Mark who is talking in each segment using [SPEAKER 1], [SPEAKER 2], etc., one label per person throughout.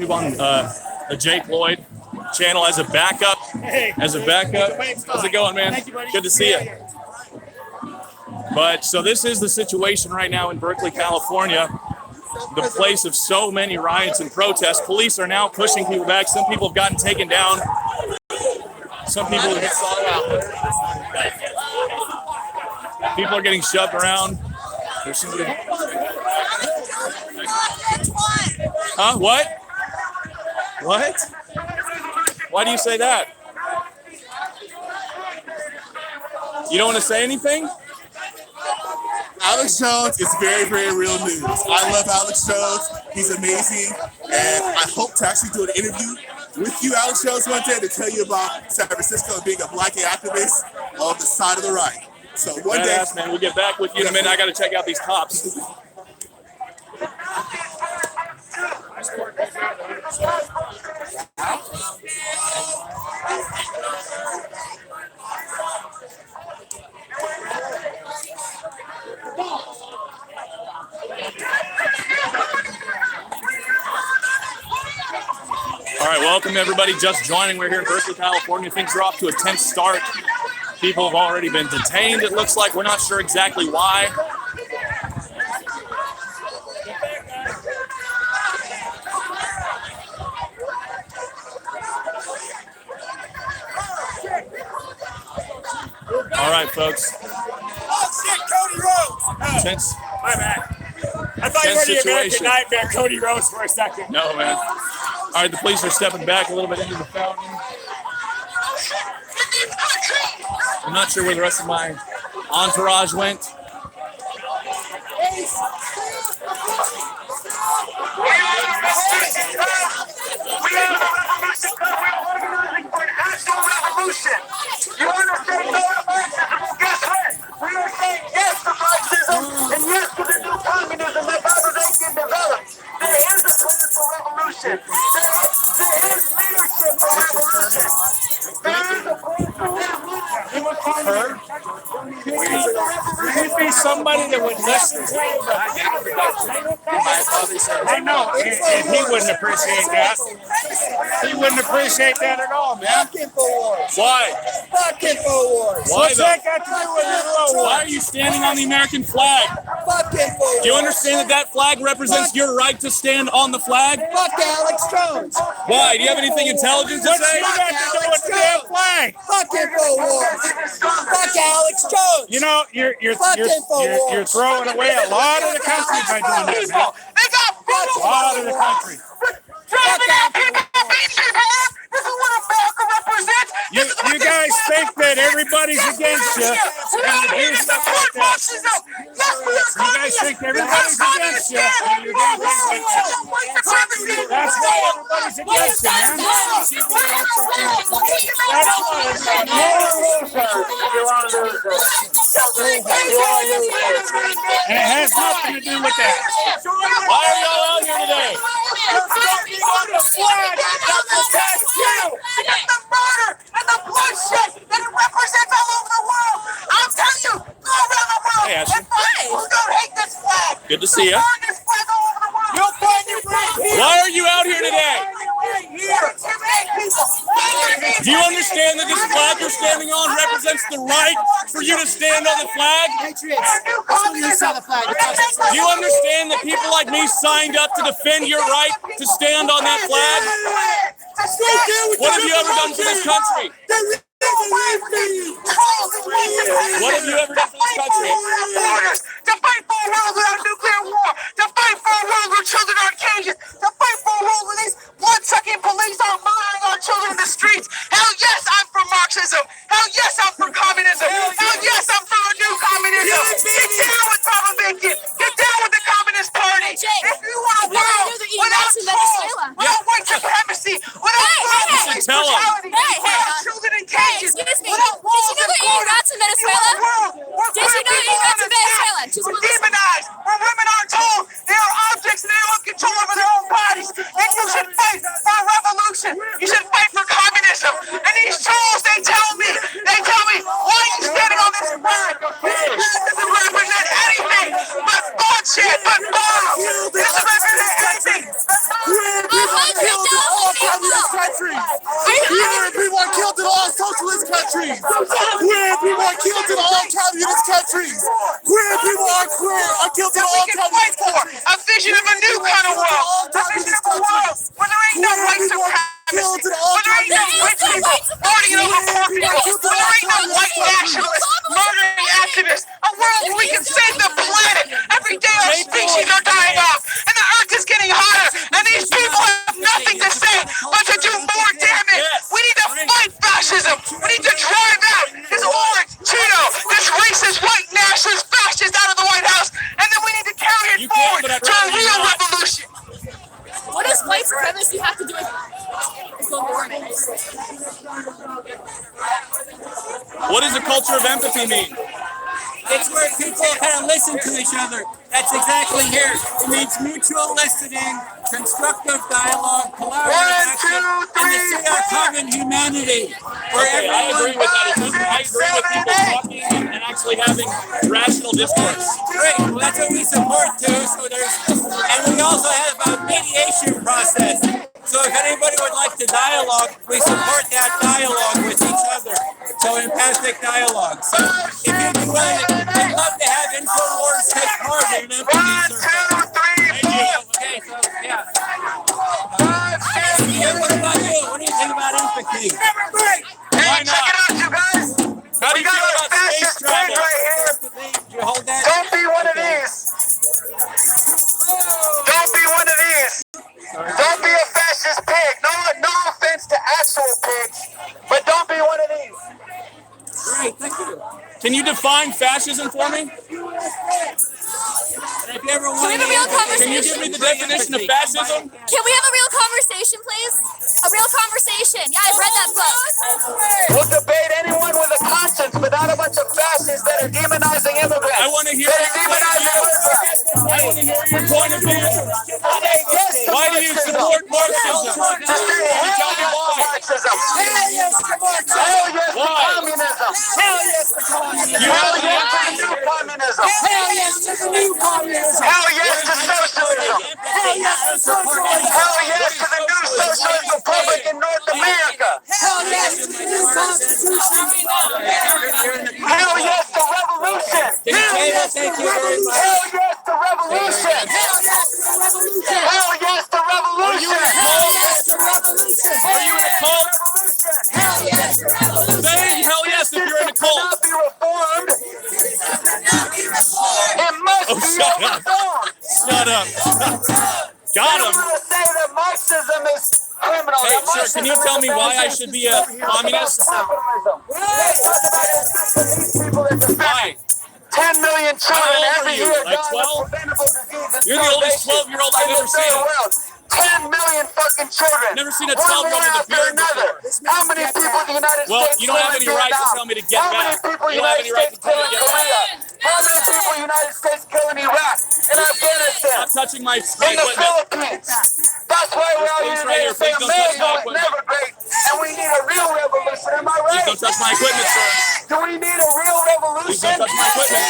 [SPEAKER 1] on the Jake Lloyd channel as a backup. How's it going, man? Good to see you. But so this is the situation right now in Berkeley, California, the place of so many riots and protests. Police are now pushing people back. Some people have gotten taken down. Some people are getting shoved around. There's somebody. Huh? What? Why do you say that? You don't want to say anything?
[SPEAKER 2] Alex Jones is very, very real news. I love Alex Jones. He's amazing. And I hope to actually do an interview with you, Alex Jones, one day to tell you about San Francisco and being a black activist on the side of the right. So one day,
[SPEAKER 1] man, we'll get back with you in a minute. I got to check out these cops. All right, welcome everybody just joining. We're here in Berkeley, California. Things are off to a tense start. People have already been detained, it looks like. We're not sure exactly why. All right, folks.
[SPEAKER 3] Oh, shit, Cody Rhodes.
[SPEAKER 1] Tense.
[SPEAKER 3] My bad. I thought you were the American Nightmare, Cody Rhodes, for a second.
[SPEAKER 1] No, man. All right, the police are stepping back a little bit into the fountain. I'm not sure where the rest of my entourage went.
[SPEAKER 4] You understand Marxism? Guess what? We are saying yes to Marxism and yes to the new communism that Baba Bacon developed. There is a plan for revolution. There is leadership for revolution. There is a plan for revolution.
[SPEAKER 3] He'd be somebody that would listen to you. I know, and he wouldn't appreciate that. He wouldn't appreciate that at all, man.
[SPEAKER 1] Why?
[SPEAKER 3] What's that got to do with it?
[SPEAKER 1] Why are you standing on the American flag? Do you understand that that flag represents your right to stand on the flag?
[SPEAKER 5] Fuck Alex Jones.
[SPEAKER 1] Why? Do you have anything intelligent to
[SPEAKER 3] What's
[SPEAKER 1] say?
[SPEAKER 3] he got to do with the damn flag?
[SPEAKER 5] Fuck InfoWars. Fuck Alex Jones.
[SPEAKER 3] You know, you're throwing away a lot of the country by doing that, man. A lot of the country. You guys think that everybody's against you, and you do stuff like that. You guys think everybody's against you, and you do things like that. That's why everybody's against you, man. That's why and it has nothing to do with that.
[SPEAKER 1] Why are y'all out here today?
[SPEAKER 4] The flag that protects you and the murder and the bloodshed that it represents all over the world. I'm telling you, go around the world
[SPEAKER 1] Hey,
[SPEAKER 4] and find people who don't hate this flag.
[SPEAKER 1] Good to see you.
[SPEAKER 4] Burn this flag all over the world. You'll find it right here.
[SPEAKER 1] Why are you out here today?
[SPEAKER 4] Right here. Intimidate people.
[SPEAKER 1] Do you understand that this flag you're standing on represents the right for you to stand on the flag? Do you understand that people like me signed up to defend your right to stand on that flag? What have you ever done for this country? What have you ever done for this country?
[SPEAKER 4] To fight for a world without nuclear war. To fight for a world where children aren't cages. To fight for a world where these blood-sucking police aren't murdering our children in the streets. Hell yes, I'm for Marxism. Hell yes, I'm for communism. Hell yes, I'm for a new communism. Get down with Baba Bacon. Get down with the Communist Party. If you want a world without trolls, without white supremacy, without police brutality, without children in cages, without walls and borders, you want a world where we're demonized, where women aren't told they are objects and they don't have control over their own bodies. And you should fight for a revolution. You should fight for communism. And these trolls, they tell me, why are you standing on this flag? This doesn't represent anything but bloodshed, but bombs. This doesn't represent anything but bombs.
[SPEAKER 2] countries. Queer people are killed in all communist countries. Queer people are killed in all communist countries.
[SPEAKER 4] A vision of a new kind of world. A vision of a world where there ain't no white supremacy. Where there ain't no rich people lording it over poor people. Where there ain't no white nationalists murdering activists. A world where we can save the planet. Every day our species are dying off. And the earth is getting hotter. And these people have nothing to say but to do more damage. We need to fight fascism. We need to drive out this orange Cheeto, this racist white nationalist fascist out of the White House. And then we need to carry it forward to a real revolution.
[SPEAKER 5] What does white supremacy have to do with global warming?
[SPEAKER 1] What does a culture of empathy mean?
[SPEAKER 3] It's where people kind of listen to each other. That's exactly here. It means mutual listening, constructive dialogue, collaborative action, and to see our common humanity.
[SPEAKER 1] Okay, I agree with that. I agree with people talking and actually having rational discourse.
[SPEAKER 3] Great. Well, that's what we support too. And we also have a mediation process. So if anybody would like to dialogue, we support that dialogue with each other. So empathic dialogue. So if you'd be willing, I'd love to have InfoWars take part in an empathy survey. Thank you. Okay, so yeah. What about you? What do you think about empathy?
[SPEAKER 1] Why not?
[SPEAKER 4] Check it out, you guys.
[SPEAKER 1] How do you feel about space travel?
[SPEAKER 4] Right here.
[SPEAKER 3] Do you hold that?
[SPEAKER 4] Don't be one of these. Don't be one of these. Don't be a fascist pig. No offense to actual pigs, but don't be one of these.
[SPEAKER 3] Great, thank you.
[SPEAKER 1] Can you define fascism for me?
[SPEAKER 3] If you ever
[SPEAKER 5] Can we have a real conversation?
[SPEAKER 1] Can you give me the definition of fascism?
[SPEAKER 5] Can we have a real conversation, please? A real conversation. Yeah, I've read that book.
[SPEAKER 4] We'll debate anyone with a conscience, but not a bunch of fascists that are demonizing immigrants.
[SPEAKER 1] I want to hear your point of view. I want to hear your point of view. Why do you support Marxism? Can you tell me why?
[SPEAKER 4] Marxism. Hell yes to Marxism. Hell yes to communism. Hell yes to communism. Hell yes to the new communism. Hell yes to the new communism. Hell yes to socialism. Hell yes to socialism. Hell yes to the new socialist republic in North America. Hell yes to the new constitution. Hell yes to revolution. Hell yes to revolution. Hell yes to revolution. Hell yes to revolution. Hell yes to revolution. Hell yes to revolution.
[SPEAKER 1] Are you in a cult?
[SPEAKER 4] Hell yes to revolution.
[SPEAKER 1] Say hell yes if you're in a cult.
[SPEAKER 4] Cannot be reformed. It must be reformed.
[SPEAKER 1] Shut up. Got him.
[SPEAKER 4] I want to say that Marxism is criminal.
[SPEAKER 1] Hey, sir, can you tell me why I should be a communist? Why?
[SPEAKER 4] 10 million children
[SPEAKER 1] How old are
[SPEAKER 4] every
[SPEAKER 1] you?
[SPEAKER 4] year
[SPEAKER 1] Like
[SPEAKER 4] die
[SPEAKER 1] 12?
[SPEAKER 4] of preventable diseases.
[SPEAKER 1] You're the oldest 12-year-old I've ever seen.
[SPEAKER 4] 10 million fucking children.
[SPEAKER 1] Never seen a
[SPEAKER 4] One
[SPEAKER 1] 12-year-old with a
[SPEAKER 4] after
[SPEAKER 1] beard
[SPEAKER 4] another.
[SPEAKER 1] before.
[SPEAKER 4] How many people in the United
[SPEAKER 1] Well,
[SPEAKER 4] States
[SPEAKER 1] you don't have any right to tell me to get
[SPEAKER 4] How many
[SPEAKER 1] back.
[SPEAKER 4] people in
[SPEAKER 1] You
[SPEAKER 4] the
[SPEAKER 1] don't have
[SPEAKER 4] United
[SPEAKER 1] any right
[SPEAKER 4] States
[SPEAKER 1] to tell
[SPEAKER 4] kill
[SPEAKER 1] me
[SPEAKER 4] in
[SPEAKER 1] to get
[SPEAKER 4] Korea?
[SPEAKER 1] back.
[SPEAKER 4] How many people in the United States kill in Iraq, in Afghanistan,
[SPEAKER 1] Stop touching my
[SPEAKER 4] in the
[SPEAKER 1] equipment.
[SPEAKER 4] Philippines? That's why we're out here
[SPEAKER 1] Please, right
[SPEAKER 4] today
[SPEAKER 1] here.
[SPEAKER 4] to say
[SPEAKER 1] Please don't touch my
[SPEAKER 4] America was
[SPEAKER 1] equipment.
[SPEAKER 4] never great, and we need a real revolution. Am I
[SPEAKER 1] Please
[SPEAKER 4] right?
[SPEAKER 1] don't touch my equipment, sir.
[SPEAKER 4] Do we need a real
[SPEAKER 1] Please
[SPEAKER 4] revolution?
[SPEAKER 1] don't touch my equipment.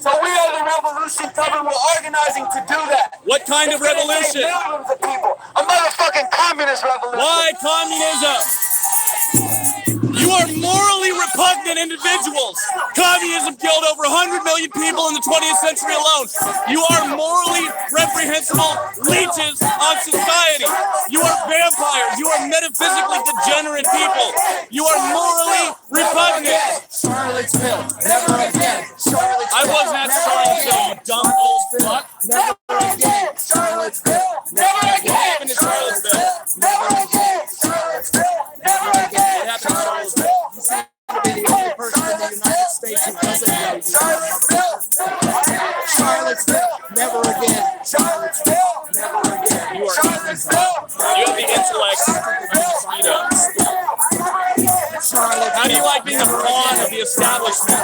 [SPEAKER 4] So we are the revolution club, and we're organizing to do that.
[SPEAKER 1] What kind of
[SPEAKER 4] It's gonna take
[SPEAKER 1] revolution?
[SPEAKER 4] millions of people. A motherfucking communist revolution.
[SPEAKER 1] Why communism? You are morally repugnant individuals. Communism killed over 100 million people in the 20th century alone. You are morally reprehensible leeches on society. You are vampires. You are metaphysically degenerate people. You are morally repugnant.
[SPEAKER 3] Charlottesville, never again.
[SPEAKER 1] I wasn't at Charlottesville, you dumb old fuck.
[SPEAKER 3] Never again. Charlottesville, never
[SPEAKER 1] What
[SPEAKER 3] again.
[SPEAKER 1] happened to Charlottesville?
[SPEAKER 3] Never again. Charlottesville, never again.
[SPEAKER 1] What happened to Charlottesville?
[SPEAKER 3] You seem to be the only person in the United States who doesn't know. Charlottesville, never again. Charlottesville, never again.
[SPEAKER 1] You are you have the intellect of mosquitoes. How do you like being a pawn of the establishment?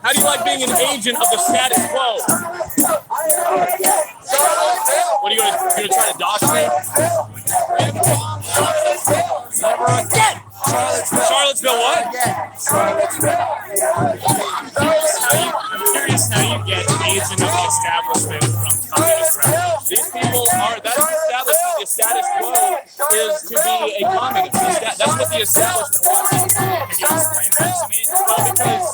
[SPEAKER 1] How do you like being an agent of the status quo? What are you gonna try to dox me?
[SPEAKER 3] Never again.
[SPEAKER 1] Charlottesville what? I'm curious how you get agent of the establishment from communist rap. These people are, that's the establishment, the status quo. state is to be a communist. That's what the establishment wants.
[SPEAKER 4] Can you explain that to me?
[SPEAKER 1] Well, because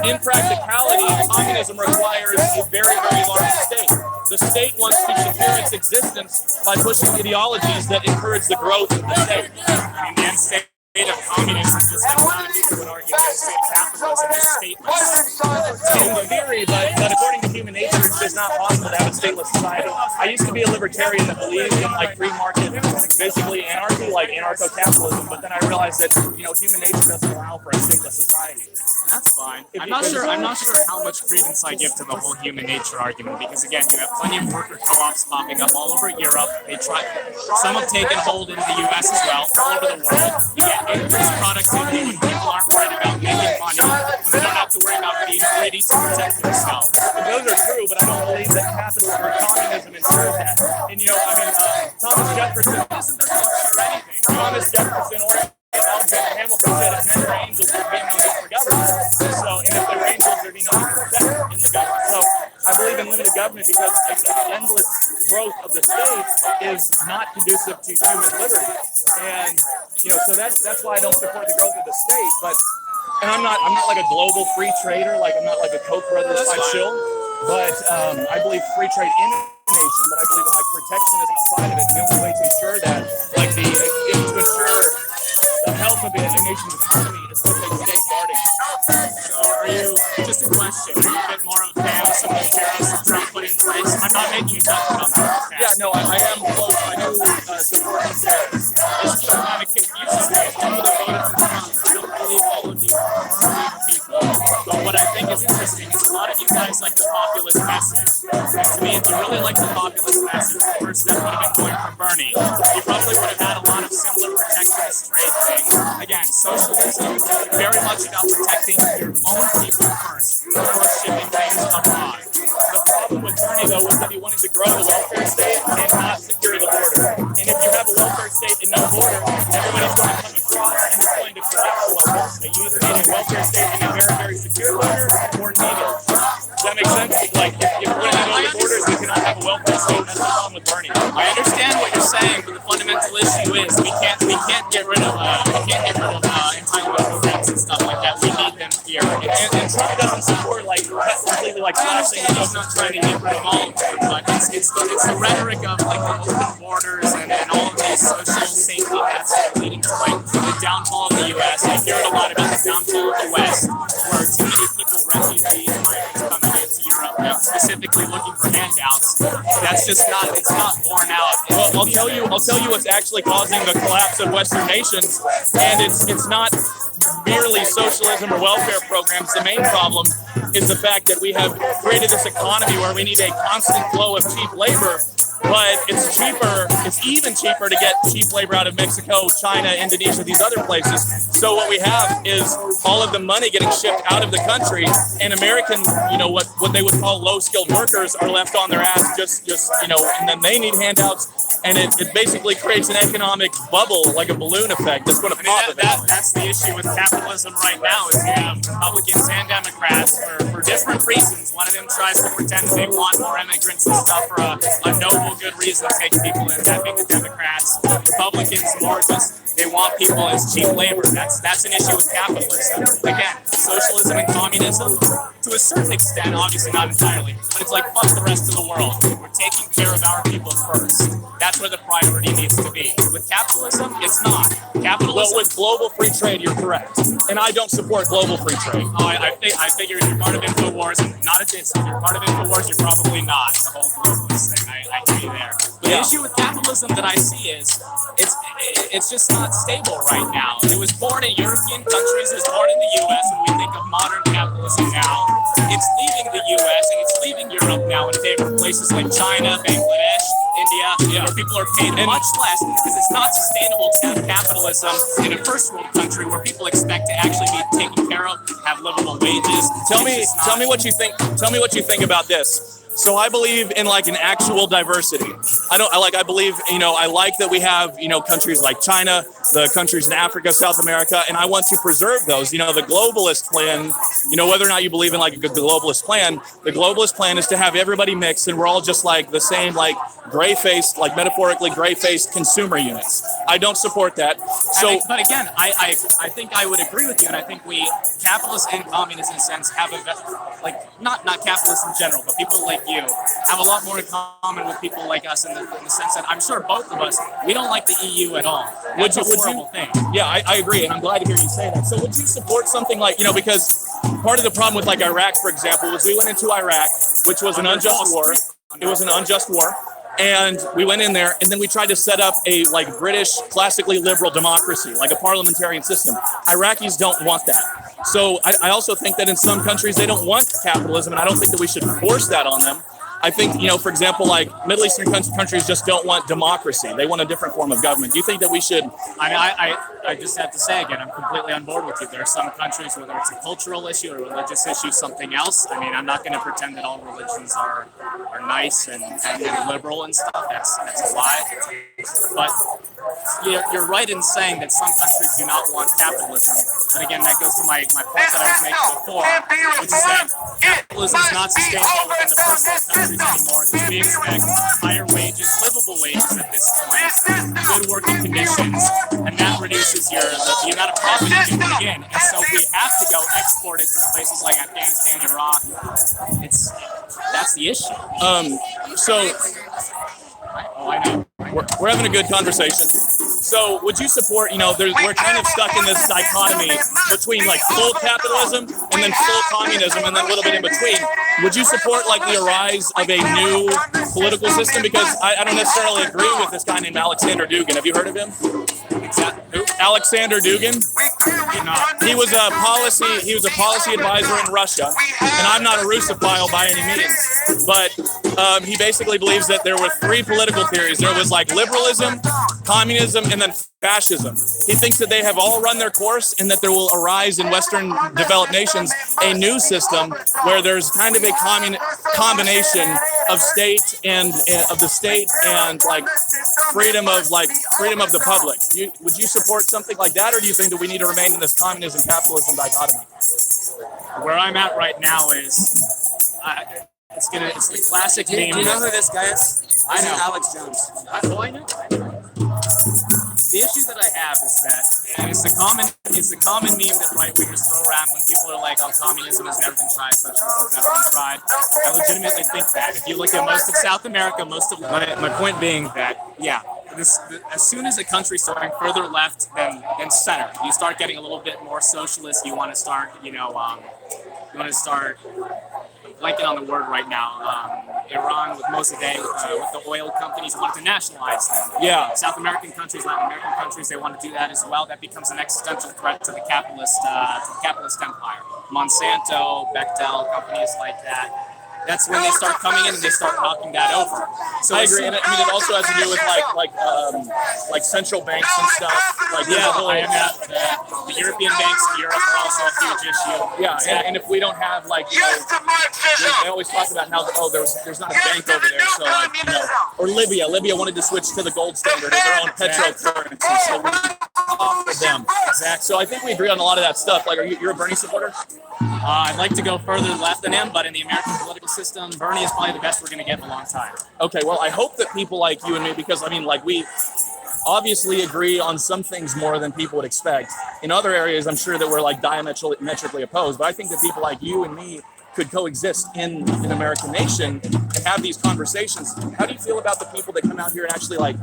[SPEAKER 1] in practicality, communism requires a very, very large state. The state wants to secure its existence by pushing ideologies that encourage the growth of the state.
[SPEAKER 4] I mean, the end state of communism, just like a lot of people would argue, the end state of capitalism is stateless.
[SPEAKER 1] In theory, but according to human nature, it's just not possible to have a stateless society. I used to be a libertarian that believed in like free market, basically anarchy, like anarcho-capitalism. But then I realized that human nature doesn't allow for a stateless society.
[SPEAKER 4] That's fine. I'm not sure how much credence I give to the whole human nature argument, because again, you have plenty of worker co-ops popping up all over Europe. Some have taken hold in the U.S. as well, all over the world. You get increased productivity when people aren't worried about making money, when they don't have to worry about being greedy to protect themselves.
[SPEAKER 1] And those are true, but I don't believe that capitalism or communism ensures that. And Thomas Jefferson doesn't ensure anything. Thomas Jefferson or Alexander Hamilton said if men were angels, there'd be no need for government. So, and if they were angels, there'd be no need for protection in the government. So, I believe in limited government because the endless growth of the state is not conducive to human liberty. And so that's why I don't support the growth of the state. And I'm not like a global free trader, like I'm not like a Koch brothers type shill. But I believe free trade in a nation, but I believe in like protectionism outside of it. And the only way to ensure that, like to ensure the health of a nation's economy is with a state guarding.
[SPEAKER 4] So are you, just a question, are you a bit more of a fan of some of the tariffs that Trump put in place? I'm not making you talk about that.
[SPEAKER 1] Yeah, no, I am close. I do support these tariffs.
[SPEAKER 4] This kind of confuses me. People that voted for Trump, I don't believe all of these are people. But what I think is interesting is a lot of you guys like the populist message. And to me, if you really like the populist message, the first step would have been going for Bernie. You probably would have had a lot of similar protectionist trade things. Again, socialism is very much about protecting your own people first before shipping things abroad.
[SPEAKER 1] The problem with Bernie, though, was that he wanted to grow the welfare state and not secure the border. And if you have a welfare state and no border, everybody's going to come across and it's going to collapse the welfare state. You either need a welfare state and a very, very secure border or neither. Does that make sense? Like, if we're going to have all the borders, we cannot have a welfare state. That's the problem with Bernie.
[SPEAKER 4] I understand what you're saying, but the fundamental issue is we can't get rid of entitlement programs and stuff like that. We need them here.
[SPEAKER 1] And Trump doesn't support completely slashing.
[SPEAKER 4] He's not trying to get rid of all of them, but it's the rhetoric of like the open borders and all of these social safety nets that are leading to like the downfall of the U.S. I hear it a lot about the downfall of the West, where too many people, refugees, migrants coming into Europe, specifically looking for handouts. That's just not borne out.
[SPEAKER 1] Well, I'll tell you what's actually causing the collapse of Western nations, and it's not merely socialism or welfare programs. The main problem is the fact that we have created this economy where we need a constant flow of cheap labor, but it's even cheaper to get cheap labor out of Mexico, China, Indonesia, these other places. So what we have is all of the money getting shipped out of the country, and American, what they would call low-skilled workers are left on their ass and then they need handouts, and it basically creates an economic bubble, like a balloon effect that's going to pop.
[SPEAKER 4] That's the issue with capitalism right now, is you have Republicans and Democrats for different reasons. One of them tries to pretend that they want more immigrants and stuff for a noble, good reason to take people in. That being the Democrats. Republicans more just they want people as cheap labor. That's an issue with capitalism. Again, socialism and communism, to a certain extent, obviously not entirely, but it's like fuck the rest of the world. We're taking care of our people first. That's where the priority needs to be. With capitalism, it's not. Capitalism.
[SPEAKER 1] Well, with global free trade, you're correct, and I don't support global free trade.
[SPEAKER 4] I figure if you're part of InfoWars, and not a diss, if you're part of InfoWars, you're probably not. The whole globalist thing, I hear you there. But the issue with capitalism that I see is it's just not stable right now. It was born in European countries, it was born in the U.S., and we think of modern capitalism now. It's leaving the U.S. and it's leaving Europe now in favor of places like China, Bangladesh, India, where people are paid much less because it's not sustainable to have capitalism in a first world country where people expect to actually be taken care of, have livable wages.
[SPEAKER 1] Tell me what you think. Tell me what you think about this. So I believe in like an actual diversity. I believe, I like that we have, countries like China, the countries in Africa, South America, and I want to preserve those. The globalist plan, whether or not you believe in like a globalist plan, the globalist plan is to have everybody mixed and we're all just like the same, like gray-faced, like metaphorically gray-faced consumer units. I don't support that. So,
[SPEAKER 6] but again, I think I would agree with you, and I think we, capitalists and communists in a sense, have not capitalists in general, but people like you have a lot more in common with people like us in the sense that I'm sure both of us, we don't like the EU at all. That's a horrible thing.
[SPEAKER 1] Yeah, I agree, and I'm glad to hear you say that. So would you support something like, because part of the problem with like Iraq, for example, was we went into Iraq, which was an unjust war. It was an unjust war. And we went in there, and then we tried to set up a like British classically liberal democracy, like a parliamentarian system. Iraqis don't want that. So I also think that in some countries they don't want capitalism, and I don't think that we should force that on them. I think, for example, like Middle Eastern countries just don't want democracy. They want a different form of government. Do you think that we should?
[SPEAKER 6] I just have to say again, I'm completely on board with you. There are some countries, whether it's a cultural issue or a religious issue, something else. I mean, I'm not going to pretend that all religions are nice and liberal and stuff. That's a lie. But you're right in saying that some countries do not want capitalism. But again, that goes to my point that I was making before, which is that capitalism is not sustainable within the first world countries anymore because we expect higher wages, livable wages at this point, good working conditions, and that reduces the amount of profit you can bring in. And so we have to go export it to places like Afghanistan, Iraq. That's the issue. I know.
[SPEAKER 1] We're having a good conversation. So would you support, we're kind of stuck in this dichotomy between like full capitalism and then full communism and then a little bit in between. Would you support like the rise of a new political system? Because I don't necessarily agree with this guy named Alexander Dugin. Have you heard of him? Who? Alexander Dugin? He was a policy advisor in Russia, and I'm not a Russophile by any means, but he basically believes that there were three political theories. There was like liberalism, communism, and then fascism. He thinks that they have all run their course and that there will arise in Western developed nations a new system where there's kind of a combination of state and like freedom of the public. Would you support something like that, or do you think that we need to remain in this communism capitalism dichotomy?
[SPEAKER 6] Where I'm at right now is it's the classic meme.
[SPEAKER 7] Do you know who this guy is?
[SPEAKER 6] I know
[SPEAKER 7] Alex Jones.
[SPEAKER 6] I know. The issue that I have is that, and it's the common meme that right wingers throw around when people are like, "Oh, communism has never been tried, socialism has never been tried." I legitimately think that. If you look at most of South America, my point being that, yeah, as soon as a country's starting further left than center, you start getting a little bit more socialist. You want to start, blanking on the word right now. Iran with Mossadegh, with the oil companies, wanted to nationalize them.
[SPEAKER 1] Yeah.
[SPEAKER 6] South American countries, Latin American countries, they want to do that as well. That becomes an existential threat to the capitalist empire. Monsanto, Bechtel, companies like that. That's when they start coming in and they start knocking that over.
[SPEAKER 1] So I agree, and I mean it also has to do with like central banks and stuff. Like
[SPEAKER 6] the European banks in Europe are also a huge issue.
[SPEAKER 1] Yeah, and if we don't have they always talk about how there's not a bank over there, so or Libya wanted to switch to the gold standard or their own petrocurrency, so we offer them.
[SPEAKER 6] Exactly.
[SPEAKER 1] So I think we agree on a lot of that stuff. Like, you're a Bernie supporter?
[SPEAKER 6] I'd like to go further left than him, but in the American political system, Bernie is probably the best we're going to get in a long time.
[SPEAKER 1] Okay, well, I hope that people like you and me, because I mean, like, we obviously agree on some things more than people would expect. In other areas, I'm sure that we're like diametrically opposed, but I think that people like you and me could coexist in an American nation and have these conversations. How do you feel about the people that come out here and actually like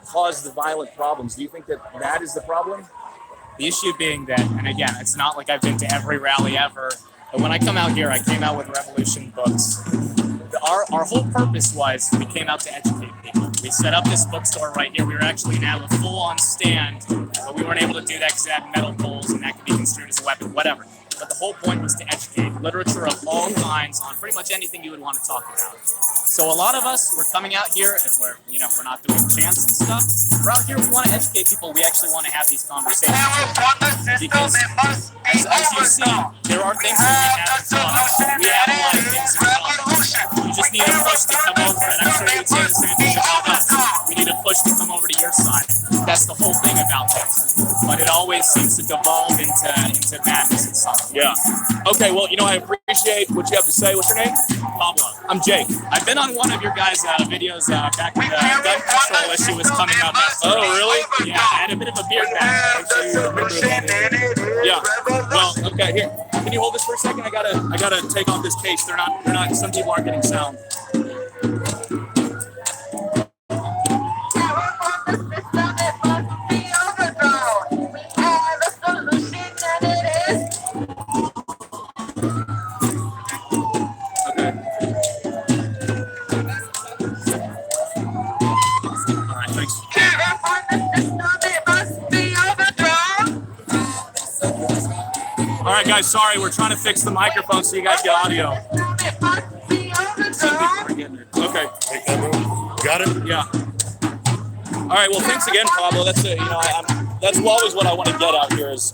[SPEAKER 1] cause the violent problems? Do you think that is the problem?
[SPEAKER 6] The issue being that, and again, it's not like I've been to every rally ever, but when I come out here, I came out with revolution books. Our whole purpose was we came out to educate people. We set up this bookstore right here. We were actually going to have a full-on stand, but we weren't able to do that because it had metal poles and that could be construed as a weapon, whatever. But the whole point was to educate literature of all kinds on pretty much anything you would want to talk about. So a lot of us, we're coming out here, if we're not doing chants and stuff. We're out here, we want to educate people. We actually want to have these conversations. Because, as you see, there are things that we have in common. We have a lot of things in common. You just need a push to come over. And I'm sure you'd say the same thing about us. We need a push to come over to your side. That's the whole thing about this. But it always seems to devolve into madness and stuff.
[SPEAKER 1] Yeah. Okay, well, you know, I appreciate what you have to say. What's your name?
[SPEAKER 6] Pablo.
[SPEAKER 1] I'm Jake.
[SPEAKER 6] I've been on one of your guys' videos back when the gun control issue was coming up.
[SPEAKER 1] Oh, really?
[SPEAKER 6] Yeah, I had a bit of a beard back then.
[SPEAKER 1] Yeah. Well, okay, here. Can you hold this for a second? I gotta take off this case. They're not, some people aren't getting sound. All right, guys, sorry, we're trying to fix the microphone so you guys get audio. Okay.
[SPEAKER 3] Got it?
[SPEAKER 1] Yeah. All right, well, thanks again, Pablo. That's that's always what I want to get out here is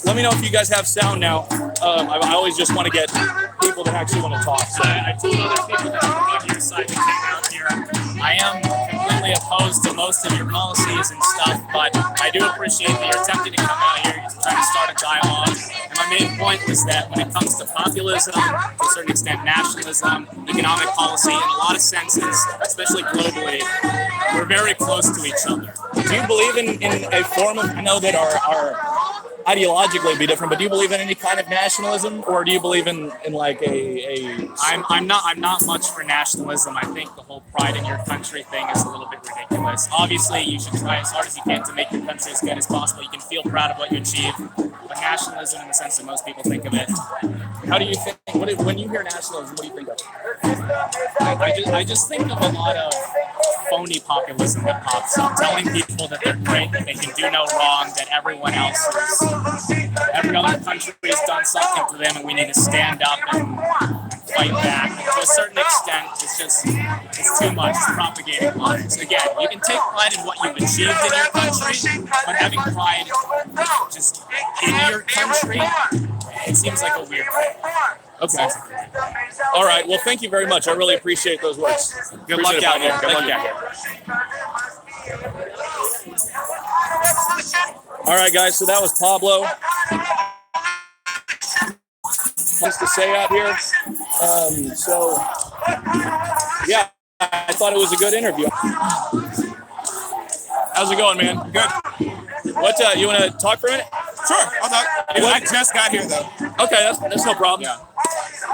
[SPEAKER 1] let me know if you guys have sound now. I always just want to get people that actually want to talk. So
[SPEAKER 6] I told other people that were on your side that came out here, I am completely opposed to most of your policies and stuff, but I do appreciate that you're attempting to come out here, you're trying to start a dialogue. And my main point was that when it comes to populism, to a certain extent nationalism, economic policy, in a lot of senses, especially globally, we're very close to each other.
[SPEAKER 1] do you believe in a form of, I know that our ideologically be different, but do you believe in any kind of nationalism, or do you believe in like
[SPEAKER 6] I'm not much for nationalism. I think the whole pride in your country thing is a little bit ridiculous. Obviously, you should try as hard as you can to make your country as good as possible. You can feel proud of what you achieve, but nationalism, in the sense that most people think of it,
[SPEAKER 1] how do you think, when you hear nationalism, what do you think of?
[SPEAKER 6] I just think of a lot of phony populism that pops up, telling people that they're great, that they can do no wrong, that every other country has done something to them and we need to stand up and fight back. And to a certain extent, it's too much. It's propagating lies. Again, you can take pride in what you've achieved in your country, but having pride just in your country, it seems like a weird thing.
[SPEAKER 1] Okay. All right. Well, thank you very much. I really appreciate those words.
[SPEAKER 6] Good luck out here. Good luck out here.
[SPEAKER 1] All right, guys. So that was Pablo. Nice to say out here. So, yeah, I thought it was a good interview. How's it going, man?
[SPEAKER 2] Good.
[SPEAKER 1] What? You want to talk for a minute?
[SPEAKER 2] Sure, I'll talk. I just got here, though.
[SPEAKER 1] Okay, that's no problem.
[SPEAKER 2] Yeah.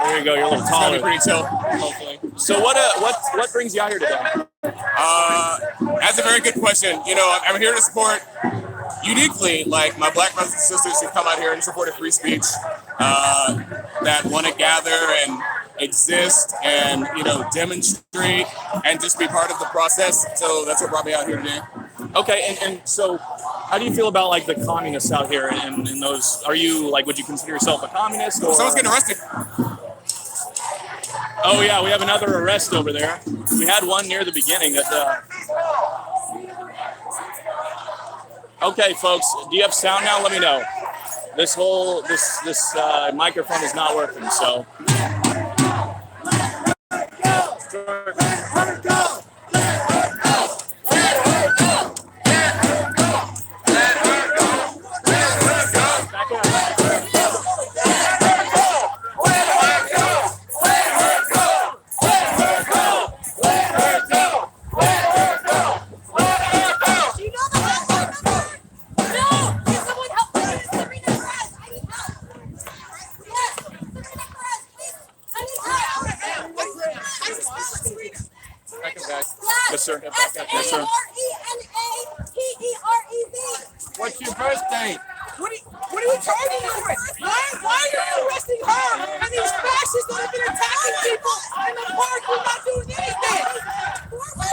[SPEAKER 1] There you go. You're a little taller.
[SPEAKER 2] Pretty chill, hopefully.
[SPEAKER 1] So what brings you out here today?
[SPEAKER 2] That's a very good question. You know, I'm here to support uniquely, like my black brothers and sisters who come out here and support free speech, that want to gather and exist and, you know, demonstrate and just be part of the process. So that's what brought me out here today.
[SPEAKER 1] Okay, and so how do you feel about like the communists out here and those, are you like, would you consider yourself a communist? Or? Someone's
[SPEAKER 2] getting arrested.
[SPEAKER 1] Oh yeah, we have another arrest over there. We had one near the beginning. Okay, folks, do you have sound now? Let me know. This microphone is not working, so. Yes, sir. Yes, sir.
[SPEAKER 3] What's your birthday?
[SPEAKER 4] What are you targeting her with? Why are you arresting her? And these fascists that have been attacking people in the park who are not doing anything. Why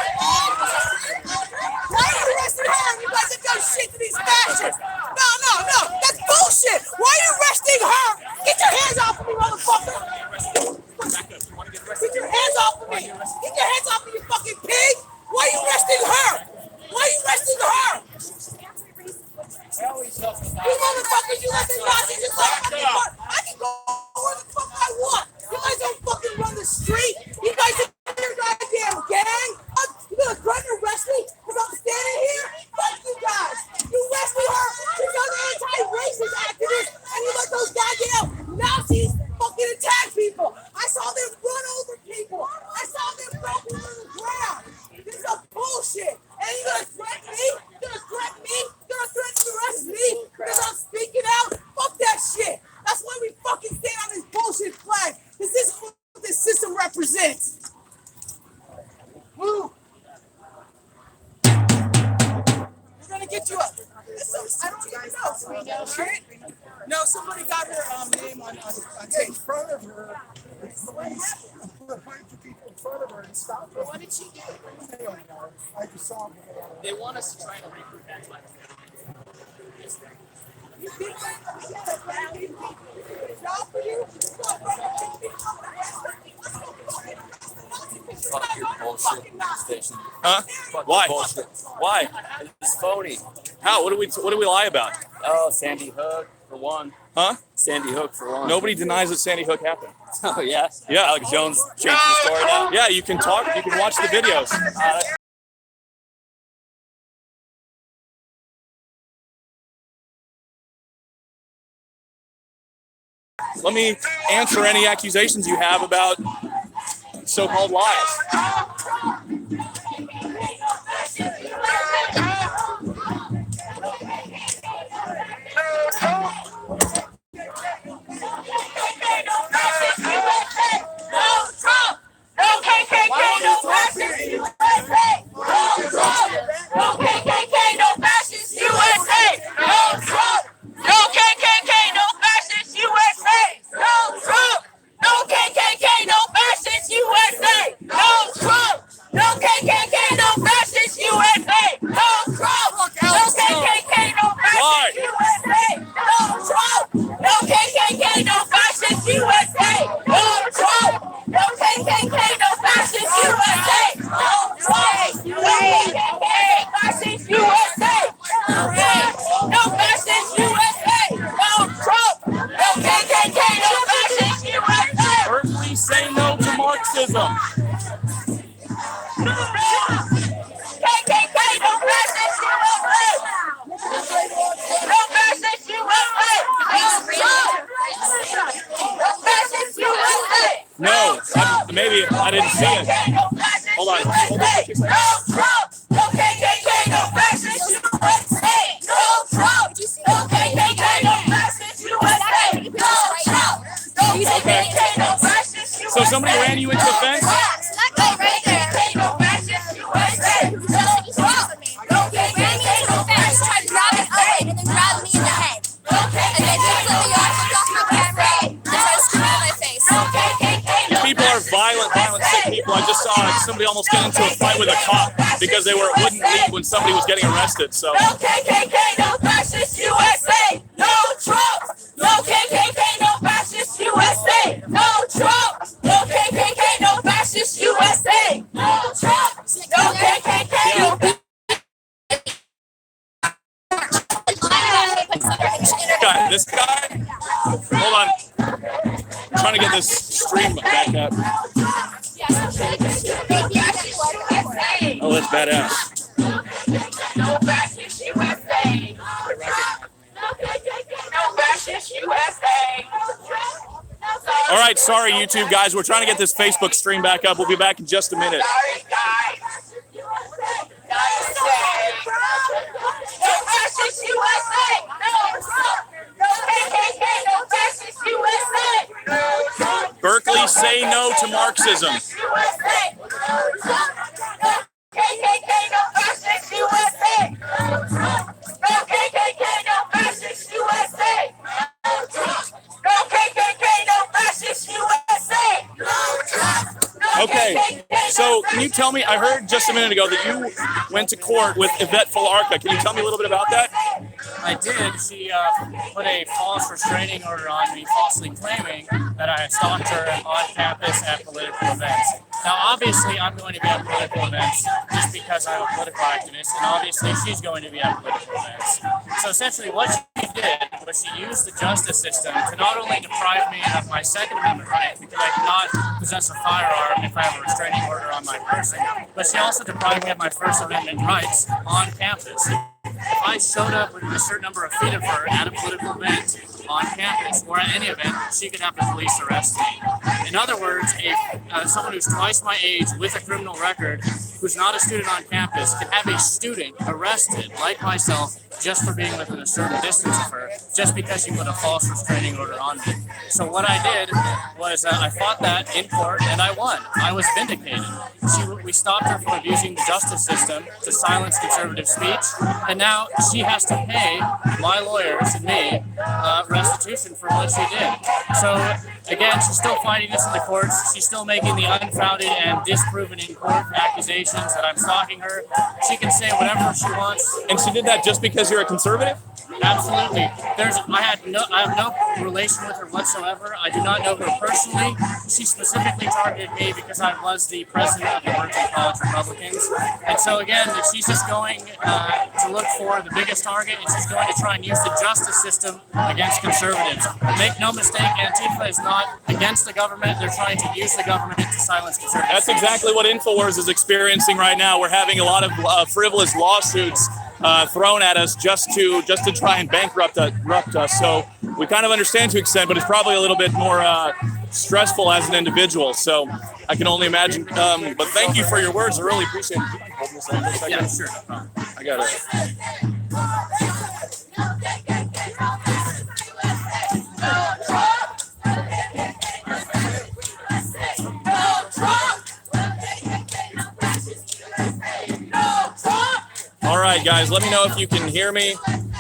[SPEAKER 4] are you arresting her? And you guys have done shit to these fascists. No. That's bullshit. Why are you arresting her? Get your hands off of me, motherfucker. Get your hands off of me. Get your hands off of me, you fucking pig. Why are you arresting her? Why are you arresting her? You motherfuckers, you let the Nazis just like fucking I can go where the fuck I want. You guys don't fucking run the street.
[SPEAKER 2] No, somebody got her name on tape. In front of her, the police put a bunch of people in front of her and stopped her. What did she do? I don't know. I just saw them.
[SPEAKER 6] They want us to try to recruit that time.
[SPEAKER 7] Fuck your bullshit station.
[SPEAKER 1] Huh?
[SPEAKER 7] Fuck
[SPEAKER 1] Why?
[SPEAKER 7] Bullshit.
[SPEAKER 1] Why?
[SPEAKER 7] It's phony.
[SPEAKER 1] How? What do we lie about?
[SPEAKER 7] Oh, Sandy Hook for one.
[SPEAKER 1] Huh?
[SPEAKER 7] Sandy Hook for one.
[SPEAKER 1] Nobody denies that Sandy Hook happened.
[SPEAKER 7] Oh yeah.
[SPEAKER 1] Yeah.
[SPEAKER 7] Alex Jones changed the story now.
[SPEAKER 1] Yeah, you can talk. You can watch the videos. Let me answer any accusations you have about so-called lies. Berkeley, say no to Marxism. No, maybe I didn't see it. Hold on. Hold on. Okay. So somebody ran you into a fence?
[SPEAKER 5] That guy right there. Ran me into a fence, tried grabbing Owen, and then grabbed me in the head. And then he flipped me off, looked off my camera, and tried to scream in my face.
[SPEAKER 1] These people are violent, sick people. I just saw somebody almost get into a fight with a cop because they wouldn't leave when somebody was getting arrested. So.
[SPEAKER 4] No KKK, no fascist USA. No Trump. No KKK, no fascist USA. No Trump. No KKK, no fascist USA. No Trump. No KKK, no fascist.
[SPEAKER 1] Guy, this guy, hold on. I'm trying to get this stream back up. Oh, that's badass.
[SPEAKER 4] No fascist USA. No fascist USA.
[SPEAKER 1] All right, sorry, YouTube guys. We're trying to get this Facebook stream back up. We'll be back in just a minute.
[SPEAKER 4] Sorry, guys. No fascist USA. No Trump. No KKK. No fascist USA. No Trump.
[SPEAKER 1] Berkeley, say no to Marxism.
[SPEAKER 4] USA. No Trump. No KKK. No fascist USA. No Trump. No KKK. No fascist USA. No Trump. No KKK. No fascist USA. No Trump.
[SPEAKER 1] Okay, so can you tell me, I heard just a minute ago that you went to court with Yvette Fularka. Can you tell me a little bit about that?
[SPEAKER 6] I did. She put a false restraining order on me, falsely claiming that I had stalked her on campus at political events. Now, obviously, I'm going to be at political events just because I'm a political activist, and obviously, she's going to be at political events. So essentially, what she did was she used the justice system to not only deprive me of my Second Amendment right, because I cannot possess a firearm if I have a restraining order on my person, but she also deprived me of my First Amendment rights on campus. If I showed up within a certain number of feet of her at a political event on campus or at any event, she could have the police arrest me. In other words, someone who's twice my age with a criminal record, who's not a student on campus, could have a student arrested, like myself, just for being within a certain distance of her, just because she put a false restraining order on me. So what I did was I fought that in court and I won. I was vindicated. We stopped her from abusing the justice system to silence conservative speech, and now she has to pay my lawyers and me restitution for what she did. So again, she's still fighting this in the courts. She's still making the unfounded and disproven in court accusations that I'm stalking her. She can say whatever she wants.
[SPEAKER 1] And she did that just because you're a conservative?
[SPEAKER 6] Absolutely. I have no relation with her whatsoever. I do not know her personally. She specifically targeted me because I was the president of the Berkeley College Republicans. And so again, she's just going to look for the biggest target, and she's going to try and use the justice system against conservatives. Make no mistake, Antifa is not against the government. They're trying to use the government to silence conservatives.
[SPEAKER 1] That's exactly what InfoWars is experiencing right now. We're having a lot of frivolous lawsuits thrown at us just to try and bankrupt us. So we kind of understand to an extent, but it's probably a little bit more stressful as an individual. So I can only imagine. But thank you for your words. I really appreciate it.
[SPEAKER 6] Yeah, sure.
[SPEAKER 1] I got it. All right, guys, let me know if you can hear me.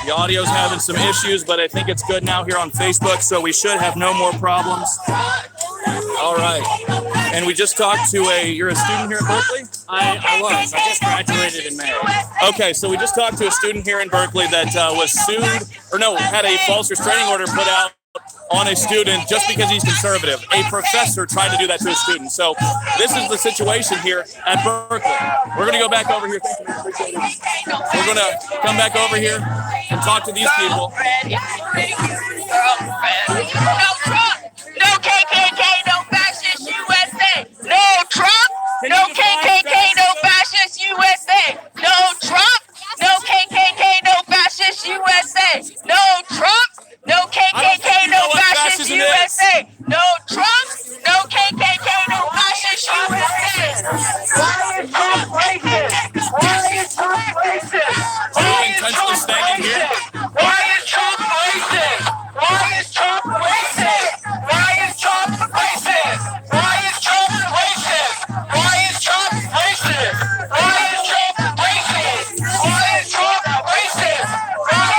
[SPEAKER 1] The audio's having some issues, but I think it's good now here on Facebook, so we should have no more problems. All right. And we just talked to you're a student here at Berkeley?
[SPEAKER 6] I was. I just graduated in May.
[SPEAKER 1] Okay, so we just talked to a student here in Berkeley that was had a false restraining order put out on a student just because he's conservative. A professor tried to do that to a student. So this is the situation here at Berkeley. We're going to go back over here. We're going to come back over here and talk to these people.
[SPEAKER 4] No Trump, no KKK, no fascist USA. No Trump, no KKK, no fascist USA. No Trump, no KKK, no fascist USA. No Trump, no KKK, no fascist USA. No Trump, no KKK, no fascist USA. Why is Trump racist? Why is Trump racist? Why is Trump racist? Why is Trump racist? Why is Trump racist? Why is Trump racist? Why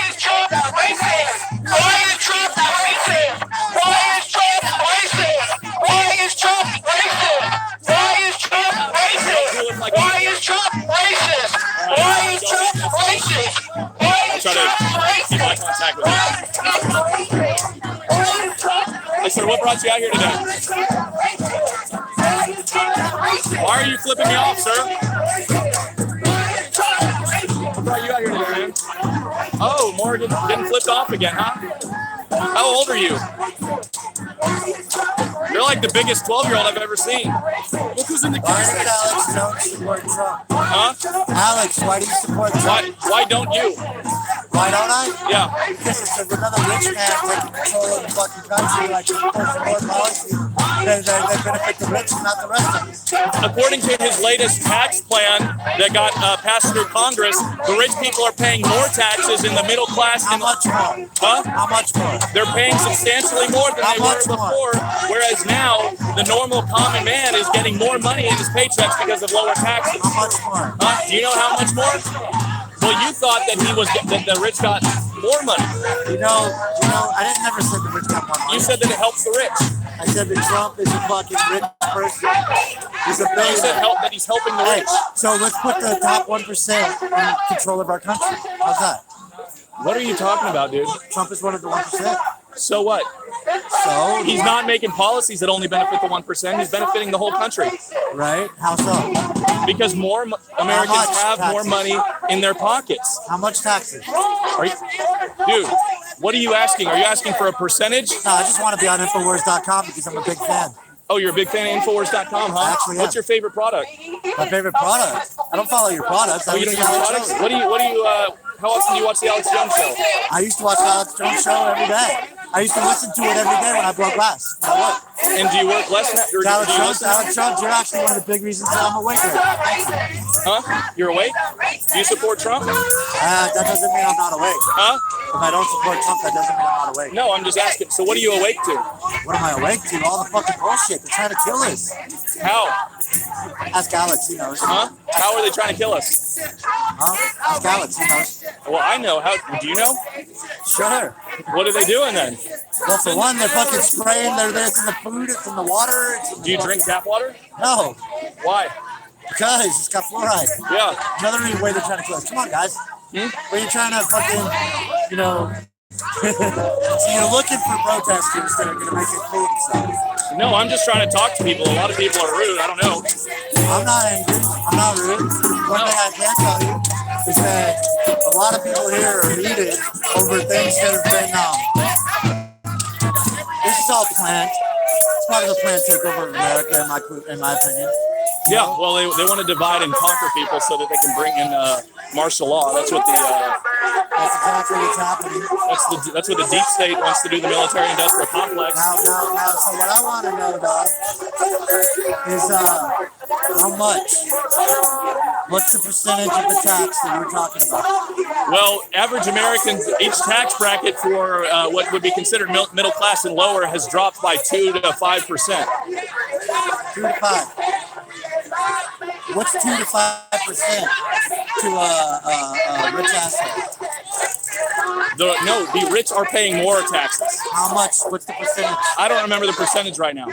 [SPEAKER 4] is Trump racist? Why is Trump racist? Why is Trump racist? Why is Trump racist? Why is Trump racist? Why is Trump racist? Why is Trump racist? Why is Trump racist? Why is Trump racist? Why is Trump racist? Why is Trump racist? Why is
[SPEAKER 1] Try to keep eye contact with him. Hey, sir, what brought you out here today? Why are you flipping me off, sir? What brought you out here today, man? Oh, Morgan getting flipped off again, huh? How old are you? You're like the biggest 12-year-old I've ever seen. Look who's in the
[SPEAKER 8] Why did Alex don't support Trump?
[SPEAKER 1] Huh?
[SPEAKER 8] Alex, why do you support Trump?
[SPEAKER 1] Why don't you?
[SPEAKER 8] Why don't I?
[SPEAKER 1] Yeah.
[SPEAKER 8] Because it's another rich man taking control of the fucking country, like supports foreign policy. They benefit the rich and not the rest of us.
[SPEAKER 1] According to his latest tax plan that got passed through Congress, the rich people are paying more taxes in the middle class.
[SPEAKER 8] How much more?
[SPEAKER 1] Huh?
[SPEAKER 8] How much more?
[SPEAKER 1] They're paying substantially more than they were before, whereas now the normal common man is getting more money in his paychecks because of lower taxes.
[SPEAKER 8] How much more?
[SPEAKER 1] Huh? Do you know how much more? Well, you thought that that the rich got more money.
[SPEAKER 8] You know, I didn't never say the rich got more money.
[SPEAKER 1] You said that it helps the rich.
[SPEAKER 8] I said that Trump is a fucking rich person. He's a
[SPEAKER 1] You said
[SPEAKER 8] billionaire.
[SPEAKER 1] that he's helping the
[SPEAKER 8] Hey,
[SPEAKER 1] rich.
[SPEAKER 8] so let's put the top 1% in control of our country. How's that?
[SPEAKER 1] What are you talking about, dude?
[SPEAKER 8] Trump is one of the 1%.
[SPEAKER 1] So what?
[SPEAKER 8] So
[SPEAKER 1] He's not making policies that only benefit the 1%. He's benefiting the whole country.
[SPEAKER 8] right? How so?
[SPEAKER 1] Because more Americans
[SPEAKER 8] much
[SPEAKER 1] have more
[SPEAKER 8] taxes?
[SPEAKER 1] money in their pockets.
[SPEAKER 8] How much taxes?
[SPEAKER 1] Are you, dude, what are you asking? Are you asking for a percentage?
[SPEAKER 8] No, I just want to be on Infowars.com because I'm a big fan.
[SPEAKER 1] Oh, you're a big fan of Infowars.com, huh?
[SPEAKER 8] Actually, yeah.
[SPEAKER 1] What's your favorite product?
[SPEAKER 8] My favorite product. I don't follow your products.
[SPEAKER 1] Oh, you don't use products? What do you, how often do you watch the Alex Jones show?
[SPEAKER 8] I used to watch the Alex Jones show every day. I used to listen to it every day when I broke glass. You know what?
[SPEAKER 1] And do you work less now? Or
[SPEAKER 8] Alex
[SPEAKER 1] do you
[SPEAKER 8] Jones, you're actually one of the big reasons that I'm awake right now.
[SPEAKER 1] Huh? You're awake? Do you support Trump?
[SPEAKER 8] That doesn't mean I'm not awake.
[SPEAKER 1] Huh?
[SPEAKER 8] If I don't support Trump, that doesn't mean I'm not awake.
[SPEAKER 1] No, I'm just asking. So what are you awake to?
[SPEAKER 8] What am I awake to? All the fucking bullshit. They're trying to kill us.
[SPEAKER 1] How?
[SPEAKER 8] Ask Alex, he knows.
[SPEAKER 1] Huh? How are they trying to kill us?
[SPEAKER 8] Huh? Ask Alex, he knows.
[SPEAKER 1] Well, I know. How? Do you know?
[SPEAKER 8] Sure.
[SPEAKER 1] What are they doing then?
[SPEAKER 8] Well, for one, they're fucking spraying. It's in the food, it's in the water. It's in the
[SPEAKER 1] Do you drink tap water?
[SPEAKER 8] No.
[SPEAKER 1] Why?
[SPEAKER 8] Because it's got fluoride.
[SPEAKER 1] Yeah.
[SPEAKER 8] Another way they're trying to kill us. Come on, guys. Where you trying to fucking, you know, so you're looking for protesters that are going to make it cool themselves.
[SPEAKER 1] No, I'm just trying to talk to people. A lot of people are rude. I don't know.
[SPEAKER 8] I'm not angry. I'm not rude. One thing I can tell you is that a lot of people here are heated over things that have been, this is all planned. It's part of the planned takeover of America, in my opinion.
[SPEAKER 1] Yeah, well, they want to divide and conquer people so that they can bring in martial law. That's what
[SPEAKER 8] That's exactly what's happening.
[SPEAKER 1] That's what the deep state wants to do. The military-industrial complex.
[SPEAKER 8] Now, so what I want to know, dog, is how much? What's the percentage of the tax that you were talking about?
[SPEAKER 1] Well, average Americans, each tax bracket for what would be considered middle class and lower has dropped by 2 to 5%.
[SPEAKER 8] 2 to 5. What's 2 to 5% to a rich asshole?
[SPEAKER 1] The rich are paying more taxes.
[SPEAKER 8] How much? What's the percentage?
[SPEAKER 1] I don't remember the percentage right now.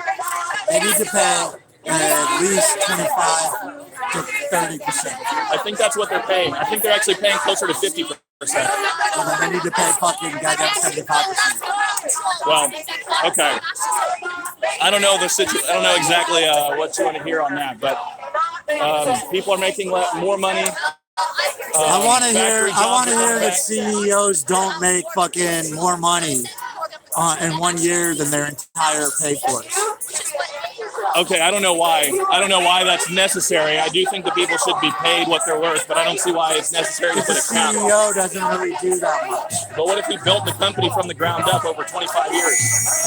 [SPEAKER 8] They need to pay at least 25 to 30%.
[SPEAKER 1] I think that's what they're paying. I think they're actually paying closer to 50%.
[SPEAKER 8] And then they need to pay fucking goddamn 75%.
[SPEAKER 1] Well, okay. I don't know I don't know exactly what you want to hear on that, but people are making more money.
[SPEAKER 8] I want to hear that CEOs don't make fucking more money in 1 year than their entire pay force.
[SPEAKER 1] Okay, I don't know why. I don't know why that's necessary. I do think that people should be paid what they're worth, but I don't see why it's necessary to put a cap.
[SPEAKER 8] The CEO doesn't really do that much.
[SPEAKER 1] But what if he built the company from the ground up over 25 years?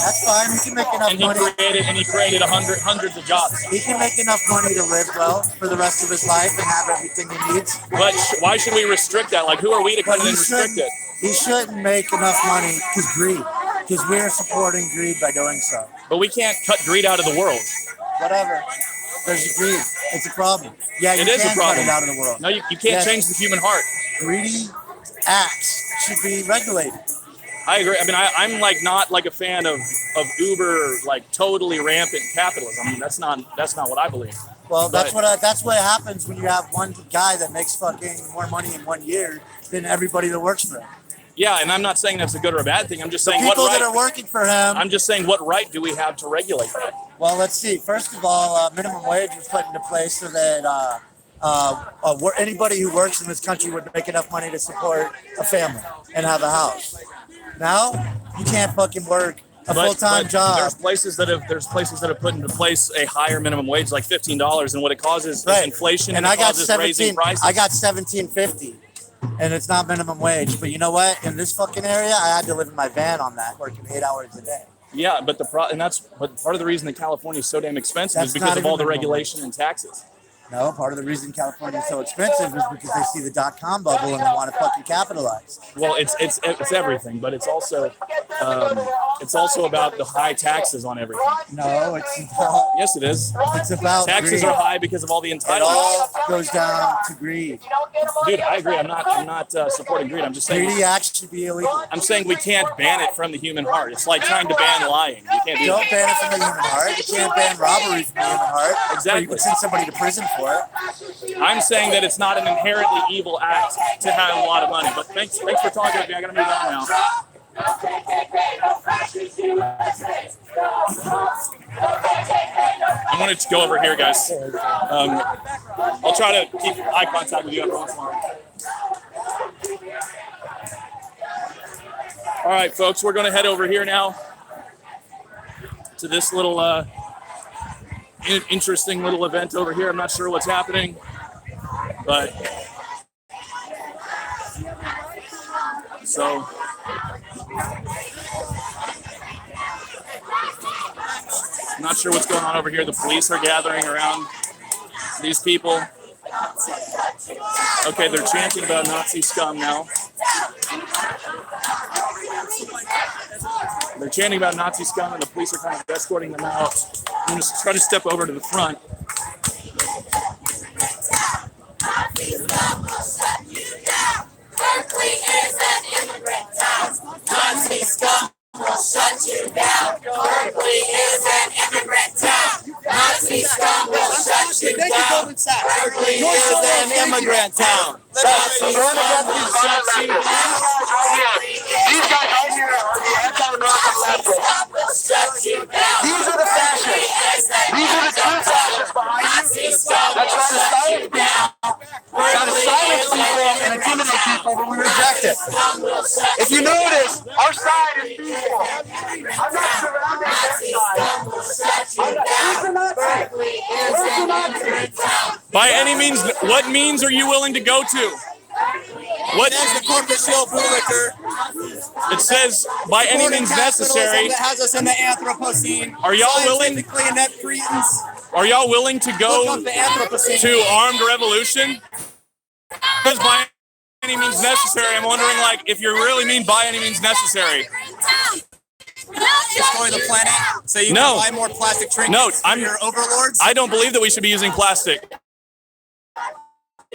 [SPEAKER 8] That's fine. He can make enough money.
[SPEAKER 1] And he created hundreds of jobs.
[SPEAKER 8] He can make enough money to live well for the rest of his life and have everything he needs.
[SPEAKER 1] But why should we restrict that? Like, who are we to come in and restrict it?
[SPEAKER 8] He shouldn't make enough money because greed. Because we're supporting greed by doing so.
[SPEAKER 1] But we can't cut greed out of the world.
[SPEAKER 8] Whatever. There's greed. It's a problem. Yeah,
[SPEAKER 1] it is a problem.
[SPEAKER 8] Cut it out of the world.
[SPEAKER 1] No, you can't change the human heart.
[SPEAKER 8] Greedy acts should be regulated.
[SPEAKER 1] I agree. I mean, I'm like not like a fan of uber like totally rampant capitalism. I mean, that's not what I believe.
[SPEAKER 8] Well, that's what happens when you have one guy that makes fucking more money in 1 year than everybody that works for him.
[SPEAKER 1] Yeah, and I'm not saying that's a good or a bad thing. I'm just saying
[SPEAKER 8] people that are working for him.
[SPEAKER 1] I'm just saying, what right do we have to regulate that?
[SPEAKER 8] Well, let's see. First of all, minimum wage was put into place so that anybody who works in this country would make enough money to support a family and have a house. Now you can't fucking work a full-time job.
[SPEAKER 1] There's places that have put into place a higher minimum wage, like $15, and what it causes is inflation, and it causes raising prices.
[SPEAKER 8] I got $17.50. And it's not minimum wage. But you know what? In this fucking area, I had to live in my van on that, working 8 hours a day.
[SPEAKER 1] Yeah, but part of the reason that California is so damn expensive is because of all the regulation and taxes.
[SPEAKER 8] No, part of the reason California is so expensive is because they see the .com bubble and they want to fucking capitalize.
[SPEAKER 1] Well, it's everything, but it's also about the high taxes on everything.
[SPEAKER 8] No, it's about.
[SPEAKER 1] Yes, it is.
[SPEAKER 8] It's about
[SPEAKER 1] taxes
[SPEAKER 8] greed.
[SPEAKER 1] are high because of all the entitlements.
[SPEAKER 8] It all goes down to greed.
[SPEAKER 1] Dude, I agree. I'm not supporting greed. I'm just saying
[SPEAKER 8] greedy acts should be illegal.
[SPEAKER 1] I'm saying we can't ban it from the human heart. It's like trying to ban lying. You can't do
[SPEAKER 8] Don't ban it from the human heart. You can't ban robbery from the human heart.
[SPEAKER 1] Exactly.
[SPEAKER 8] You can send somebody to prison for it.
[SPEAKER 1] I'm saying that it's not an inherently evil act to have a lot of money. But thanks for talking with me. I gotta move on now. I'm gonna go over here, guys. I'll try to keep eye contact with you every once in a while. All right, folks, we're gonna head over here now to this little interesting little event over here. I'm not sure what's happening, but so Not sure what's going on over here. The police are gathering around these people. Okay, they're chanting about Nazi scum now. They're chanting about Nazi scum, and the police are kind of escorting them out. I'm going to try to step over to the front.
[SPEAKER 5] Berkeley is an immigrant town. Nazi scum will shut you down. Berkeley is an immigrant town. Nazi scum will shut you down. Berkeley is an immigrant town. Nazi scum will shut you down.
[SPEAKER 4] These guys right here are the anti-American leftists. These are the fascists. These are the true fascists behind you. That try to silence people. Try to silence people and intimidate people when we reject it. If you notice, our side is peaceful. I'm not surrounded by that side. Where's the Nazi?
[SPEAKER 1] By any means, what means are you willing to go to? What
[SPEAKER 8] That's the corporate shill bootlicker.
[SPEAKER 1] it says by any means necessary.
[SPEAKER 8] That has us in the Anthropocene.
[SPEAKER 1] Are y'all willing?
[SPEAKER 8] Scientifically inept cretins.
[SPEAKER 1] Are y'all willing to
[SPEAKER 8] Look
[SPEAKER 1] go
[SPEAKER 8] up the Anthropocene.
[SPEAKER 1] to armed revolution? Because by any means necessary, I'm wondering, like, if you really mean by any means necessary.
[SPEAKER 8] Destroy the planet so you
[SPEAKER 1] No.
[SPEAKER 8] can buy more plastic trinkets
[SPEAKER 1] No,
[SPEAKER 8] for your overlords.
[SPEAKER 1] I don't believe that we should be using plastic.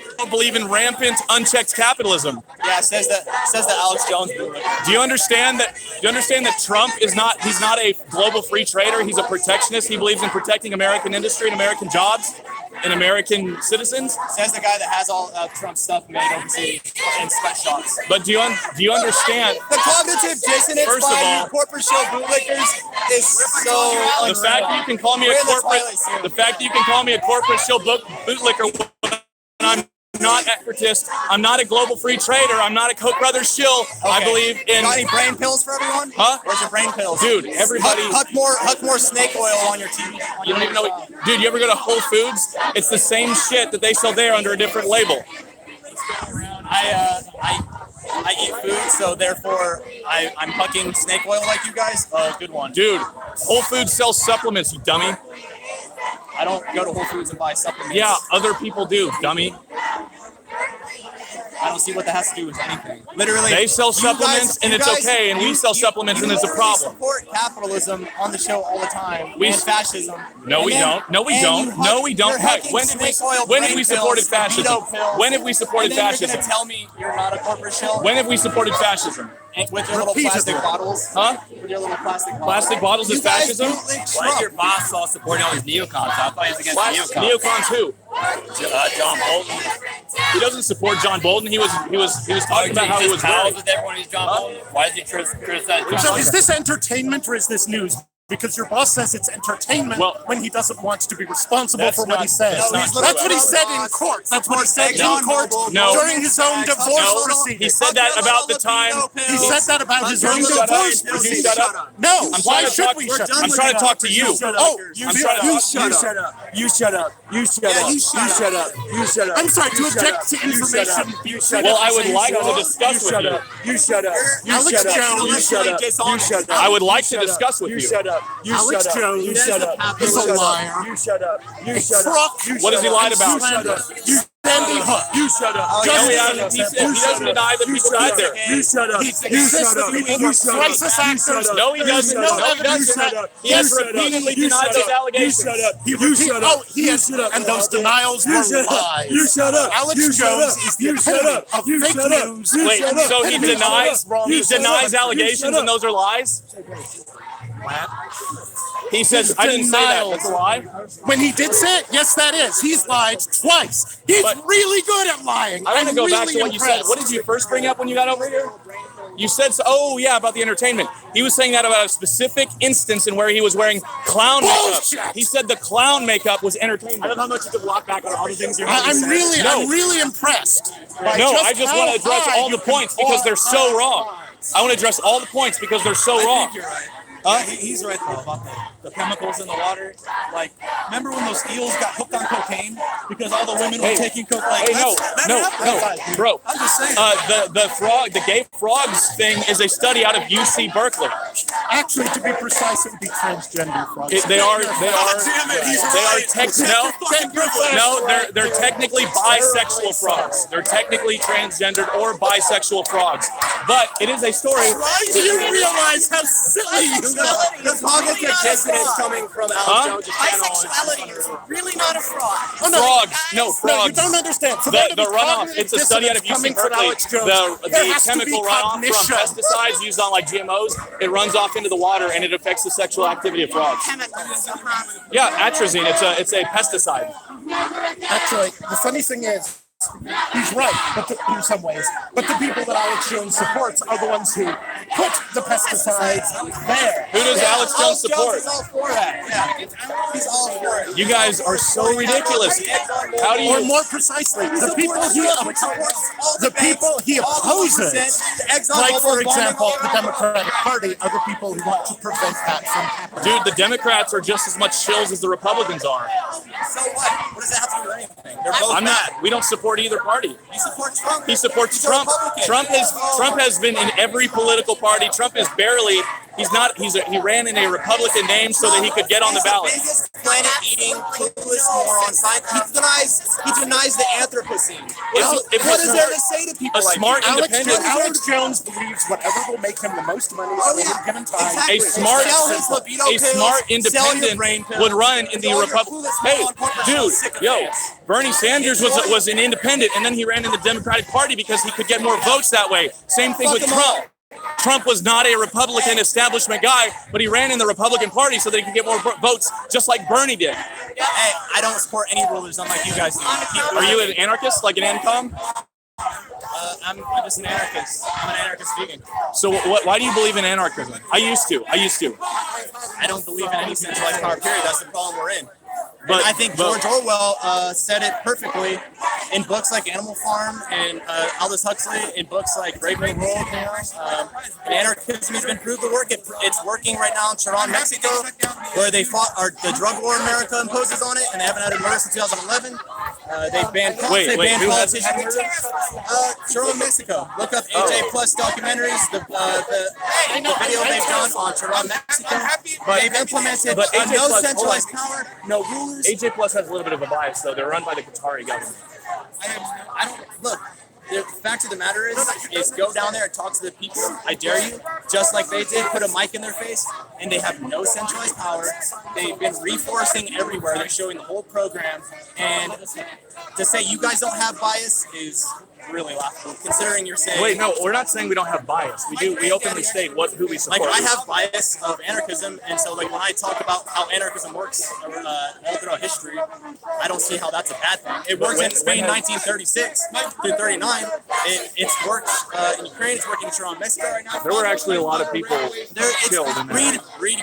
[SPEAKER 1] I don't believe in rampant, unchecked capitalism.
[SPEAKER 8] Yeah, says that Alex Jones.
[SPEAKER 1] Do you understand that? Do you understand that Trump is not? He's not a global free trader. He's a protectionist. He believes in protecting American industry and American jobs and American citizens.
[SPEAKER 8] Says the guy that has all Trump's stuff made overseas in sweatshops.
[SPEAKER 1] But do you understand?
[SPEAKER 8] The cognitive dissonance
[SPEAKER 1] First of
[SPEAKER 8] by
[SPEAKER 1] all,
[SPEAKER 8] you corporate shill bootlickers is so
[SPEAKER 1] the fact that you can call me a corporate shill bootlicker when I'm not equitist, I'm not a global free trader, I'm not a Koch brothers shill.
[SPEAKER 8] Okay.
[SPEAKER 1] I believe in.
[SPEAKER 8] Got any brain pills for everyone?
[SPEAKER 1] Huh?
[SPEAKER 8] Where's your brain pills?
[SPEAKER 1] Dude, everybody.
[SPEAKER 8] Huck more snake oil on your TV.
[SPEAKER 1] You don't even know. Dude, you ever go to Whole Foods? It's the same shit that they sell there under a different label.
[SPEAKER 8] I eat food, so therefore I'm hucking snake oil like you guys. Good one.
[SPEAKER 1] Dude, Whole Foods sells supplements, you dummy.
[SPEAKER 8] I don't go to Whole Foods and buy supplements.
[SPEAKER 1] Yeah, other people do, dummy.
[SPEAKER 8] I don't see what that has to do with anything. Literally,
[SPEAKER 1] They sell supplements and it's okay, and we sell supplements and it's a problem.
[SPEAKER 8] support capitalism on the show all the time.
[SPEAKER 1] We-
[SPEAKER 8] and fascism.
[SPEAKER 1] No, we don't. No, we don't. No, we don't. Heck, when have we supported fascism? When have we supported
[SPEAKER 8] You're
[SPEAKER 1] fascism?
[SPEAKER 8] gonna tell me you're not a corporate shill?
[SPEAKER 1] When have we supported fascism?
[SPEAKER 8] With your little plastic bottles?
[SPEAKER 1] Huh?
[SPEAKER 8] With your little plastic bottles?
[SPEAKER 1] Plastic bottles is
[SPEAKER 8] You guys
[SPEAKER 1] fascism?
[SPEAKER 8] bootleg
[SPEAKER 7] Why is
[SPEAKER 8] Trump.
[SPEAKER 7] your boss all supporting all these neocons? I thought he was against neocons.
[SPEAKER 1] Neocons who?
[SPEAKER 7] John Bolton.
[SPEAKER 1] He doesn't support John Bolton. He was talking about how he was
[SPEAKER 7] pals
[SPEAKER 1] wearing.
[SPEAKER 7] with everyone. He's John Bolton. Why does he criticize John
[SPEAKER 3] So
[SPEAKER 7] Bolton?
[SPEAKER 3] is this entertainment or is this news? Because your boss says it's entertainment when he doesn't want to be responsible
[SPEAKER 1] That's
[SPEAKER 3] for what
[SPEAKER 1] not-
[SPEAKER 3] he says.
[SPEAKER 1] that's not true.
[SPEAKER 3] That's what he said in court. That's what he said in court
[SPEAKER 1] No.
[SPEAKER 3] during his own divorce
[SPEAKER 1] No,
[SPEAKER 3] proceedings.
[SPEAKER 1] he said that about the time.
[SPEAKER 3] He said that about his own
[SPEAKER 1] Shut up.
[SPEAKER 3] divorce
[SPEAKER 1] Would you
[SPEAKER 3] proceedings.
[SPEAKER 1] shut up?
[SPEAKER 3] No,
[SPEAKER 1] I'm
[SPEAKER 3] why
[SPEAKER 1] trying to
[SPEAKER 3] should
[SPEAKER 1] talk-
[SPEAKER 3] we shut up?
[SPEAKER 1] I'm trying to talk to you.
[SPEAKER 3] Oh,
[SPEAKER 1] I'm trying to talk-
[SPEAKER 3] You shut up. You shut up. You shut up. You shut up. You shut up. I'm sorry, to object to information. You shut up.
[SPEAKER 1] Well, I would like to discuss with you.
[SPEAKER 3] You shut up. Alex Jones. You shut up. You shut up.
[SPEAKER 1] I would like to discuss with you.
[SPEAKER 3] Shut up. You Alex shut up. Jones. You shut up. He's a liar. You shut up. You shut up.
[SPEAKER 1] What has he lied about?
[SPEAKER 3] You Sandy Hook. You shut up.
[SPEAKER 1] No, he hasn't. He doesn't deny that people died there.
[SPEAKER 3] You shut up. You shut up. You racist actors.
[SPEAKER 1] No, he doesn't. No, he doesn't. He has repeatedly denied those allegations.
[SPEAKER 3] You shut up. You shut up. He has, and those denials were lies. You shut up. Alex Jones is the epitome of fake news.
[SPEAKER 1] Wait, so he denies allegations and those are lies? He says, I didn't say that. That's a lie?
[SPEAKER 3] When he did say it, yes, that is. He's lied twice. He's really good at lying.
[SPEAKER 1] I want to go back to what you said.
[SPEAKER 3] impressed.
[SPEAKER 1] What did you first bring up when you got over here? You said, oh, yeah, about the entertainment. He was saying that about a specific instance in where he was wearing clown
[SPEAKER 3] Bullshit!
[SPEAKER 1] makeup. He said the clown makeup was entertainment. I don't know how much you could walk back on all the things you're
[SPEAKER 3] I'm really impressed.
[SPEAKER 1] No, I just want to address all the points because they're so wrong. I want to address all the points because they're so wrong.
[SPEAKER 9] He's right though about the chemicals in the water. Like, remember when those eels got hooked on cocaine because all the women were taking coke? Like,
[SPEAKER 1] no, bro.
[SPEAKER 9] I'm just saying.
[SPEAKER 1] The gay frogs thing is a study out of UC Berkeley.
[SPEAKER 3] Actually, to be precise, it would be transgender frogs.
[SPEAKER 1] They're technically bisexual frogs. They're technically transgendered or bisexual frogs. But it is a story.
[SPEAKER 9] Do you realize how silly you are?
[SPEAKER 7] The cognitive dissonance coming from Alex Jones' channel.
[SPEAKER 5] Bisexuality is really not a fraud.
[SPEAKER 1] Frogs. No, frogs.
[SPEAKER 3] No, you don't understand.
[SPEAKER 1] The runoff. It's a study out of UC Berkeley. The chemical runoff from pesticides used on like GMOs, it runs off into the water and it affects the sexual activity of frogs. Yeah, atrazine. It's a pesticide.
[SPEAKER 3] Actually, the funny thing is, he's right, but in some ways. But the people that Alex Jones supports are the ones who put the pesticides there.
[SPEAKER 1] Who does Alex Jones support?
[SPEAKER 9] He's all for that. Yeah, he's all for it.
[SPEAKER 1] You guys are so ridiculous. How do you?
[SPEAKER 3] Or more precisely, the people he opposes, like for example, the Democratic Party, are the people who want to prevent that from happening.
[SPEAKER 1] Dude, the Democrats are just as much shills as the Republicans are.
[SPEAKER 9] So what? What does that have to do with anything? They're both
[SPEAKER 1] I'm
[SPEAKER 9] bad.
[SPEAKER 1] not. We don't support either party.
[SPEAKER 9] You support Trump.
[SPEAKER 1] He supports
[SPEAKER 9] He's a
[SPEAKER 1] Trump.
[SPEAKER 9] Republican.
[SPEAKER 1] Trump has been in every political party. Trump is barely. He ran in a Republican name so that he could get on the ballot.
[SPEAKER 9] He's the biggest planet-eating, clueless moron. He denies the Anthropocene. What is there to say to people like
[SPEAKER 1] smart
[SPEAKER 9] that?
[SPEAKER 1] independent?
[SPEAKER 3] Alex Jones believes whatever will make him the most money at any given time.
[SPEAKER 9] Exactly.
[SPEAKER 1] A smart independent would run in the Republican. Hey, dude, Bernie Sanders was an independent, and then he ran in the Democratic Party because he could get more votes that way. Same thing with Trump. Trump was not a Republican establishment guy, but he ran in the Republican Party so that he could get more votes, just like Bernie did.
[SPEAKER 9] Hey, I don't support any rulers unlike you guys do.
[SPEAKER 1] Are you an anarchist, like an ANCOM?
[SPEAKER 9] I'm just an anarchist. I'm an anarchist vegan.
[SPEAKER 1] So why do you believe in anarchism? I used to.
[SPEAKER 9] I don't believe in any centralized power, period. That's the problem we're in. But I think George Orwell said it perfectly in books like Animal Farm and Aldous Huxley, in books like Brave New World. And anarchism has been proved to work. It's working right now in Tehran, Mexico, where they fought the drug war America imposes on it, and they haven't had a murder since 2011. They've banned politicians. Tehran, Mexico. Look up AJ Plus documentaries. The video they've done on Tehran, Mexico. They've implemented no centralized power, no rulers.
[SPEAKER 1] AJ Plus has a little bit of a bias, though. They're run by the Qatari government.
[SPEAKER 9] I don't look. The fact of the matter is go down there and talk to the people. I dare you. Just like they did, put a mic in their face, and they have no centralized power. They've been reforcing everywhere. They're showing the whole program, and to say you guys don't have bias is really laughable, considering you're saying.
[SPEAKER 1] Wait, no, we're not saying we don't have bias. We do. We openly state who we support.
[SPEAKER 9] Like, I have bias of anarchism, and so like when I talk about how anarchism works all throughout history, I don't see how that's a bad thing. It worked in Spain 1936 through 39. It's worked in Ukraine. It's working in Tehran, Mexico right now.
[SPEAKER 1] There were actually a lot of people killed in there.
[SPEAKER 9] Read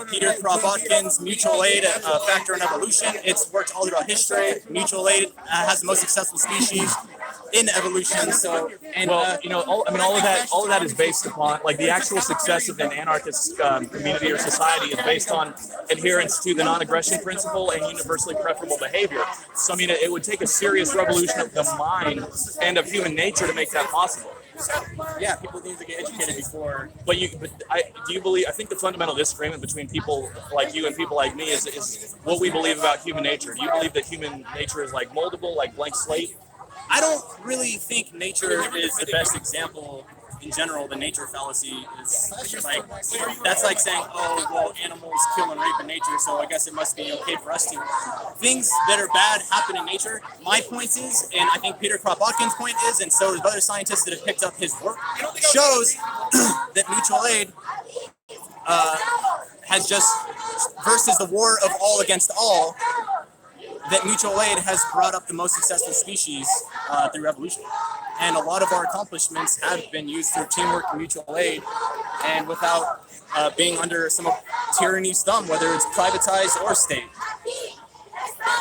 [SPEAKER 9] Peter Kropotkin's Mutual Aid, Factor in Evolution. It's worked all throughout history. Mutual aid has the most successful species in evolution. So, and
[SPEAKER 1] all of that is based upon, like, the actual success of an anarchist community or society is based on adherence to the non-aggression principle and universally preferable behavior. So, I mean, it would take a serious revolution of the mind and of human nature to make that possible.
[SPEAKER 9] Yeah, people need to get educated before.
[SPEAKER 1] Do you believe? I think the fundamental disagreement between people like you and people like me is what we believe about human nature. Do you believe that human nature is like moldable, like blank slate?
[SPEAKER 9] I don't really think nature is the best example in general. The nature fallacy is like, that's like saying, oh, well, animals kill and rape in nature, so I guess it must be okay for us to. Things that are bad happen in nature. My point is, and I think Peter Kropotkin's point is, and so do other scientists that have picked up his work, shows that mutual aid has just, versus the war of all against all, that mutual aid has brought up the most successful species through evolution. And a lot of our accomplishments have been used through teamwork and mutual aid, and without being under some tyranny's thumb, whether it's privatized or state.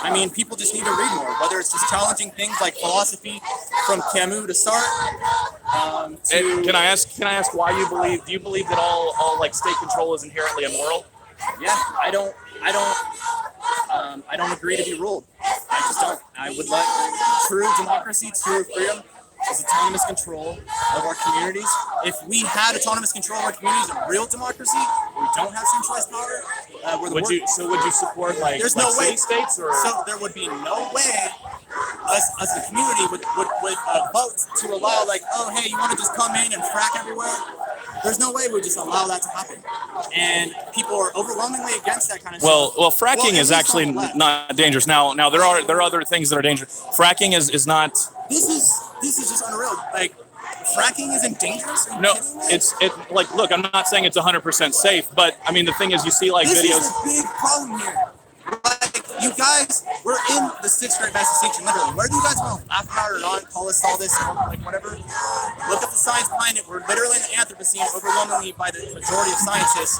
[SPEAKER 9] I mean, people just need to read more, whether it's just challenging things like philosophy from Camus to Sartre,
[SPEAKER 1] Can I ask why you believe? Do you believe that all like state control is inherently immoral?
[SPEAKER 9] Yeah, I don't agree to be ruled. I just don't. I would like true democracy, true freedom is autonomous control of our communities. If we had autonomous control of our communities, a real democracy, where we don't have centralized power,
[SPEAKER 1] Would you support like
[SPEAKER 9] there's
[SPEAKER 1] like
[SPEAKER 9] no way
[SPEAKER 1] city states or?
[SPEAKER 9] So there would be no way us as a community would vote to allow like, oh hey, you want to just come in and frack everywhere? There's no way we would just allow that to happen. And people are overwhelmingly against that kind of stuff.
[SPEAKER 1] Well, fracking is actually not dangerous. Now there are other things that are dangerous. Fracking is not.
[SPEAKER 9] This is just unreal. Like, fracking isn't dangerous?
[SPEAKER 1] No, it's like, look, I'm not saying it's 100% safe, but I mean, the thing is, you see like videos.
[SPEAKER 9] This is the big problem here. Like, you guys, we're in the 6th grade mass extinction, literally. Whether you guys want to laugh about it or not, call us all this, like whatever, look up the science behind it. We're literally in the Anthropocene, overwhelmingly by the majority of scientists.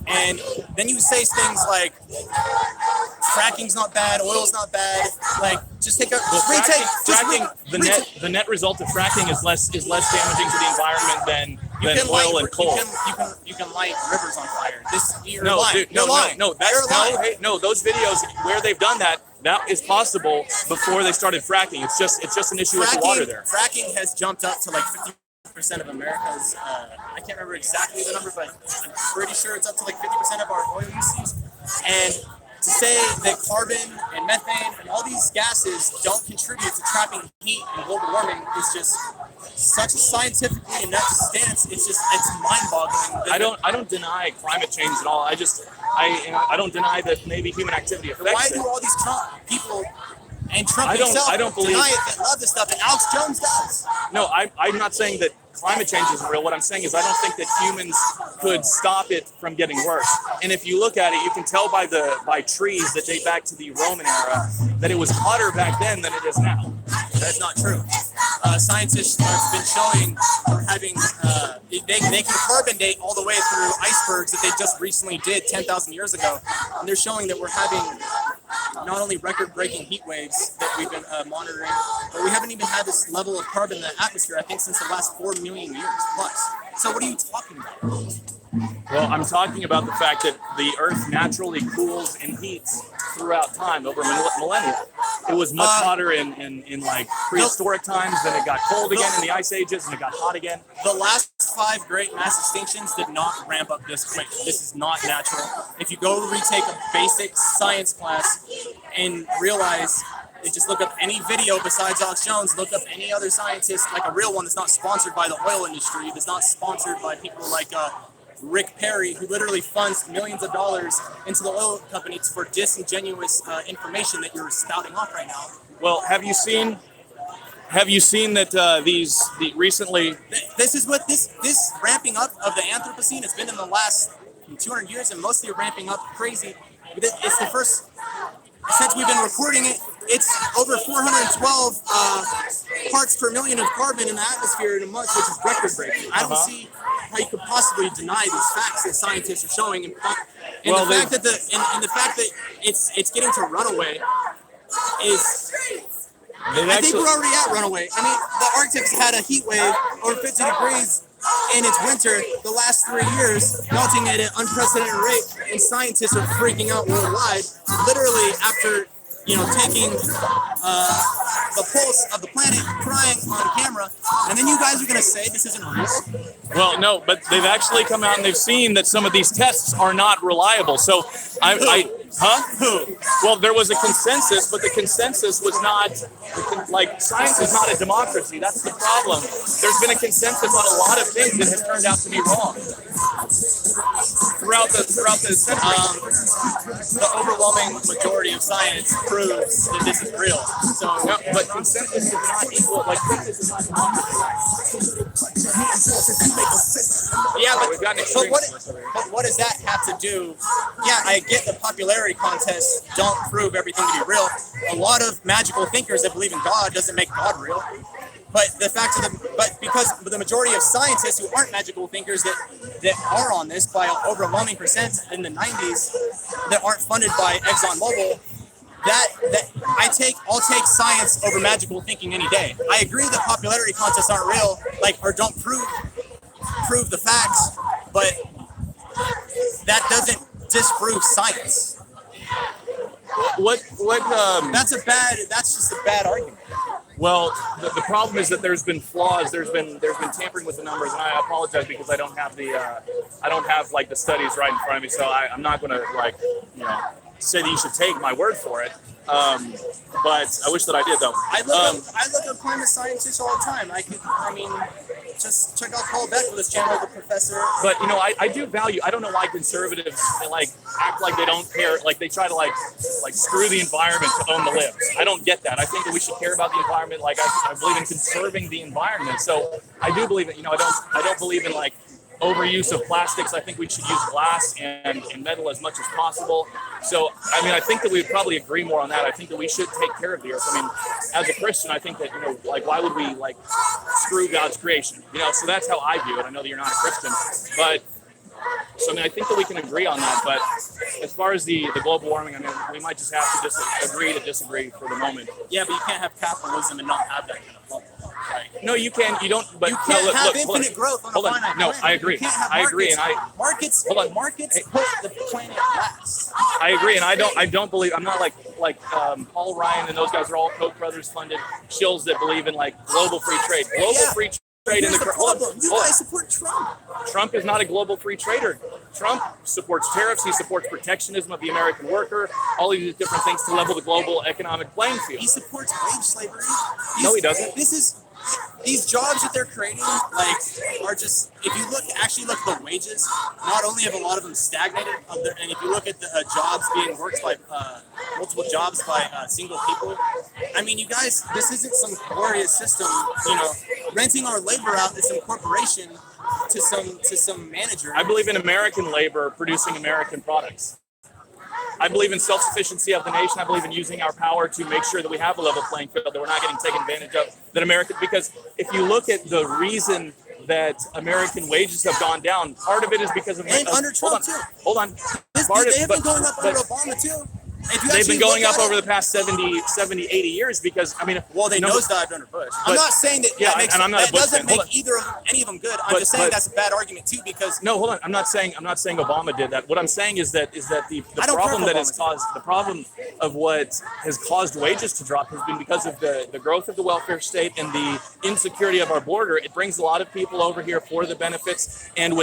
[SPEAKER 9] And then you say things like, fracking's not bad, oil's not bad. Like, just take a
[SPEAKER 1] the net result of fracking is less damaging to the environment than oil and coal.
[SPEAKER 9] You can light rivers on fire.
[SPEAKER 1] Those videos where they've done that is possible before they started fracking. It's just an issue with the water there.
[SPEAKER 9] Fracking has jumped up to like 50% of America's. I can't remember exactly the number, but I'm pretty sure it's up to like 50% of our oil usage. And to say that carbon and methane and all these gases don't contribute to trapping heat and global warming is just such a scientifically inept stance. It's mind-boggling.
[SPEAKER 1] I don't deny climate change at all. I don't deny that maybe human activity affects it.
[SPEAKER 9] Why do all these Trump people and Trump himself deny it that love this stuff, and Alex Jones does?
[SPEAKER 1] No, I'm not saying that climate change isn't real. What I'm saying is I don't think that humans could stop it from getting worse. And if you look at it, you can tell by trees that date back to the Roman era that it was hotter back then than it is now.
[SPEAKER 9] That's not true. Scientists have been showing we're having they can carbon date all the way through icebergs that they just recently did 10,000 years ago, and they're showing that we're having not only record-breaking heat waves that we've been monitoring, but we haven't even had this level of carbon in the atmosphere, I think, since the last 4 million years plus. So what are you talking about?
[SPEAKER 1] Well, I'm talking about the fact that the Earth naturally cools and heats throughout time over millennia. It was much hotter in like prehistoric times, then it got cold again in the ice ages, and it got hot again.
[SPEAKER 9] The last 5 great mass extinctions did not ramp up this quick. This is not natural. If you go retake a basic science class and realize, just look up any video besides Alex Jones, look up any other scientist, like a real one that's not sponsored by the oil industry, that's not sponsored by people like Rick Perry, who literally funds millions of dollars into the oil companies for disingenuous information that you're spouting off right now.
[SPEAKER 1] Well, have you seen that recently?
[SPEAKER 9] This is what this ramping up of the Anthropocene has been in the last 200 years, and mostly ramping up crazy. It's the first, since we've been recording it, it's over 412 parts per million of carbon in the atmosphere in a month, which is record-breaking. I don't see how you could possibly deny these facts that scientists are showing, and the fact that it's getting to runaway is. I think we're already at runaway. I mean, the Arctic's had a heat wave over 50 degrees in its winter the last 3 years, melting at an unprecedented rate, and scientists are freaking out worldwide, literally after taking the pulse of the planet, crying on camera, and then you guys are going to say this isn't real?
[SPEAKER 1] Well, no, but they've actually come out and they've seen that some of these tests are not reliable. So Well, there was a consensus, but the consensus was not, like, science is not a democracy. That's the problem. There's been a consensus on a lot of things that has turned out to be wrong throughout the century.
[SPEAKER 9] The overwhelming majority of science proves that this is real. So,
[SPEAKER 1] no, but consensus is not equal. Like, consensus is not democracy.
[SPEAKER 9] Yeah, but what does that have to do? Yeah, I get the popularity contests don't prove everything to be real. A lot of magical thinkers that believe in God doesn't make God real. But because the majority of scientists who aren't magical thinkers that are on this by an overwhelming percent in the 90s that aren't funded by ExxonMobil I'll take science over magical thinking any day. I agree that popularity contests aren't real, or don't prove the facts, but that doesn't disprove science. That's just a bad argument.
[SPEAKER 1] Well, the problem is that there's been flaws. There's been tampering with the numbers, and I apologize because I don't have the studies right in front of me, so I'm not going to say that you should take my word for it. But I wish that I did, though.
[SPEAKER 9] I look up climate scientists all the time. Just check out Paul Beck with his channel, The Professor.
[SPEAKER 1] But I do value. I don't know why conservatives act like they don't care. Like they try to screw the environment to own the libs. I don't get that. I think that we should care about the environment. I believe in conserving the environment. So I do believe that. I don't believe in overuse of plastics. I think we should use glass and metal as much as possible. So, I think that we would probably agree more on that. I think that we should take care of the earth. As a Christian, I think that, why would we screw God's creation? So that's how I view it. I know that you're not a Christian, but so, I think that we can agree on that. But as far as the global warming, we might just have to agree to disagree for the moment.
[SPEAKER 9] Yeah, but you can't have capitalism and not have that kind of bubble.
[SPEAKER 1] No, you can. You don't. But
[SPEAKER 9] you can't have infinite growth on a finite planet.
[SPEAKER 1] No, I agree. I agree, and
[SPEAKER 9] markets put the planet last.
[SPEAKER 1] I agree, and I don't believe. I'm not like Paul Ryan and those guys are all Koch brothers funded shills that believe in global free trade. Free trade in the
[SPEAKER 9] problem. You guys support Trump.
[SPEAKER 1] Trump is not a global free trader. Trump supports tariffs. He supports protectionism of the American worker. All of these different things to level the global economic playing field.
[SPEAKER 9] He supports wage slavery.
[SPEAKER 1] No, he doesn't.
[SPEAKER 9] These jobs that they're creating, are just, if you actually look at the wages, not only have a lot of them stagnated, and if you look at the jobs being worked by, multiple jobs by single people, you guys, this isn't some glorious system, renting our labor out to some corporation, to some manager.
[SPEAKER 1] I believe in American labor producing American products. I believe in self-sufficiency of the nation. I believe in using our power to make sure that we have a level playing field, that we're not getting taken advantage of. Because if you look at the reason that American wages have gone down, part of it is because of...
[SPEAKER 9] And under Trump, too.
[SPEAKER 1] Hold on.
[SPEAKER 9] They've been going up under Obama, too.
[SPEAKER 1] They've been going up over the past 70, 80 years because,
[SPEAKER 9] they nosedived under Bush. I'm not saying that that doesn't make any of them good. I'm just saying that's a bad argument too because...
[SPEAKER 1] No, hold on. I'm not saying Obama did that. What I'm saying is that the problem that has caused, the problem of what has caused wages to drop has been because of the growth of the welfare state and the insecurity of our border. It brings a lot of people over here for the benefits, and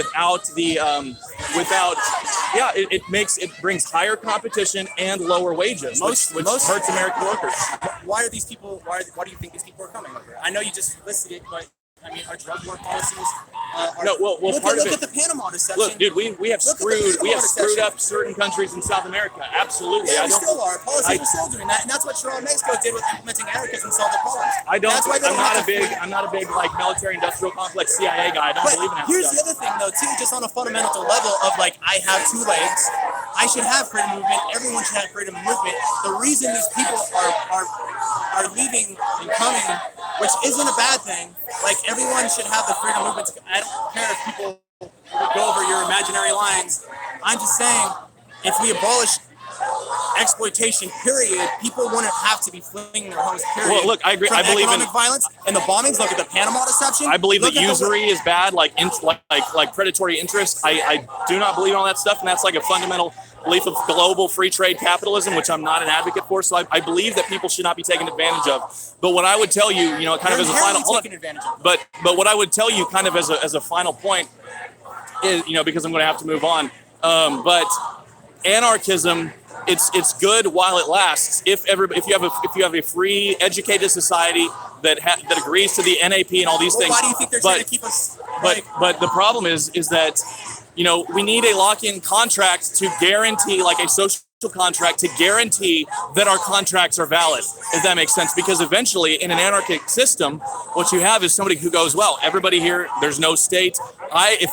[SPEAKER 1] it brings higher competition and lower wages, which hurts American workers.
[SPEAKER 9] Why do you think these people are coming over? I know you just listed it, but our drug war policies. Look at the Panama deception.
[SPEAKER 1] Look, dude, we have screwed up certain countries in South America. Absolutely,
[SPEAKER 9] yeah, we still are. Policies are still doing that, and that's what Chihuahua, Mexico did with implementing anarchism and solved the problems.
[SPEAKER 1] I'm not a big military-industrial complex CIA guy. I don't believe in that.
[SPEAKER 9] Here's the other thing, though, too, just on a fundamental level of I have two legs. I should have freedom of movement. Everyone should have freedom of movement. The reason these people are leaving and coming, which isn't a bad thing. Everyone should have the freedom of movement. I don't care if people go over your imaginary lines. I'm just saying, if we abolish exploitation, period, people wouldn't have to be fleeing their homes, period.
[SPEAKER 1] Well, look, I agree. I believe in
[SPEAKER 9] violence and the bombings. Look at the Panama deception.
[SPEAKER 1] I believe that usury is bad, like predatory interest. I do not believe in all that stuff, and that's a fundamental belief of global free trade capitalism, which I'm not an advocate for. So I believe that people should not be taken advantage of. But what I would tell you, kind of as a final point, but what I would tell you, kind of as a final point, is because I'm going to have to move on. But anarchism, it's good while it lasts. If you have a free, educated society that agrees to the NAP and all these things.
[SPEAKER 9] Why do you think they're trying to keep us?
[SPEAKER 1] But the problem is that we need a lock-in contract to guarantee, a social contract to guarantee that our contracts are valid, if that makes sense. Because eventually, in an anarchic system, what you have is somebody who goes, well, everybody here, there's no state. If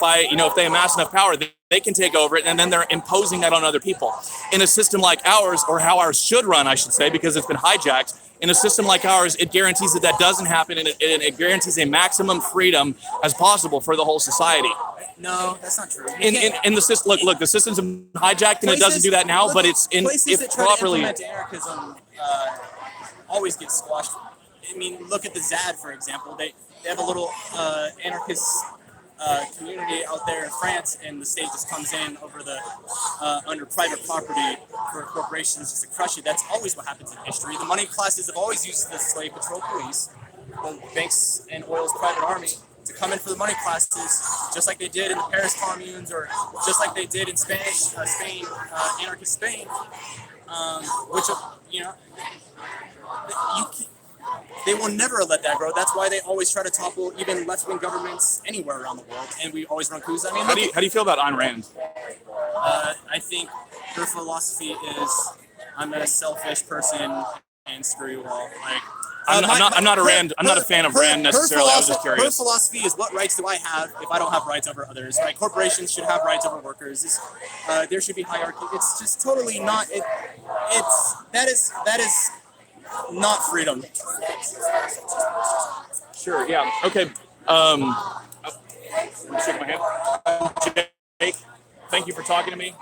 [SPEAKER 1] they amass enough power, they can take over it, and then they're imposing that on other people. In a system like ours, or how ours should run, I should say, because it's been hijacked, In a system like ours, it guarantees that that doesn't happen, and it guarantees a maximum freedom as possible for the whole society.
[SPEAKER 9] No, that's not true.
[SPEAKER 1] In the system, look, the system's been hijacked, and it doesn't do that now. But it's in
[SPEAKER 9] places
[SPEAKER 1] if
[SPEAKER 9] that try
[SPEAKER 1] properly.
[SPEAKER 9] to implement anarchism always get squashed. I mean, look at the ZAD, for example. They have a little anarchist community out there in France, and the state just comes in over the under private property for corporations just to crush it. That's always what happens in history. The money classes have always used the slave patrol police, the banks and oil's private army, to come in for the money classes, just like they did in the Paris communes, or just like they did in Spain, anarchist Spain, which, you know, they will never let that grow. That's why they always try to topple even left-wing governments anywhere around the world, and we always run coups. I mean,
[SPEAKER 1] How do you feel about Ayn Rand?
[SPEAKER 9] I think her philosophy is, I'm a selfish person and screw you all. Like, I'm not a fan of Rand necessarily. I was just curious. Her philosophy is, what rights do I have if I don't have rights over others? Right? Corporations should have rights over workers. There should be hierarchy. It's just totally not. That is not freedom.
[SPEAKER 1] Sure. Yeah. Okay. Let me shake my hand. Jake, thank you for talking to me.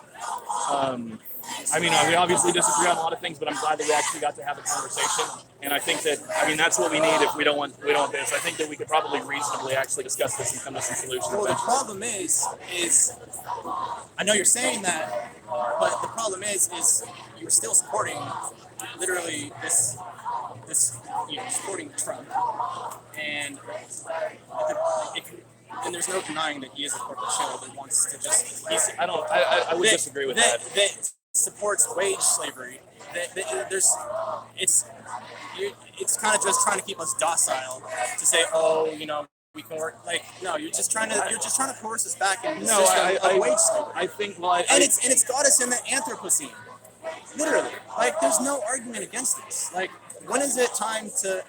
[SPEAKER 1] I mean, we obviously disagree on a lot of things, but I'm glad that we actually got to have a conversation. And I think that, I mean, that's what we need if we don't want this. I think that we could probably reasonably actually discuss this and come to some solutions.
[SPEAKER 9] Well, the problem is I know you're saying that, but the problem is you're still supporting literally this supporting Trump, and and there's no denying that he is a corporate shell that wants to just.
[SPEAKER 1] I would disagree with that.
[SPEAKER 9] That supports wage slavery. It's kind of just trying to keep us docile to say, oh, you know, we can work. Like, no, you're just trying to coerce us back into the system of wage slavery.
[SPEAKER 1] I think
[SPEAKER 9] it's got us in the Anthropocene. Literally, like, there's no argument against this. Like, when is it time to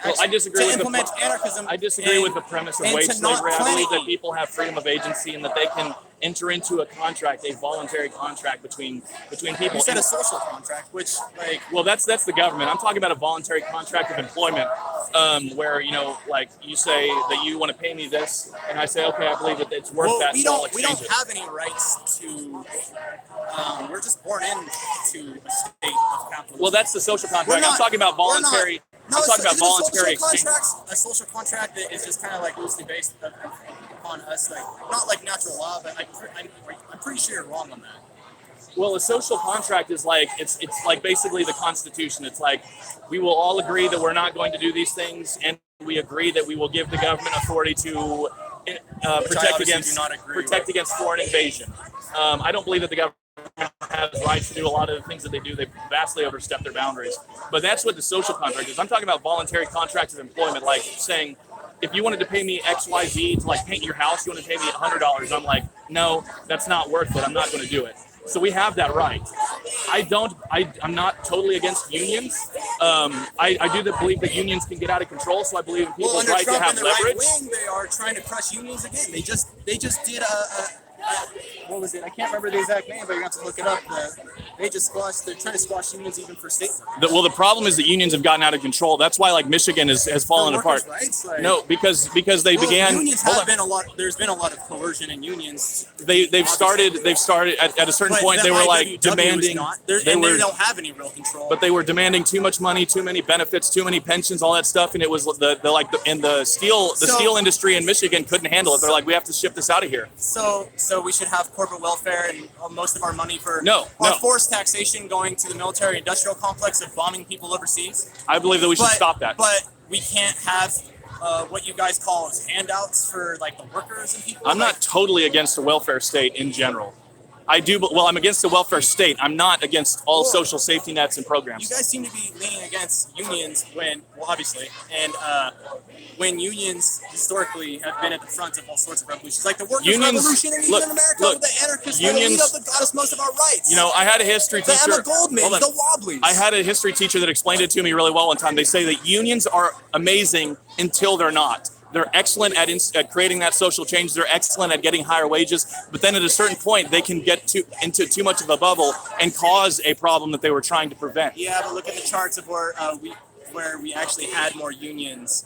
[SPEAKER 9] implement anarchism?
[SPEAKER 1] I disagree with the premise of wage slavery. I believe that people have freedom of agency and that they can enter into a contract, a voluntary contract between people.
[SPEAKER 9] You said a social contract, which, like,
[SPEAKER 1] well, that's the government. I'm talking about a voluntary contract of employment, where, you know, like, you say that you want to pay me this, and I say, okay, I believe that it's worth that.
[SPEAKER 9] We don't have any rights to. We're just born into a state of capitalism.
[SPEAKER 1] Well, that's the social contract. I'm talking about voluntary.
[SPEAKER 9] No,
[SPEAKER 1] I'm talking about voluntary
[SPEAKER 9] exchange. A social contract that is just kind of like loosely based upon us, like, not like natural law, but I'm pretty sure you're wrong on that.
[SPEAKER 1] Well, a social contract is like it's like basically the Constitution. It's like we will all agree that we're not going to do these things, and we agree that we will give the government authority to protect against foreign invasion. I don't believe that the government has rights to do a lot of the things that they do. They vastly overstep their boundaries. But that's what the social contract is. I'm talking about voluntary contracts of employment, like saying, if you wanted to pay me XYZ to, like, paint your house, you want to pay me $100. I'm like, no, that's not worth it. I'm not going to do it. So we have that right. I'm not totally against unions. I do believe that unions can get out of control, so I believe in people's right to have leverage.
[SPEAKER 9] Right wing, they are trying to crush unions again. They just did what was it? I can't remember the exact name, but you're going to have to look it up. They're trying to squash unions even for state workers.
[SPEAKER 1] Well, the problem is that unions have gotten out of control. That's why, like, Michigan has fallen apart.
[SPEAKER 9] Rights, like,
[SPEAKER 1] no, because they began.
[SPEAKER 9] Unions have been a lot. There's been a lot of coercion in unions.
[SPEAKER 1] They've started at a certain point. They were like demanding.
[SPEAKER 9] They don't have any real control.
[SPEAKER 1] But they were demanding too much money, too many benefits, too many pensions, all that stuff, and it was the steel industry in Michigan couldn't handle it. They're like, we have to ship this out of here.
[SPEAKER 9] So we should have corporate welfare and most of our money for forced taxation going to the military-industrial complex of bombing people overseas.
[SPEAKER 1] I believe that we should stop that.
[SPEAKER 9] But we can't have what you guys call as handouts for, like, the workers and people.
[SPEAKER 1] I'm not totally against the welfare state in general. I'm against the welfare state. I'm not against all social safety nets and programs.
[SPEAKER 9] You guys seem to be leaning against unions obviously, and when unions historically have been at the front of all sorts of revolutions, like the workers' revolution in America, the anarchists that got us most of our rights.
[SPEAKER 1] You know, I had a history teacher.
[SPEAKER 9] The Emma Goldman, the Wobblies.
[SPEAKER 1] I had a history teacher that explained it to me really well one time. They say that unions are amazing until they're not. They're excellent at creating that social change. They're excellent at getting higher wages. But then at a certain point, they can get into too much of a bubble and cause a problem that they were trying to prevent.
[SPEAKER 9] Yeah, but look at the charts of where where we actually had more unions